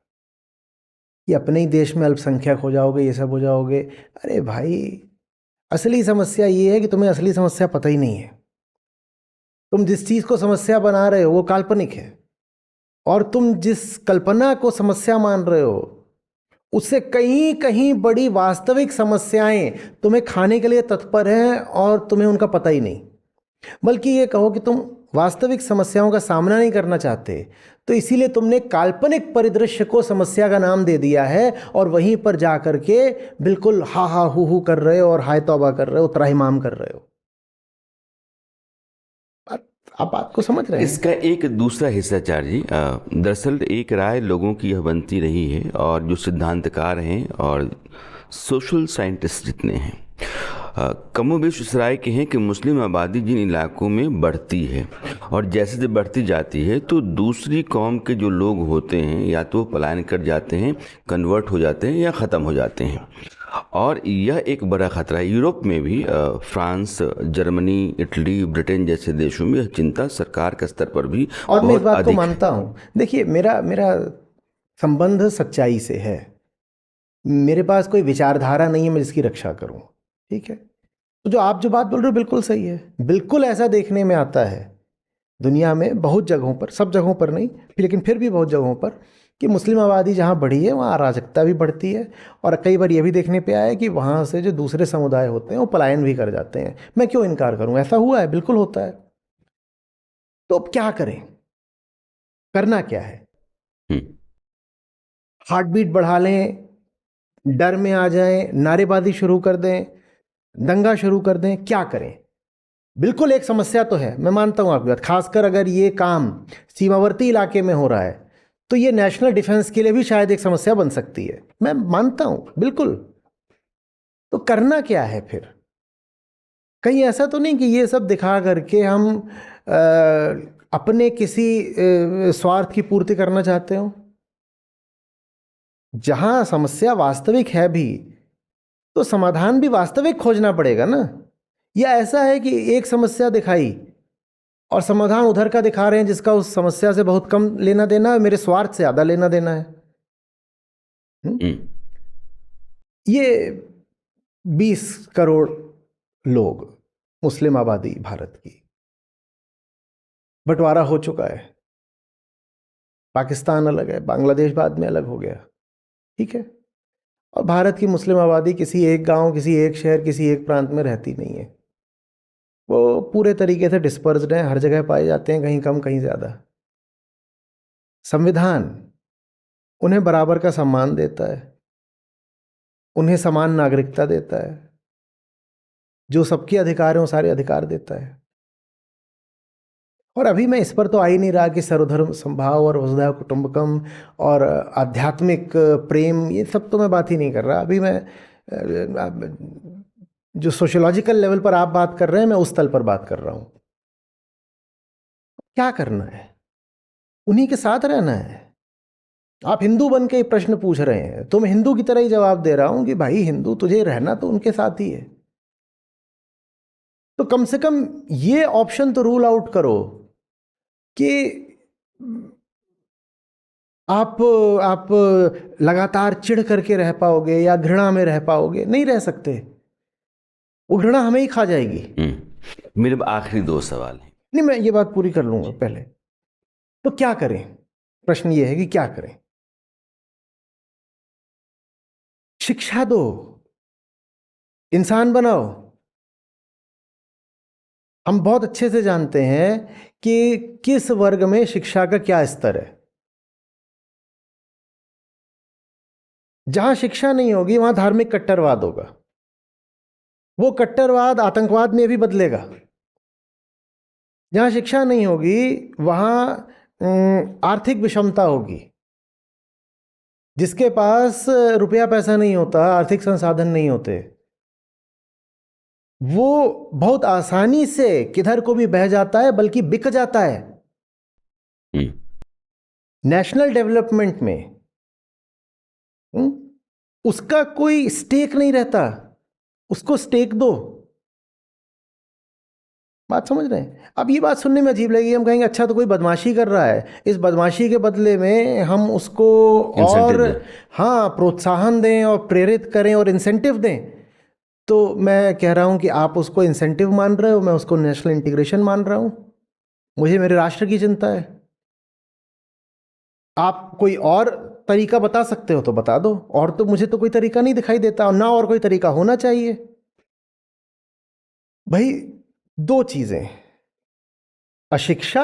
ये अपने ही देश में अल्पसंख्यक हो जाओगे, ये सब हो जाओगे, अरे भाई असली समस्या ये है कि तुम्हें असली समस्या पता ही नहीं है। तुम जिस चीज़ को समस्या बना रहे हो वो काल्पनिक है, और तुम जिस कल्पना को समस्या मान रहे हो उससे कहीं कहीं बड़ी वास्तविक समस्याएं तुम्हें खाने के लिए तत्पर हैं और तुम्हें उनका पता ही नहीं। बल्कि ये कहो कि तुम वास्तविक समस्याओं का सामना नहीं करना चाहते, तो इसीलिए तुमने काल्पनिक परिदृश्य को समस्या का नाम दे दिया है और वहीं पर जा कर के बिल्कुल हा हा हू कर रहे हो और हाय तौबा कर रहे हो, त्राहिमाम कर रहे हो। आप बात को समझ रहे हैं? इसका एक दूसरा हिस्सा चार जी, दरअसल एक राय लोगों की यह बनती रही है, और जो सिद्धांतकार हैं और सोशल साइंटिस्ट जितने हैं, कमोबेश इस राय के हैं कि मुस्लिम आबादी जिन इलाकों में बढ़ती है और जैसे जैसे बढ़ती जाती है तो दूसरी कौम के जो लोग होते हैं या तो पलायन कर जाते हैं, कन्वर्ट हो जाते हैं या ख़त्म हो जाते हैं। और यह एक बड़ा खतरा है। यूरोप में भी फ्रांस, जर्मनी, इटली, ब्रिटेन जैसे देशों में यह चिंता सरकार के स्तर पर भी और मैं इस बहुत बात को अधिक है। मानता हूँ। देखिए, मेरा संबंध सच्चाई से है। मेरे पास कोई विचारधारा नहीं है मैं जिसकी रक्षा करूं, ठीक है। तो जो बात बोल रहे हो बिल्कुल सही है। बिल्कुल ऐसा देखने में आता है दुनिया में बहुत जगहों पर, सब जगहों पर नहीं लेकिन फिर भी बहुत जगहों पर, कि मुस्लिम आबादी जहाँ बढ़ी है वहाँ अराजकता भी बढ़ती है। और कई बार ये भी देखने पे आया है कि वहाँ से जो दूसरे समुदाय होते हैं वो पलायन भी कर जाते हैं। मैं क्यों इनकार करूँ, ऐसा हुआ है, बिल्कुल होता है। तो अब क्या करें, करना क्या है? हम्म, हार्ट बीट बढ़ा लें, डर में आ जाएं, नारेबाजी शुरू कर दें, दंगा शुरू कर दें, क्या करें? बिल्कुल एक समस्या तो है, मैं मानता हूं आपकी बात। खासकर अगर ये काम सीमावर्ती इलाके में हो रहा है तो ये नेशनल डिफेंस के लिए भी शायद एक समस्या बन सकती है, मैं मानता हूं बिल्कुल। तो करना क्या है फिर? कहीं ऐसा तो नहीं कि ये सब दिखा करके हम अपने किसी स्वार्थ की पूर्ति करना चाहते हो? जहां समस्या वास्तविक है भी तो समाधान भी वास्तविक खोजना पड़ेगा ना। या ऐसा है कि एक समस्या दिखाई और समाधान उधर का दिखा रहे हैं जिसका उस समस्या से बहुत कम लेना देना है, मेरे स्वार्थ से ज़्यादा लेना देना है। हम्म, ये 20 करोड़ लोग, मुस्लिम आबादी भारत की, बंटवारा हो चुका है। पाकिस्तान अलग है, बांग्लादेश बाद में अलग हो गया, ठीक है। और भारत की मुस्लिम आबादी किसी एक गांव, किसी एक शहर, किसी एक प्रांत में रहती नहीं है। वो पूरे तरीके से डिस्पर्स्ड हैं, हर जगह पाए जाते हैं, कहीं कम कहीं ज़्यादा। संविधान उन्हें बराबर का सम्मान देता है, उन्हें समान नागरिकता देता है, जो सबके अधिकार हैं वो सारे अधिकार देता है। और अभी मैं इस पर तो आ ही नहीं रहा कि सर्वधर्म समभाव और वसुधैव कुटुंबकम और आध्यात्मिक प्रेम, ये सब तो मैं बात ही नहीं कर रहा। अभी मैं जो सोशियोलॉजिकल लेवल पर आप बात कर रहे हैं मैं उस तल पर बात कर रहा हूं। क्या करना है? उन्हीं के साथ रहना है। आप हिंदू बन के प्रश्न पूछ रहे हैं तो मैं हिंदू की तरह ही जवाब दे रहा हूं कि भाई हिंदू, तुझे रहना तो उनके साथ ही है। तो कम से कम ये ऑप्शन तो रूल आउट करो कि आप लगातार चिढ़ करके रह पाओगे या घृणा में रह पाओगे? नहीं रह सकते, वो घृणा हमें ही खा जाएगी। मेरे आखिरी 2 सवाल हैं। नहीं, मैं ये बात पूरी कर लूंगा पहले। तो क्या करें? प्रश्न ये है कि क्या करें? शिक्षा दो, इंसान बनाओ। हम बहुत अच्छे से जानते हैं कि किस वर्ग में शिक्षा का क्या स्तर है। जहां शिक्षा नहीं होगी वहां धार्मिक कट्टरवाद होगा। वो कट्टरवाद आतंकवाद में भी बदलेगा। जहां शिक्षा नहीं होगी वहां आर्थिक विषमता होगी। जिसके पास रुपया पैसा नहीं होता, आर्थिक संसाधन नहीं होते, वो बहुत आसानी से किधर को भी बह जाता है, बल्कि बिक जाता है। नेशनल डेवलपमेंट में उसका कोई स्टेक नहीं रहता, उसको स्टेक दो। बात समझ रहे हैं? अब ये बात सुनने में अजीब लगेगी, हम कहेंगे अच्छा तो कोई बदमाशी कर रहा है, इस बदमाशी के बदले में हम उसको इंसेंटिव और दें। हाँ प्रोत्साहन दें और प्रेरित करें और इंसेंटिव दें। तो मैं कह रहा हूं कि आप उसको इंसेंटिव मान रहे हो, मैं उसको नेशनल इंटीग्रेशन मान रहा हूं। मुझे मेरे राष्ट्र की चिंता है। आप कोई और तरीका बता सकते हो तो बता दो, और तो मुझे तो कोई तरीका नहीं दिखाई देता, और ना और कोई तरीका होना चाहिए। भाई 2 चीजें, अशिक्षा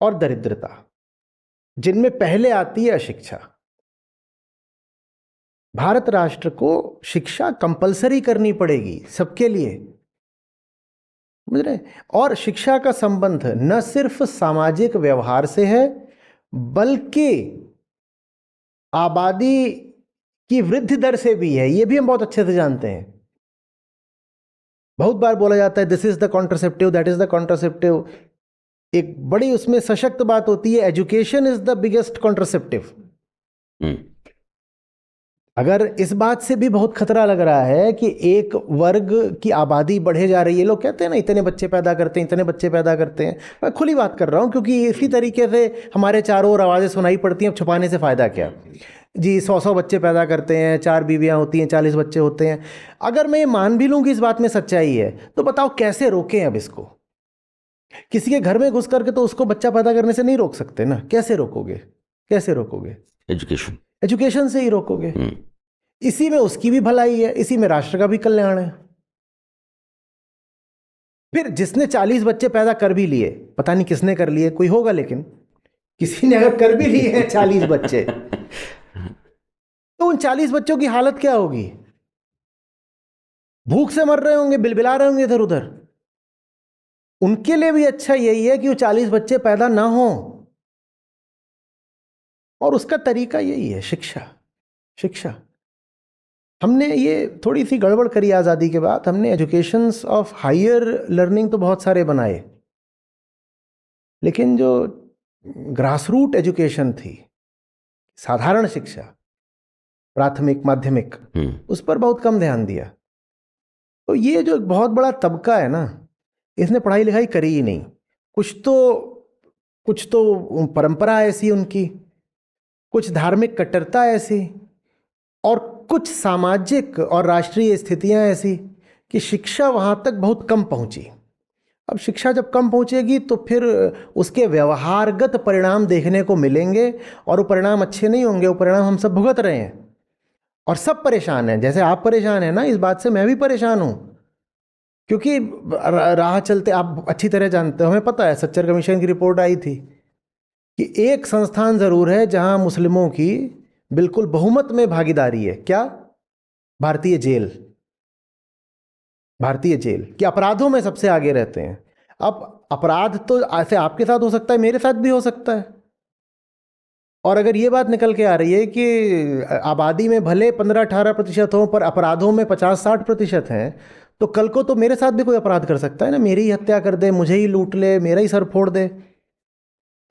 और दरिद्रता, जिनमें पहले आती है अशिक्षा। भारत राष्ट्र को शिक्षा कंपलसरी करनी पड़ेगी सबके लिए, समझ रहे हैं? और शिक्षा का संबंध न सिर्फ सामाजिक व्यवहार से है, बल्कि आबादी की वृद्धि दर से भी है। ये भी हम बहुत अच्छे से जानते हैं। बहुत बार बोला जाता है this is the contraceptive, that is the contraceptive. एक बड़ी उसमें सशक्त बात होती है, education is the biggest contraceptive. अगर इस बात से भी बहुत खतरा लग रहा है कि एक वर्ग की आबादी बढ़े जा रही है, लोग कहते हैं ना इतने बच्चे पैदा करते हैं, इतने बच्चे पैदा करते हैं, मैं खुली बात कर रहा हूँ क्योंकि इसी तरीके से हमारे चारों ओर आवाज़ें सुनाई पड़ती हैं। अब छुपाने से फ़ायदा क्या जी, 100 बच्चे पैदा करते हैं, 4 बीवियाँ होती हैं, 40 बच्चे होते हैं। अगर मैं ये मान भी लूँ कि इस बात में सच्चाई है, तो बताओ कैसे रोकें अब इसको? किसी के घर में घुस करके तो उसको बच्चा पैदा करने से नहीं रोक सकते ना। कैसे रोकोगे? कैसे रोकोगे? एजुकेशन, एजुकेशन से ही रोकोगे। इसी में उसकी भी भलाई है, इसी में राष्ट्र का भी कल्याण है। फिर जिसने 40 बच्चे पैदा कर भी लिए, पता नहीं किसने कर लिए, कोई होगा, लेकिन किसी ने अगर कर भी लिए हैं 40 बच्चे, तो उन 40 बच्चों की हालत क्या होगी? भूख से मर रहे होंगे, बिलबिला रहे होंगे इधर उधर। उनके लिए भी अच्छा यही है कि वो 40 बच्चे पैदा ना हो, और उसका तरीका यही है, शिक्षा। शिक्षा। हमने ये थोड़ी सी गड़बड़ करी आज़ादी के बाद। हमने एजुकेशंस ऑफ हायर लर्निंग तो बहुत सारे बनाए, लेकिन जो ग्रास रूट एजुकेशन थी, साधारण शिक्षा, प्राथमिक माध्यमिक, उस पर बहुत कम ध्यान दिया। तो ये जो बहुत बड़ा तबका है ना, इसने पढ़ाई लिखाई करी ही नहीं। कुछ तो परंपरा ऐसी उनकी, कुछ धार्मिक कट्टरता ऐसी, और कुछ सामाजिक और राष्ट्रीय स्थितियां ऐसी कि शिक्षा वहाँ तक बहुत कम पहुँची। अब शिक्षा जब कम पहुँचेगी तो फिर उसके व्यवहारगत परिणाम देखने को मिलेंगे, और वो परिणाम अच्छे नहीं होंगे। वो परिणाम हम सब भुगत रहे हैं, और सब परेशान हैं। जैसे आप परेशान हैं ना इस बात से, मैं भी परेशान हूँ, क्योंकि राह चलते आप अच्छी तरह जानते हो, हमें पता है, सच्चर कमीशन की रिपोर्ट आई थी कि एक संस्थान ज़रूर है जहाँ मुस्लिमों की बिल्कुल बहुमत में भागीदारी है। क्या? भारतीय जेल। भारतीय जेल कि अपराधों में सबसे आगे रहते हैं। अब अपराध तो ऐसे आपके साथ हो सकता है, मेरे साथ भी हो सकता है। और अगर ये बात निकल के आ रही है कि आबादी में भले 15-18% हो, पर अपराधों में 50-60% हैं, तो कल को तो मेरे साथ भी कोई अपराध कर सकता है ना, मेरी ही हत्या कर दे, मुझे ही लूट ले, मेरा ही सर फोड़ दे।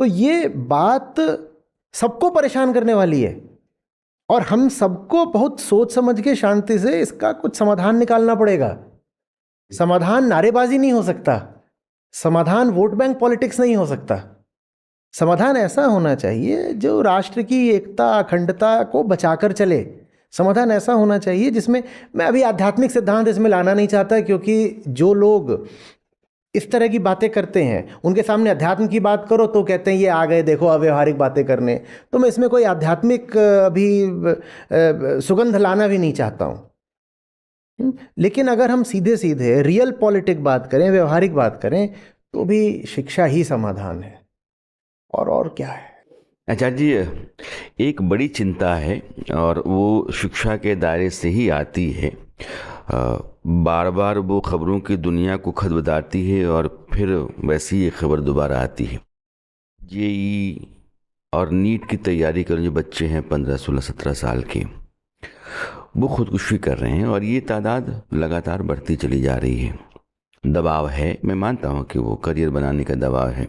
तो ये बात सबको परेशान करने वाली है, और हम सबको बहुत सोच समझ के शांति से इसका कुछ समाधान निकालना पड़ेगा। समाधान नारेबाजी नहीं हो सकता, समाधान वोट बैंक पॉलिटिक्स नहीं हो सकता। समाधान ऐसा होना चाहिए जो राष्ट्र की एकता अखंडता को बचाकर चले। समाधान ऐसा होना चाहिए जिसमें, मैं अभी आध्यात्मिक सिद्धांत इसमें लाना नहीं चाहता, क्योंकि जो लोग इस तरह की बातें करते हैं उनके सामने अध्यात्म की बात करो तो कहते हैं ये आ गए देखो अव्यवहारिक बातें करने। तो मैं इसमें कोई आध्यात्मिक अभी सुगंध लाना भी नहीं चाहता हूँ। लेकिन अगर हम सीधे सीधे रियल पॉलिटिक बात करें, व्यवहारिक बात करें, तो भी शिक्षा ही समाधान है, और क्या है। आचार्य जी, एक बड़ी चिंता है और वो शिक्षा के दायरे से ही आती है। बार बार वो खबरों की दुनिया को खत बताती है और फिर वैसी ही एक खबर दोबारा आती है। जेई और नीट की तैयारी कर जो बच्चे हैं 15, 16, 17 साल के, वो खुदकुशी कर रहे हैं, और ये तादाद लगातार बढ़ती चली जा रही है। दबाव है, मैं मानता हूँ कि वो करियर बनाने का दबाव है।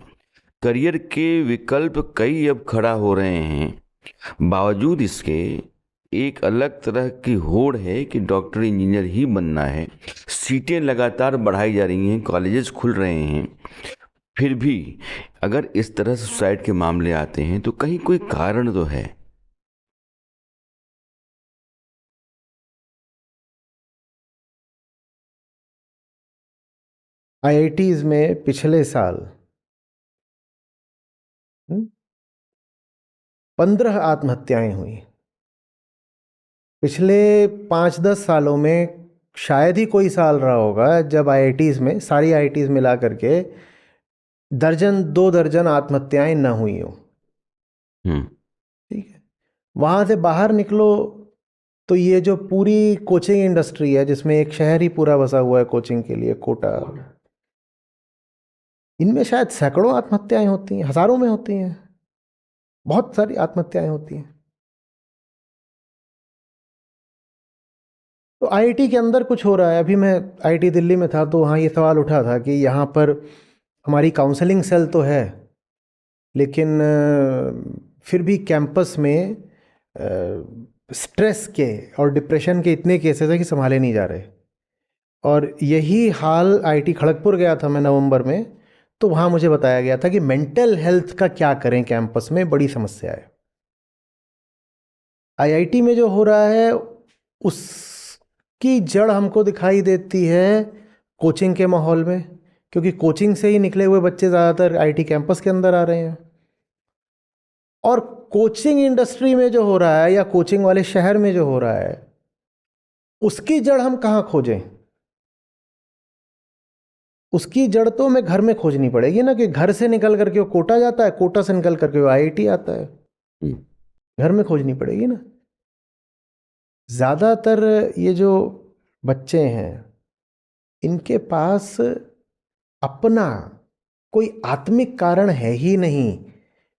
करियर के विकल्प कई अब खड़ा हो रहे हैं, बावजूद इसके एक अलग तरह की होड़ है कि डॉक्टर इंजीनियर ही बनना है। सीटें लगातार बढ़ाई जा रही हैं, कॉलेजेस खुल रहे हैं, फिर भी अगर इस तरह से सुसाइड के मामले आते हैं तो कहीं कोई कारण तो है। आईआईटीज में पिछले साल 15 आत्महत्याएं हुई। पिछले 5-10 सालों में शायद ही कोई साल रहा होगा जब आईआईटीज में, सारी आईआईटीज मिला करके 1-2 दर्जन आत्महत्याएं न हुई हो। ठीक है, वहाँ से बाहर निकलो तो ये जो पूरी कोचिंग इंडस्ट्री है, जिसमें एक शहर ही पूरा बसा हुआ है कोचिंग के लिए, कोटा, इनमें शायद सैकड़ों आत्महत्याएं होती हैं, हजारों में होती हैं, बहुत सारी आत्महत्याएं होती हैं। तो आईआईटी के अंदर कुछ हो रहा है। अभी मैं आईआईटी दिल्ली में था तो वहाँ ये सवाल उठा था कि यहाँ पर हमारी काउंसलिंग सेल तो है, लेकिन फिर भी कैंपस में स्ट्रेस के और डिप्रेशन के इतने केसेस हैं कि संभाले नहीं जा रहे। और यही हाल आईआईटी खड़गपुर गया था मैं नवंबर में, तो वहाँ मुझे बताया गया था कि मेंटल हेल्थ का क्या करें, कैंपस में बड़ी समस्या है। आईआईटी में जो हो रहा है उसकी जड़ हमको दिखाई देती है कोचिंग के माहौल में, क्योंकि कोचिंग से ही निकले हुए बच्चे ज़्यादातर आईआईटी कैंपस के अंदर आ रहे हैं। और कोचिंग इंडस्ट्री में जो हो रहा है या कोचिंग वाले शहर में जो हो रहा है, उसकी जड़ हम कहाँ खोजें? उसकी जड़ तो हमें घर में खोजनी पड़ेगी ना, कि घर से निकल करके वो कोटा जाता है, कोटा से निकल करके वो आईआईटी आता है। घर में खोजनी पड़ेगी ना। ज़्यादातर ये जो बच्चे हैं इनके पास अपना कोई आत्मिक कारण है ही नहीं,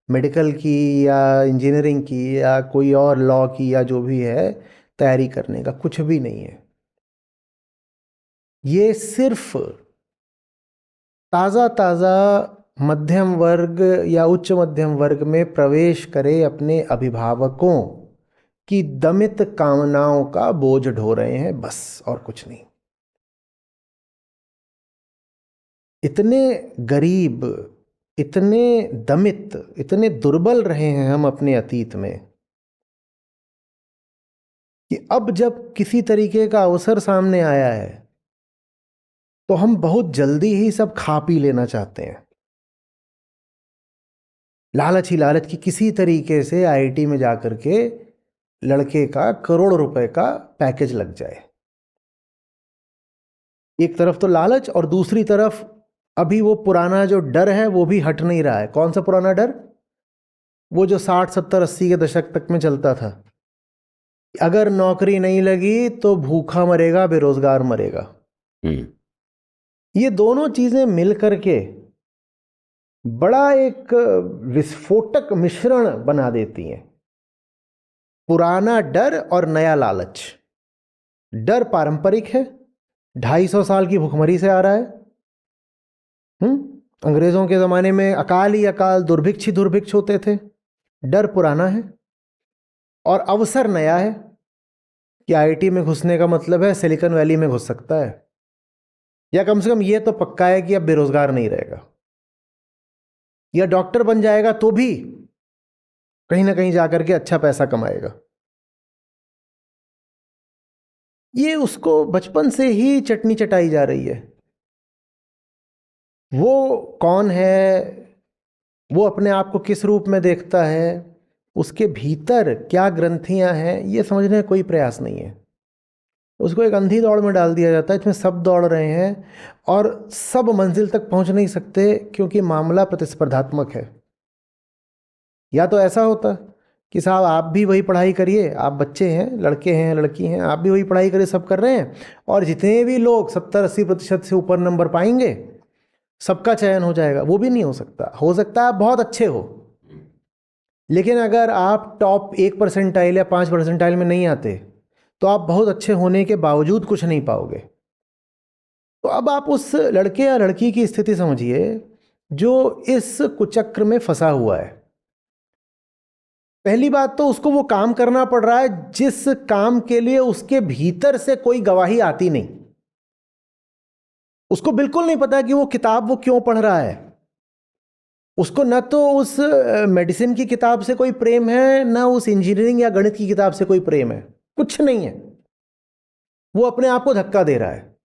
मेडिकल की या इंजीनियरिंग की या कोई और लॉ की या जो भी है तैयारी करने का कुछ भी नहीं है। ये सिर्फ ताज़ा ताज़ा मध्यम वर्ग या उच्च मध्यम वर्ग में प्रवेश करे अपने अभिभावकों की दमित कामनाओं का बोझ ढो रहे हैं, बस और कुछ नहीं। इतने गरीब, इतने दमित, इतने दुर्बल रहे हैं हम अपने अतीत में कि अब जब किसी तरीके का अवसर सामने आया है तो हम बहुत जल्दी ही सब खा पी लेना चाहते हैं। लालच ही लालच की किसी तरीके से आईआईटी में जाकर के लड़के का करोड़ रुपए का पैकेज लग जाए। एक तरफ तो लालच और दूसरी तरफ अभी वो पुराना जो डर है वो भी हट नहीं रहा है। कौन सा पुराना डर? वो जो 60 70 80 के दशक तक में चलता था, अगर नौकरी नहीं लगी तो भूखा मरेगा, बेरोजगार मरेगा। ये दोनों चीजें मिल करके बड़ा एक विस्फोटक मिश्रण बना देती हैं। पुराना डर और नया लालच। डर पारंपरिक है, 250 साल की भुखमरी से आ रहा है। अंग्रेजों के जमाने में अकाल ही अकाल, दुर्भिक्ष ही दुर्भिक्ष होते थे। डर पुराना है और अवसर नया है कि आईआईटी में घुसने का मतलब है सिलिकॉन वैली में घुस सकता है, या कम से कम ये तो पक्का है कि अब बेरोजगार नहीं रहेगा, या डॉक्टर बन जाएगा तो भी कहीं ना कहीं जाकर के अच्छा पैसा कमाएगा। ये उसको बचपन से ही चटनी चटाई जा रही है। वो कौन है, वो अपने आप को किस रूप में देखता है, उसके भीतर क्या ग्रंथियां हैं, ये समझने का कोई प्रयास नहीं है। उसको एक अंधी दौड़ में डाल दिया जाता है। इसमें सब दौड़ रहे हैं और सब मंजिल तक पहुंच नहीं सकते क्योंकि मामला प्रतिस्पर्धात्मक है। या तो ऐसा होता कि साहब आप भी वही पढ़ाई करिए, आप बच्चे हैं, लड़के हैं, लड़की हैं, आप भी वही पढ़ाई करिए, सब कर रहे हैं, और जितने भी लोग 70-80% से ऊपर नंबर पाएंगे सबका चयन हो जाएगा। वो भी नहीं हो सकता। हो सकता है आप बहुत अच्छे हो, लेकिन अगर आप टॉप 1% या 5% में नहीं आते तो आप बहुत अच्छे होने के बावजूद कुछ नहीं पाओगे। तो अब आप उस लड़के या लड़की की स्थिति समझिए जो इस कुचक्र में फंसा हुआ है। पहली बात तो उसको वो काम करना पड़ रहा है जिस काम के लिए उसके भीतर से कोई गवाही आती नहीं। उसको बिल्कुल नहीं पता कि वो किताब वो क्यों पढ़ रहा है। उसको न तो उस मेडिसिन की किताब से कोई प्रेम है, न उस इंजीनियरिंग या गणित की किताब से कोई प्रेम है, कुछ नहीं है। वो अपने आप को धक्का दे रहा है।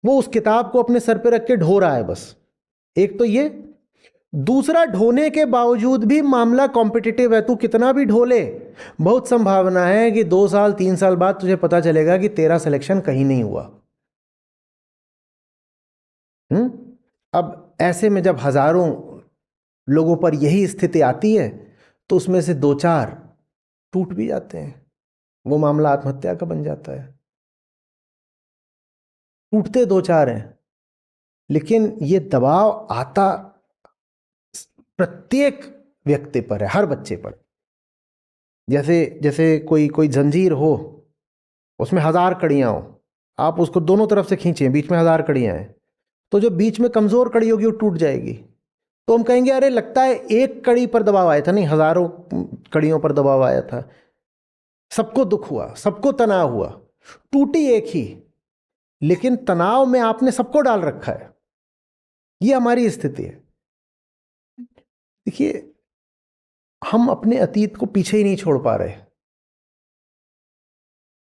वो उस किताब को अपने सर पे रख के ढो रहा है बस। एक तो ये। दूसरा, ढोने के बावजूद भी मामला कॉम्पिटिटिव है। तू कितना भी ढोले, बहुत संभावना है कि 2 साल 3 साल बाद तुझे पता चलेगा कि तेरा सिलेक्शन कहीं नहीं हुआ। अब ऐसे में जब हजारों लोगों पर यही स्थिति आती है तो उसमें से 2-4 टूट भी जाते हैं। वो मामला आत्महत्या का बन जाता है। टूटते 2-4 हैं, लेकिन ये दबाव आता प्रत्येक व्यक्ति पर है, हर बच्चे पर। जैसे जैसे कोई जंजीर हो उसमें 1000 कड़ियाँ हो, आप उसको दोनों तरफ से खींचें, बीच में 1000 कड़ियाँ हैं, तो जो बीच में कमज़ोर कड़ी होगी वो टूट जाएगी। तो हम कहेंगे अरे लगता है एक कड़ी पर दबाव आया था, नहीं हज़ारों कड़ियों पर दबाव आया था, सबको दुख हुआ, सबको तनाव हुआ, टूटी एक ही, लेकिन तनाव में आपने सबको डाल रखा है। ये हमारी स्थिति है। देखिए, हम अपने अतीत को पीछे ही नहीं छोड़ पा रहे।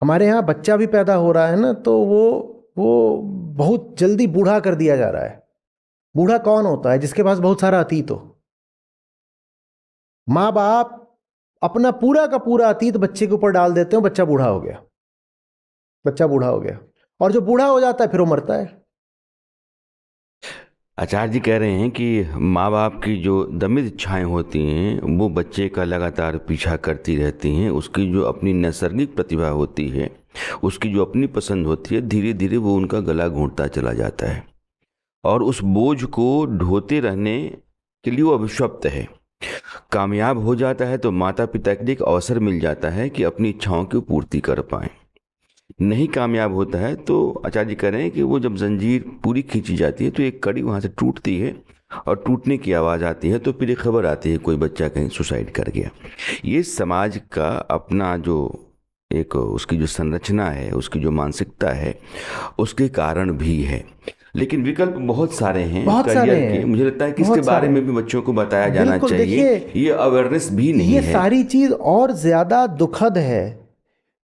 हमारे यहाँ बच्चा भी पैदा हो रहा है ना, तो वो बहुत जल्दी बूढ़ा कर दिया जा रहा है। बूढ़ा कौन होता है? जिसके पास बहुत सारा अतीत हो। माँ बाप अपना पूरा का पूरा अतीत बच्चे के ऊपर डाल देते हो, बच्चा बूढ़ा हो गया, बच्चा बूढ़ा हो गया, और जो बूढ़ा हो जाता है फिर वो मरता है। आचार्य जी कह रहे हैं कि माँ बाप की जो दमित इच्छाएं होती हैं वो बच्चे का लगातार पीछा करती रहती हैं। उसकी जो अपनी नैसर्गिक प्रतिभा होती है, उसकी जो अपनी पसंद होती है, धीरे धीरे वो उनका गला घोंटता चला जाता है और उस बोझ को ढोते रहने के लिए वो अभिशप्त है। कामयाब हो जाता है तो माता पिता के लिए एक अवसर मिल जाता है कि अपनी इच्छाओं की पूर्ति कर पाएं। नहीं कामयाब होता है तो आचार्य जी कह रहे हैं कि वो जब जंजीर पूरी खींची जाती है तो एक कड़ी वहाँ से टूटती है और टूटने की आवाज़ आती है, तो फिर एक खबर आती है कोई बच्चा कहीं सुसाइड कर गया। ये समाज का अपना जो एक उसकी जो संरचना है, उसकी जो मानसिकता है, उसके कारण भी है। लेकिन विकल्प बहुत सारे हैं करियर के। मुझे लगता है कि इसके बारे में भी बच्चों को बताया जाना चाहिए। ये अवेयरनेस भी नहीं है। ये सारी चीज़ और ज़्यादा दुखद है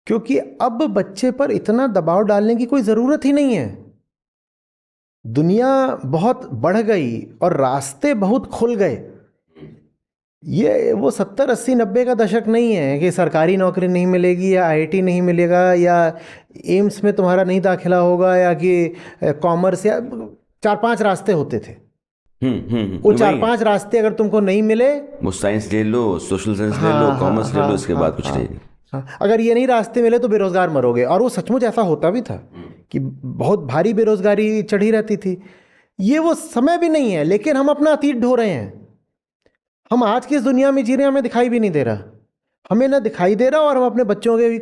क्योंकि अब बच्चे पर इतना दबाव डालने की कोई ज़रूरत ही नहीं है। दुनिया बहुत बढ़ गई और रास्ते बहुत खुल गए। ये वो 70, 80, 90 का दशक नहीं है कि सरकारी नौकरी नहीं मिलेगी या आईआईटी नहीं मिलेगा या एम्स में तुम्हारा नहीं दाखिला होगा या कि कॉमर्स, या 4-5 रास्ते होते थे। वो 4-5 रास्ते अगर तुमको नहीं मिले, वो साइंस ले लो, सोशल साइंस ले लो, कॉमर्स ले लो, इसके बाद कुछ नहीं। अगर ये नहीं रास्ते मिले तो बेरोजगार मरोगे। और वो सचमुच ऐसा होता भी था कि बहुत भारी बेरोजगारी चढ़ी रहती थी। ये वो समय भी नहीं है, लेकिन हम अपना अतीत ढो रहे हैं। हम आज की इस दुनिया में जी रहे हैं, हमें दिखाई भी नहीं दे रहा, हमें ना दिखाई दे रहा, और हम अपने बच्चों के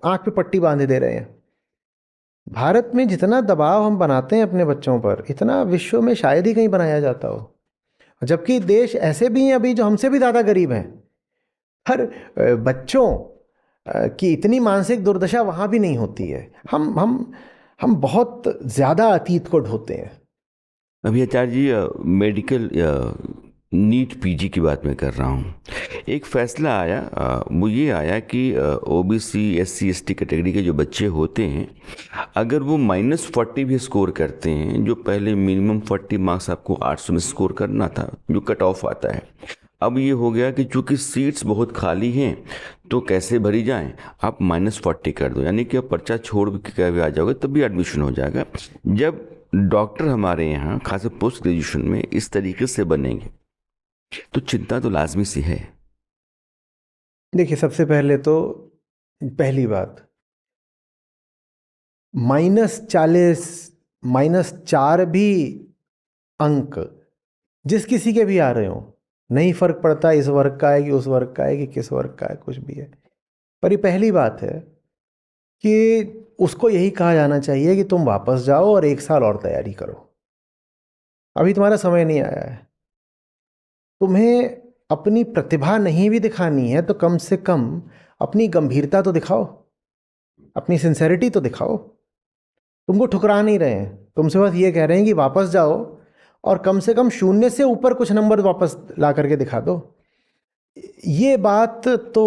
आंख पे पट्टी बांधे दे रहे हैं। भारत में जितना दबाव हम बनाते हैं अपने बच्चों पर, इतना विश्व में शायद ही कहीं बनाया जाता हो। जबकि देश ऐसे भी हैं अभी जो हमसे भी ज़्यादा गरीब हैं। हर बच्चों की इतनी मानसिक दुर्दशा वहाँ भी नहीं होती है। हम बहुत ज़्यादा अतीत को ढोते हैं। अभी आचार्य जी मेडिकल नीट पीजी की बात मैं कर रहा हूँ। एक फैसला आया, वो ये आया कि ओबीसी एससी एसटी कैटेगरी के जो बच्चे होते हैं, अगर वो -40 भी स्कोर करते हैं, जो पहले मिनिमम 40 मार्क्स आपको 800 में स्कोर करना था, जो कट ऑफ आता है, अब ये हो गया कि चूंकि सीट्स बहुत खाली हैं तो कैसे भरी जाएं, आप -40 कर दो, यानी कि आप पर्चा छोड़ के भी आ जाओगे तब भी एडमिशन हो जाएगा। जब डॉक्टर हमारे यहाँ खासकर पोस्ट ग्रेजुएशन में इस तरीके से बनेंगे तो चिंता तो लाजमी सी है। देखिए, सबसे पहले तो पहली बात, -40 -4 भी अंक जिस किसी के भी आ रहे हो, नहीं फर्क पड़ता इस वर्ग का है कि उस वर्ग का है कि किस वर्ग का है, कुछ भी है। पर ये पहली बात है कि उसको यही कहा जाना चाहिए कि तुम वापस जाओ और 1 साल और तैयारी करो, अभी तुम्हारा समय नहीं आया है। तुम्हें अपनी प्रतिभा नहीं भी दिखानी है तो कम से कम अपनी गंभीरता तो दिखाओ, अपनी सिंसेरिटी तो दिखाओ। तुमको ठुकरा नहीं रहे हैं, तुमसे बस ये कह रहे हैं कि वापस जाओ और कम से कम 0 से ऊपर कुछ नंबर वापस ला करके दिखा दो। ये बात तो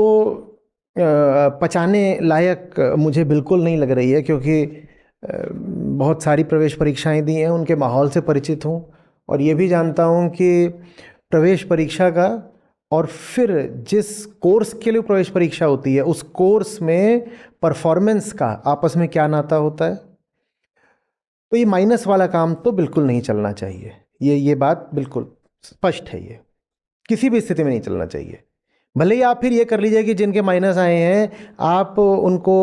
पचाने लायक मुझे बिल्कुल नहीं लग रही है, क्योंकि बहुत सारी प्रवेश परीक्षाएं दी हैं, उनके माहौल से परिचित हूँ और ये भी जानता हूँ कि प्रवेश परीक्षा का और फिर जिस कोर्स के लिए प्रवेश परीक्षा होती है उस कोर्स में परफॉर्मेंस का आपस में क्या नाता होता है। तो ये माइनस वाला काम तो बिल्कुल नहीं चलना चाहिए। ये बात बिल्कुल स्पष्ट है, ये किसी भी स्थिति में नहीं चलना चाहिए। भले ही आप फिर ये कर लीजिए कि जिनके माइनस आए हैं आप उनको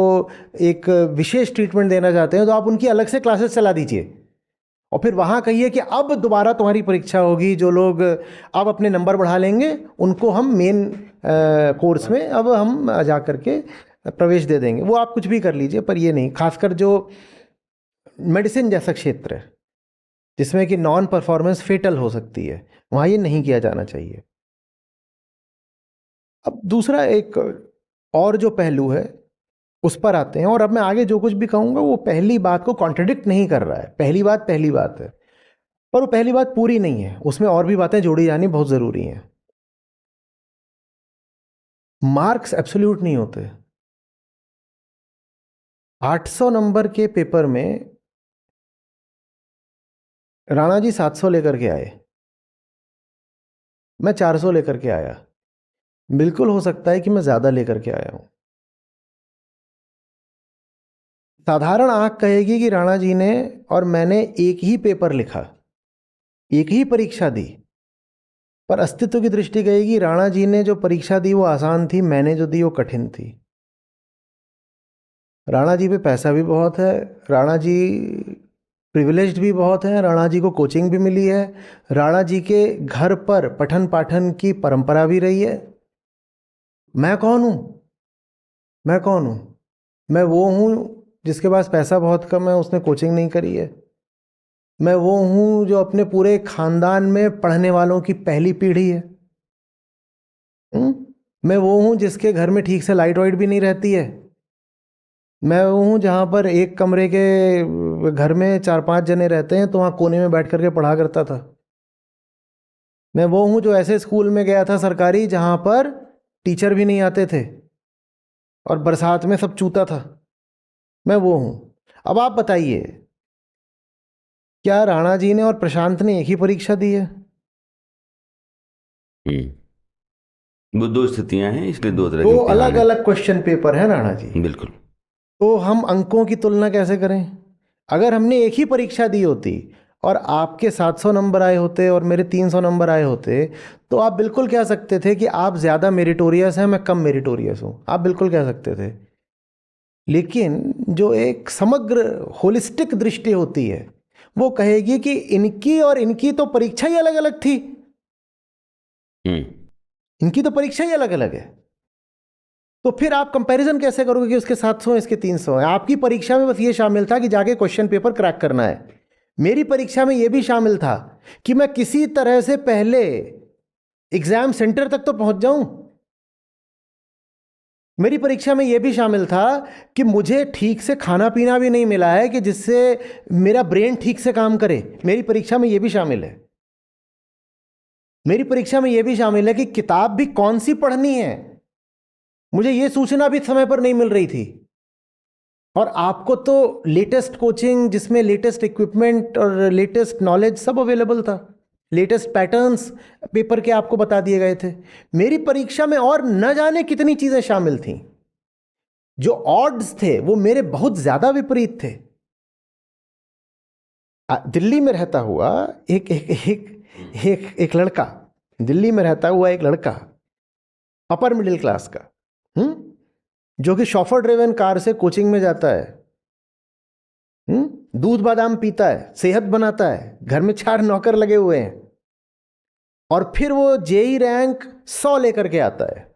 एक विशेष ट्रीटमेंट देना चाहते हैं तो आप उनकी अलग से क्लासेस चला दीजिए और फिर वहाँ कहिए कि अब दोबारा तुम्हारी परीक्षा होगी। जो लोग अब अपने नंबर बढ़ा लेंगे उनको हम मेन कोर्स में अब हम जा करके प्रवेश दे देंगे, वो आप कुछ भी कर लीजिए, पर ये नहीं, खासकर जो मेडिसिन जैसा क्षेत्र है जिसमें कि नॉन परफॉर्मेंस फेटल हो सकती है, वहाँ ये नहीं किया जाना चाहिए। अब दूसरा एक और जो पहलू है उस पर आते हैं, और अब मैं आगे जो कुछ भी कहूँगा वो पहली बात को कॉन्ट्रडिक्ट नहीं कर रहा है। पहली बात है, पर वो पहली बात पूरी नहीं है, उसमें और भी बातें जोड़ी जानी बहुत ज़रूरी हैं। मार्क्स एब्सोल्यूट नहीं होते। 800 नंबर के पेपर में राणा जी 700 लेकर के आए, मैं 400 लेकर के आया। बिल्कुल हो सकता है कि मैं ज़्यादा लेकर के आया हूँ। साधारण आंख कहेगी कि राणा जी ने और मैंने एक ही पेपर लिखा, एक ही परीक्षा दी, पर अस्तित्व की दृष्टि कहेगी राणा जी ने जो परीक्षा दी वो आसान थी, मैंने जो दी वो कठिन थी। राणा जी पे पैसा भी बहुत है, राणा जी प्रिविलेज्ड भी बहुत है, राणा जी को कोचिंग भी मिली है, राणा जी के घर पर पठन पाठन की परंपरा भी रही है। मैं कौन हूँ? मैं वो हूँ जिसके पास पैसा बहुत कम है, उसने कोचिंग नहीं करी है। मैं वो हूँ जो अपने पूरे खानदान में पढ़ने वालों की पहली पीढ़ी है। मैं वो हूँ जिसके घर में ठीक से लाइट वाइट भी नहीं रहती है। मैं वो हूँ जहाँ पर एक कमरे के घर में 4-5 जने रहते हैं, तो वहाँ कोने में बैठ करके पढ़ा करता था। मैं वो हूँ जो ऐसे स्कूल में गया था सरकारी जहाँ पर टीचर भी नहीं आते थे और बरसात में सब चूता था। मैं वो हूँ। अब आप बताइए, क्या राणा जी ने और प्रशांत ने एक ही परीक्षा दी है? वो दो स्थितियां हैं, इसलिए दो तरह के दो इम्तिहान अलग हैं। अलग क्वेश्चन पेपर है राणा जी। बिल्कुल। तो हम अंकों की तुलना कैसे करें? अगर हमने एक ही परीक्षा दी होती और आपके 700 नंबर आए होते और मेरे 300 नंबर आए होते, तो आप बिल्कुल कह सकते थे कि आप ज़्यादा मेरिटोरियस हैं, मैं कम मेरिटोरियस हूँ। आप बिल्कुल कह सकते थे। लेकिन जो एक समग्र होलिस्टिक दृष्टि होती है वो कहेगी कि इनकी और इनकी तो परीक्षा ही अलग अलग थी। इनकी तो परीक्षा ही अलग अलग है, तो फिर आप कंपैरिजन कैसे करोगे कि उसके 700 हैं इसके 300 हैं? आपकी परीक्षा में बस ये शामिल था कि जाके क्वेश्चन पेपर क्रैक करना है। मेरी परीक्षा में ये भी शामिल था कि मैं किसी तरह से पहले एग्जाम सेंटर तक तो पहुंच जाऊं। मेरी परीक्षा में यह भी शामिल था कि मुझे ठीक से खाना पीना भी नहीं मिला है कि जिससे मेरा ब्रेन ठीक से काम करे। मेरी परीक्षा में यह भी शामिल है। मेरी परीक्षा में यह भी शामिल है कि किताब भी कौन सी पढ़नी है, मुझे यह सूचना भी समय पर नहीं मिल रही थी। और आपको तो लेटेस्ट कोचिंग जिसमें लेटेस्ट इक्विपमेंट और लेटेस्ट नॉलेज सब अवेलेबल था, लेटेस्ट पैटर्न्स पेपर के आपको बता दिए गए थे। मेरी परीक्षा में और न जाने कितनी चीजें शामिल थीं। जो ऑड्स थे वो मेरे बहुत ज्यादा विपरीत थे। दिल्ली में रहता हुआ एक लड़का, दिल्ली में रहता हुआ एक लड़का अपर मिडिल क्लास का, जो कि शॉफर ड्रिवन कार से कोचिंग में जाता है, दूध बादाम पीता है, सेहत बनाता है, घर में 4 नौकर लगे हुए हैं, और फिर वो जेई रैंक 100 लेकर के आता है।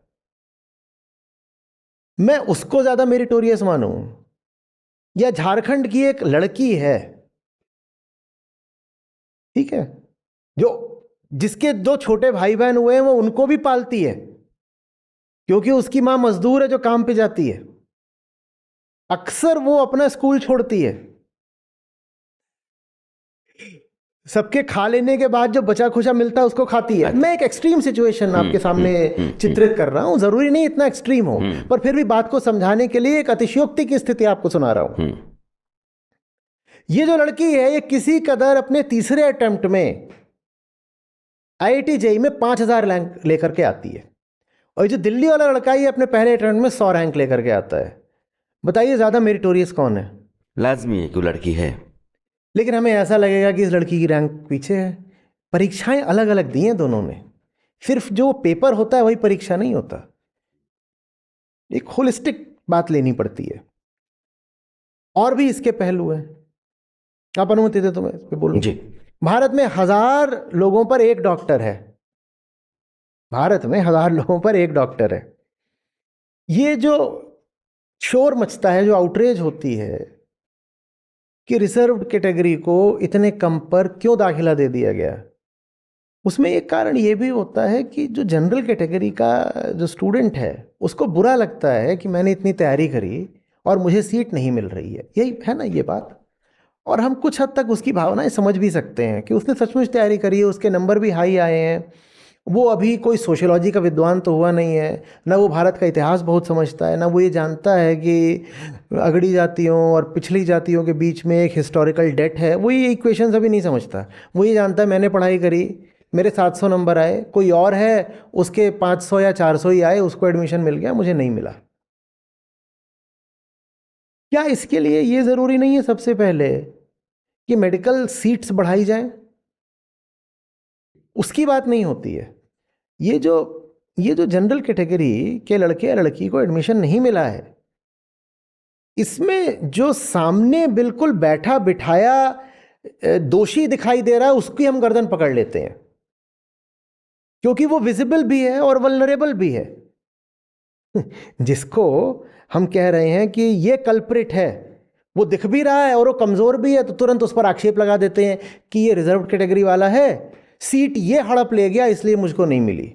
मैं उसको ज्यादा मेरिटोरियस मानूं? या झारखंड की एक लड़की है, ठीक है, जो जिसके 2 छोटे भाई बहन हुए हैं, वो उनको भी पालती है क्योंकि उसकी मां मजदूर है जो काम पे जाती है। अक्सर वो अपना स्कूल छोड़ती है, सबके खा लेने के बाद जो बचा खुचा मिलता है उसको खाती है। मैं एक एक्सट्रीम सिचुएशन आपके सामने चित्रित कर रहा हूं, जरूरी नहीं इतना एक्सट्रीम हो, पर फिर भी बात को समझाने के लिए एक अतिशयोक्ति की स्थिति आपको सुना रहा हूं। ये जो लड़की है ये किसी कदर अपने तीसरे अटेम्प्ट में IIT जेईई में 5000 रैंक लेकर के आती है, और जो दिल्ली वाला लड़का ये अपने पहले अटेम्प्ट में 100 रैंक लेकर के आता है। बताइए ज्यादा मेरिटोरियस कौन है? लाजमी है कि वो लड़की है। लेकिन हमें ऐसा लगेगा कि इस लड़की की रैंक पीछे है। परीक्षाएं अलग अलग दी हैं दोनों ने, सिर्फ जो पेपर होता है वही परीक्षा नहीं होता। एक होलिस्टिक बात लेनी पड़ती है। और भी इसके पहलू हैं, आप अनुमति दे तो मैं इस पे बोलूं जी। भारत में 1000 लोगों पर एक डॉक्टर है। भारत में 1000 लोगों पर एक डॉक्टर है। ये जो शोर मचता है, जो आउटरेज होती है कि रिजर्व्ड कैटेगरी को इतने कम पर क्यों दाखिला दे दिया गया, उसमें एक कारण ये भी होता है कि जो जनरल कैटेगरी का जो स्टूडेंट है उसको बुरा लगता है कि मैंने इतनी तैयारी करी और मुझे सीट नहीं मिल रही है, यही है ना ये बात। और हम कुछ हद तक उसकी भावनाएं समझ भी सकते हैं कि उसने सचमुच तैयारी करी है, उसके नंबर भी हाई आए हैं, वो अभी कोई सोशियोलॉजी का विद्वान तो हुआ नहीं है, ना वो भारत का इतिहास बहुत समझता है, ना वो ये जानता है कि अगड़ी जातियों और पिछली जातियों के बीच में एक हिस्टोरिकल डेट है, वो ये इक्वेशंस अभी नहीं समझता। वो ये जानता है मैंने पढ़ाई करी, मेरे 700 नंबर आए, कोई और है उसके 500 या 400 ही आए, उसको एडमिशन मिल गया, मुझे नहीं मिला। क्या इसके लिए ये ज़रूरी नहीं है सबसे पहले कि मेडिकल सीट्स बढ़ाई जाएं? उसकी बात नहीं होती है। ये जो जनरल कैटेगरी के लड़के या लड़की को एडमिशन नहीं मिला है, इसमें जो सामने बिल्कुल बैठा बिठाया दोषी दिखाई दे रहा है, उसकी हम गर्दन पकड़ लेते हैं, क्योंकि वो विजिबल भी है और वल्नरेबल भी है। जिसको हम कह रहे हैं कि ये कल्प्रिट है, वो दिख भी रहा है और वो कमज़ोर भी है, तो तुरंत उस पर आक्षेप लगा देते हैं कि ये रिजर्व कैटेगरी वाला है, सीट ये हड़प ले गया इसलिए मुझको नहीं मिली।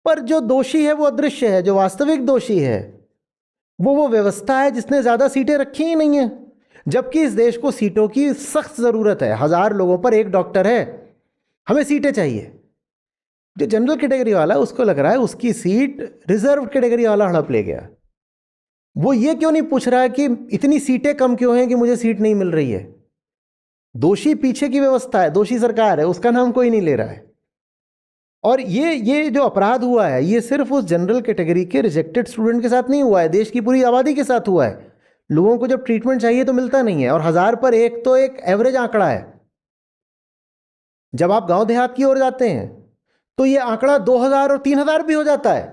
पर जो दोषी है वो अदृश्य है, जो वास्तविक दोषी है वो व्यवस्था है जिसने ज़्यादा सीटें रखी ही नहीं है, जबकि इस देश को सीटों की सख्त ज़रूरत है। 1000 लोगों पर एक डॉक्टर है, हमें सीटें चाहिए। जो जनरल कैटेगरी वाला है उसको लग रहा है उसकी सीट रिजर्व कैटेगरी वाला हड़प ले गया। वो ये क्यों नहीं पूछ रहा है कि इतनी सीटें कम क्यों हैं कि मुझे सीट नहीं मिल रही है। दोषी पीछे की व्यवस्था है, दोषी सरकार है, उसका नाम कोई नहीं ले रहा है। और ये जो अपराध हुआ है ये सिर्फ उस जनरल कैटेगरी के रिजेक्टेड स्टूडेंट के साथ नहीं हुआ है, देश की पूरी आबादी के साथ हुआ है। लोगों को जब ट्रीटमेंट चाहिए तो मिलता नहीं है, और 1000 पर एक तो एक एवरेज आंकड़ा है। जब आप गांव देहात की ओर जाते हैं तो ये आंकड़ा 2000 और 3000 भी हो जाता है।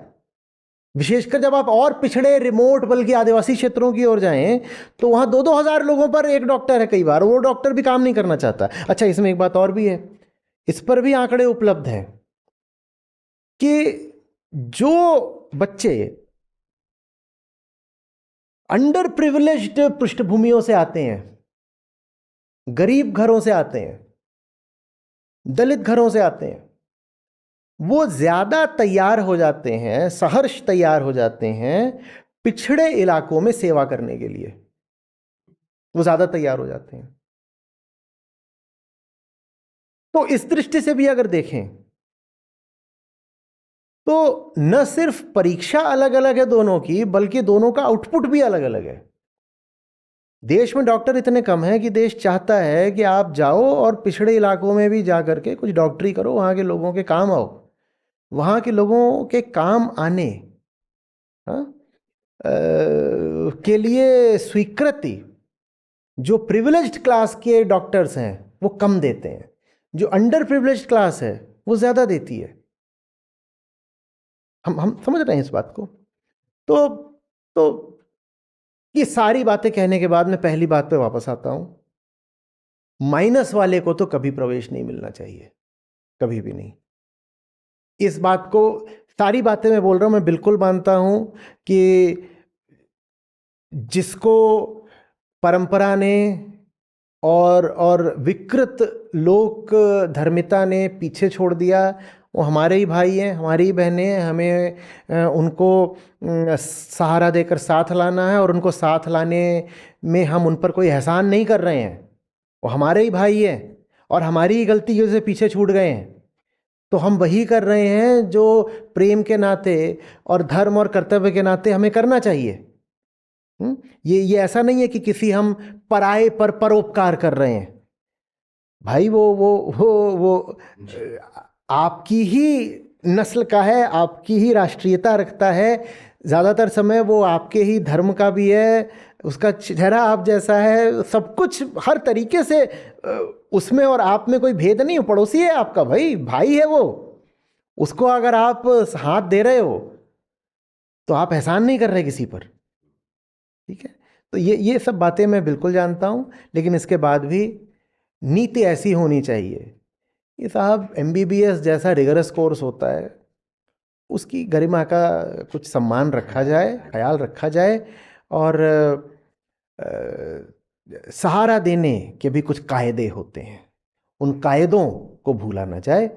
विशेषकर जब आप और पिछड़े रिमोट बल्कि आदिवासी क्षेत्रों की ओर जाएं तो वहां 2-2000 लोगों पर एक डॉक्टर है, कई बार वो डॉक्टर भी काम नहीं करना चाहता। अच्छा, इसमें एक बात और भी है, इस पर भी आंकड़े उपलब्ध हैं कि जो बच्चे अंडर प्रिविलेज्ड पृष्ठभूमियों से आते हैं, गरीब घरों से आते हैं, दलित घरों से आते हैं, वो ज्यादा तैयार हो जाते हैं, सहर्ष तैयार हो जाते हैं पिछड़े इलाकों में सेवा करने के लिए, वो ज्यादा तैयार हो जाते हैं। तो इस दृष्टि से भी अगर देखें तो न सिर्फ परीक्षा अलग अलग है दोनों की, बल्कि दोनों का आउटपुट भी अलग अलग है। देश में डॉक्टर इतने कम हैं कि देश चाहता है कि आप जाओ और पिछड़े इलाकों में भी जा करके कुछ डॉक्टरी करो, वहाँ के लोगों के काम आओ। वहाँ के लोगों के काम आने हाँ, के लिए स्वीकृति जो प्रिविलेज्ड क्लास के डॉक्टर्स हैं वो कम देते हैं, जो अंडर प्रिविलेज्ड क्लास है वो ज़्यादा देती है। हम समझ रहे हैं इस बात को। तो ये सारी बातें कहने के बाद मैं पहली बात पे वापस आता हूं, माइनस वाले को तो कभी प्रवेश नहीं मिलना चाहिए, कभी भी नहीं। इस बात को, सारी बातें मैं बोल रहा हूं, मैं बिल्कुल मानता हूं कि जिसको परंपरा ने और विकृत लोक धर्मिता ने पीछे छोड़ दिया, वो हमारे ही भाई हैं, हमारी ही बहनें हैं। हमें उनको सहारा देकर साथ लाना है, और उनको साथ लाने में हम उन पर कोई एहसान नहीं कर रहे हैं। वो हमारे ही भाई हैं और हमारी ही गलतियों से पीछे छूट गए हैं, तो हम वही कर रहे हैं जो प्रेम के नाते और धर्म और कर्तव्य के नाते हमें करना चाहिए। ये ऐसा नहीं है कि किसी हम पराये पर परोपकार कर रहे हैं। भाई वो आपकी ही नस्ल का है, आपकी ही राष्ट्रीयता रखता है, ज़्यादातर समय वो आपके ही धर्म का भी है, उसका चेहरा आप जैसा है, सब कुछ हर तरीके से उसमें और आप में कोई भेद नहीं। पड़ोसी है आपका, भाई है वो, उसको अगर आप हाथ दे रहे हो तो आप एहसान नहीं कर रहे किसी पर, ठीक है। तो ये सब बातें मैं बिल्कुल जानता हूँ, लेकिन इसके बाद भी नीति ऐसी होनी चाहिए। ये साहब MBBS जैसा रिगरस कोर्स होता है, उसकी गरिमा का कुछ सम्मान रखा जाए, ख्याल रखा जाए, और सहारा देने के भी कुछ कायदे होते हैं, उन कायदों को भूला ना जाए।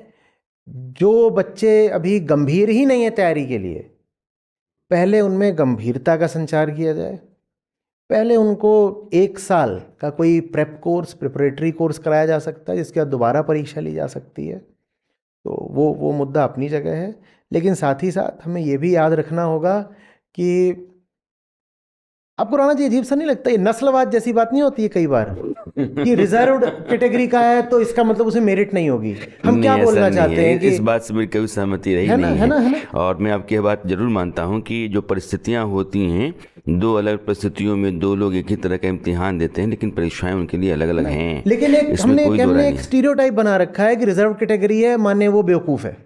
जो बच्चे अभी गंभीर ही नहीं है तैयारी के लिए, पहले उनमें गंभीरता का संचार किया जाए। पहले उनको 1 साल का कोई प्रिपरेटरी कोर्स कराया जा सकता है, जिसके बाद दोबारा परीक्षा ली जा सकती है। तो वो मुद्दा अपनी जगह है, लेकिन साथ ही साथ हमें ये भी याद रखना होगा कि आपको राणा जी अजीब सा नहीं लगता, ये नस्लवाद जैसी बात नहीं होती है कई बार कि रिजर्व्ड कैटेगरी का है तो इसका मतलब उसे मेरिट नहीं होगी। हम क्या बोलना चाहते हैं कि इस बात से मेरी कभी सहमति रही नहीं है। और मैं आपकी यह बात जरूर मानता हूं कि जो परिस्थितियां होती हैं, 2 अलग परिस्थितियों में 2 लोग एक ही तरह का इम्तिहान देते हैं, लेकिन परीक्षाएं उनके लिए अलग अलग हैं। लेकिन हमने एक स्टीरियोटाइप बना रखा है कि रिजर्व कैटेगरी है माने वो बेवकूफ़ है।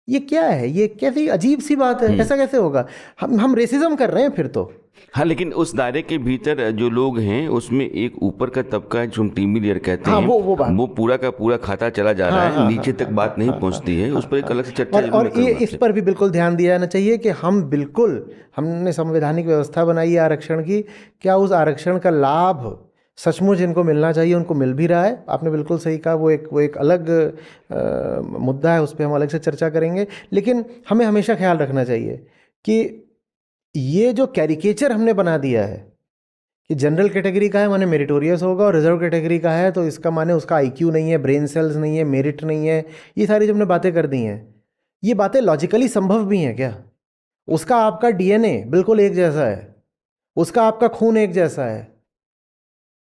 ये क्या है? ये कैसी अजीब सी बात है? ऐसा कैसे होगा? हम रेसिज्म कर रहे हैं फिर तो। हाँ, लेकिन उस दायरे के भीतर जो लोग हैं उसमें एक ऊपर का तबका है जो हम टीमी लेयर कहते हैं, वो पूरा का पूरा खाता चला जा रहा है, नीचे तक बात नहीं पहुंचती है। उस पर एक अलग से चर्चा और ये इस पर भी बिल्कुल ध्यान दिया जाना चाहिए कि हमने संवैधानिक व्यवस्था बनाई है आरक्षण की, क्या उस आरक्षण का लाभ सचमुच इनको मिलना चाहिए, उनको मिल भी रहा है? आपने बिल्कुल सही कहा, वो एक अलग मुद्दा है, उस पर हम अलग से चर्चा करेंगे। लेकिन हमें हमेशा ख्याल रखना चाहिए कि ये जो कैरिकेचर हमने बना दिया है कि जनरल कैटेगरी का है माने मेरिटोरियस होगा, और रिजर्व कैटेगरी का है तो इसका माने उसका आईक्यू नहीं है, ब्रेन सेल्स नहीं है, मेरिट नहीं है, ये सारी जो हमने बातें कर दी हैं, ये बातें लॉजिकली संभव भी हैं क्या? उसका आपका डीएनए बिल्कुल एक जैसा है, उसका आपका खून एक जैसा है।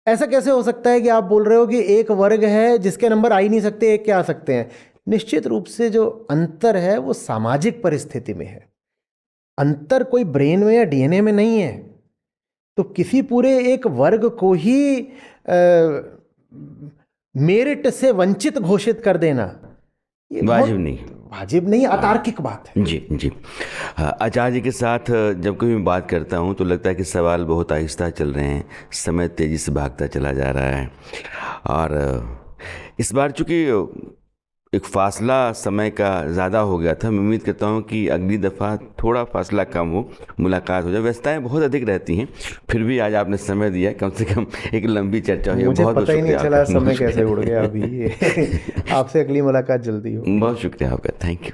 ऐसा कैसे हो सकता है कि आप बोल रहे हो कि एक वर्ग है जिसके नंबर आ ही नहीं सकते, एक के आ सकते हैं? निश्चित रूप से जो अंतर है वो सामाजिक परिस्थिति में है, अंतर कोई ब्रेन में या डीएनए में नहीं है। तो किसी पूरे एक वर्ग को ही मेरिट से वंचित घोषित कर देना ये वाजिब नहीं, अतार्किक बात है। जी। आचार्य जी के साथ जब कभी मैं बात करता हूं तो लगता है कि सवाल बहुत आहिस्ता चल रहे हैं, समय तेजी से भागता चला जा रहा है। और इस बार चूंकि एक फासला समय का ज़्यादा हो गया था, मैं उम्मीद करता हूँ कि अगली दफ़ा थोड़ा फासला कम हो, मुलाकात हो जाए। व्यस्तताएं बहुत अधिक रहती हैं, फिर भी आज आपने समय दिया, कम से कम एक लंबी चर्चा हुई। मुझे पता ही नहीं चला समय कैसे उड़ गया अभी। आपसे अगली मुलाकात जल्दी हो। बहुत शुक्रिया आपका। Thank you.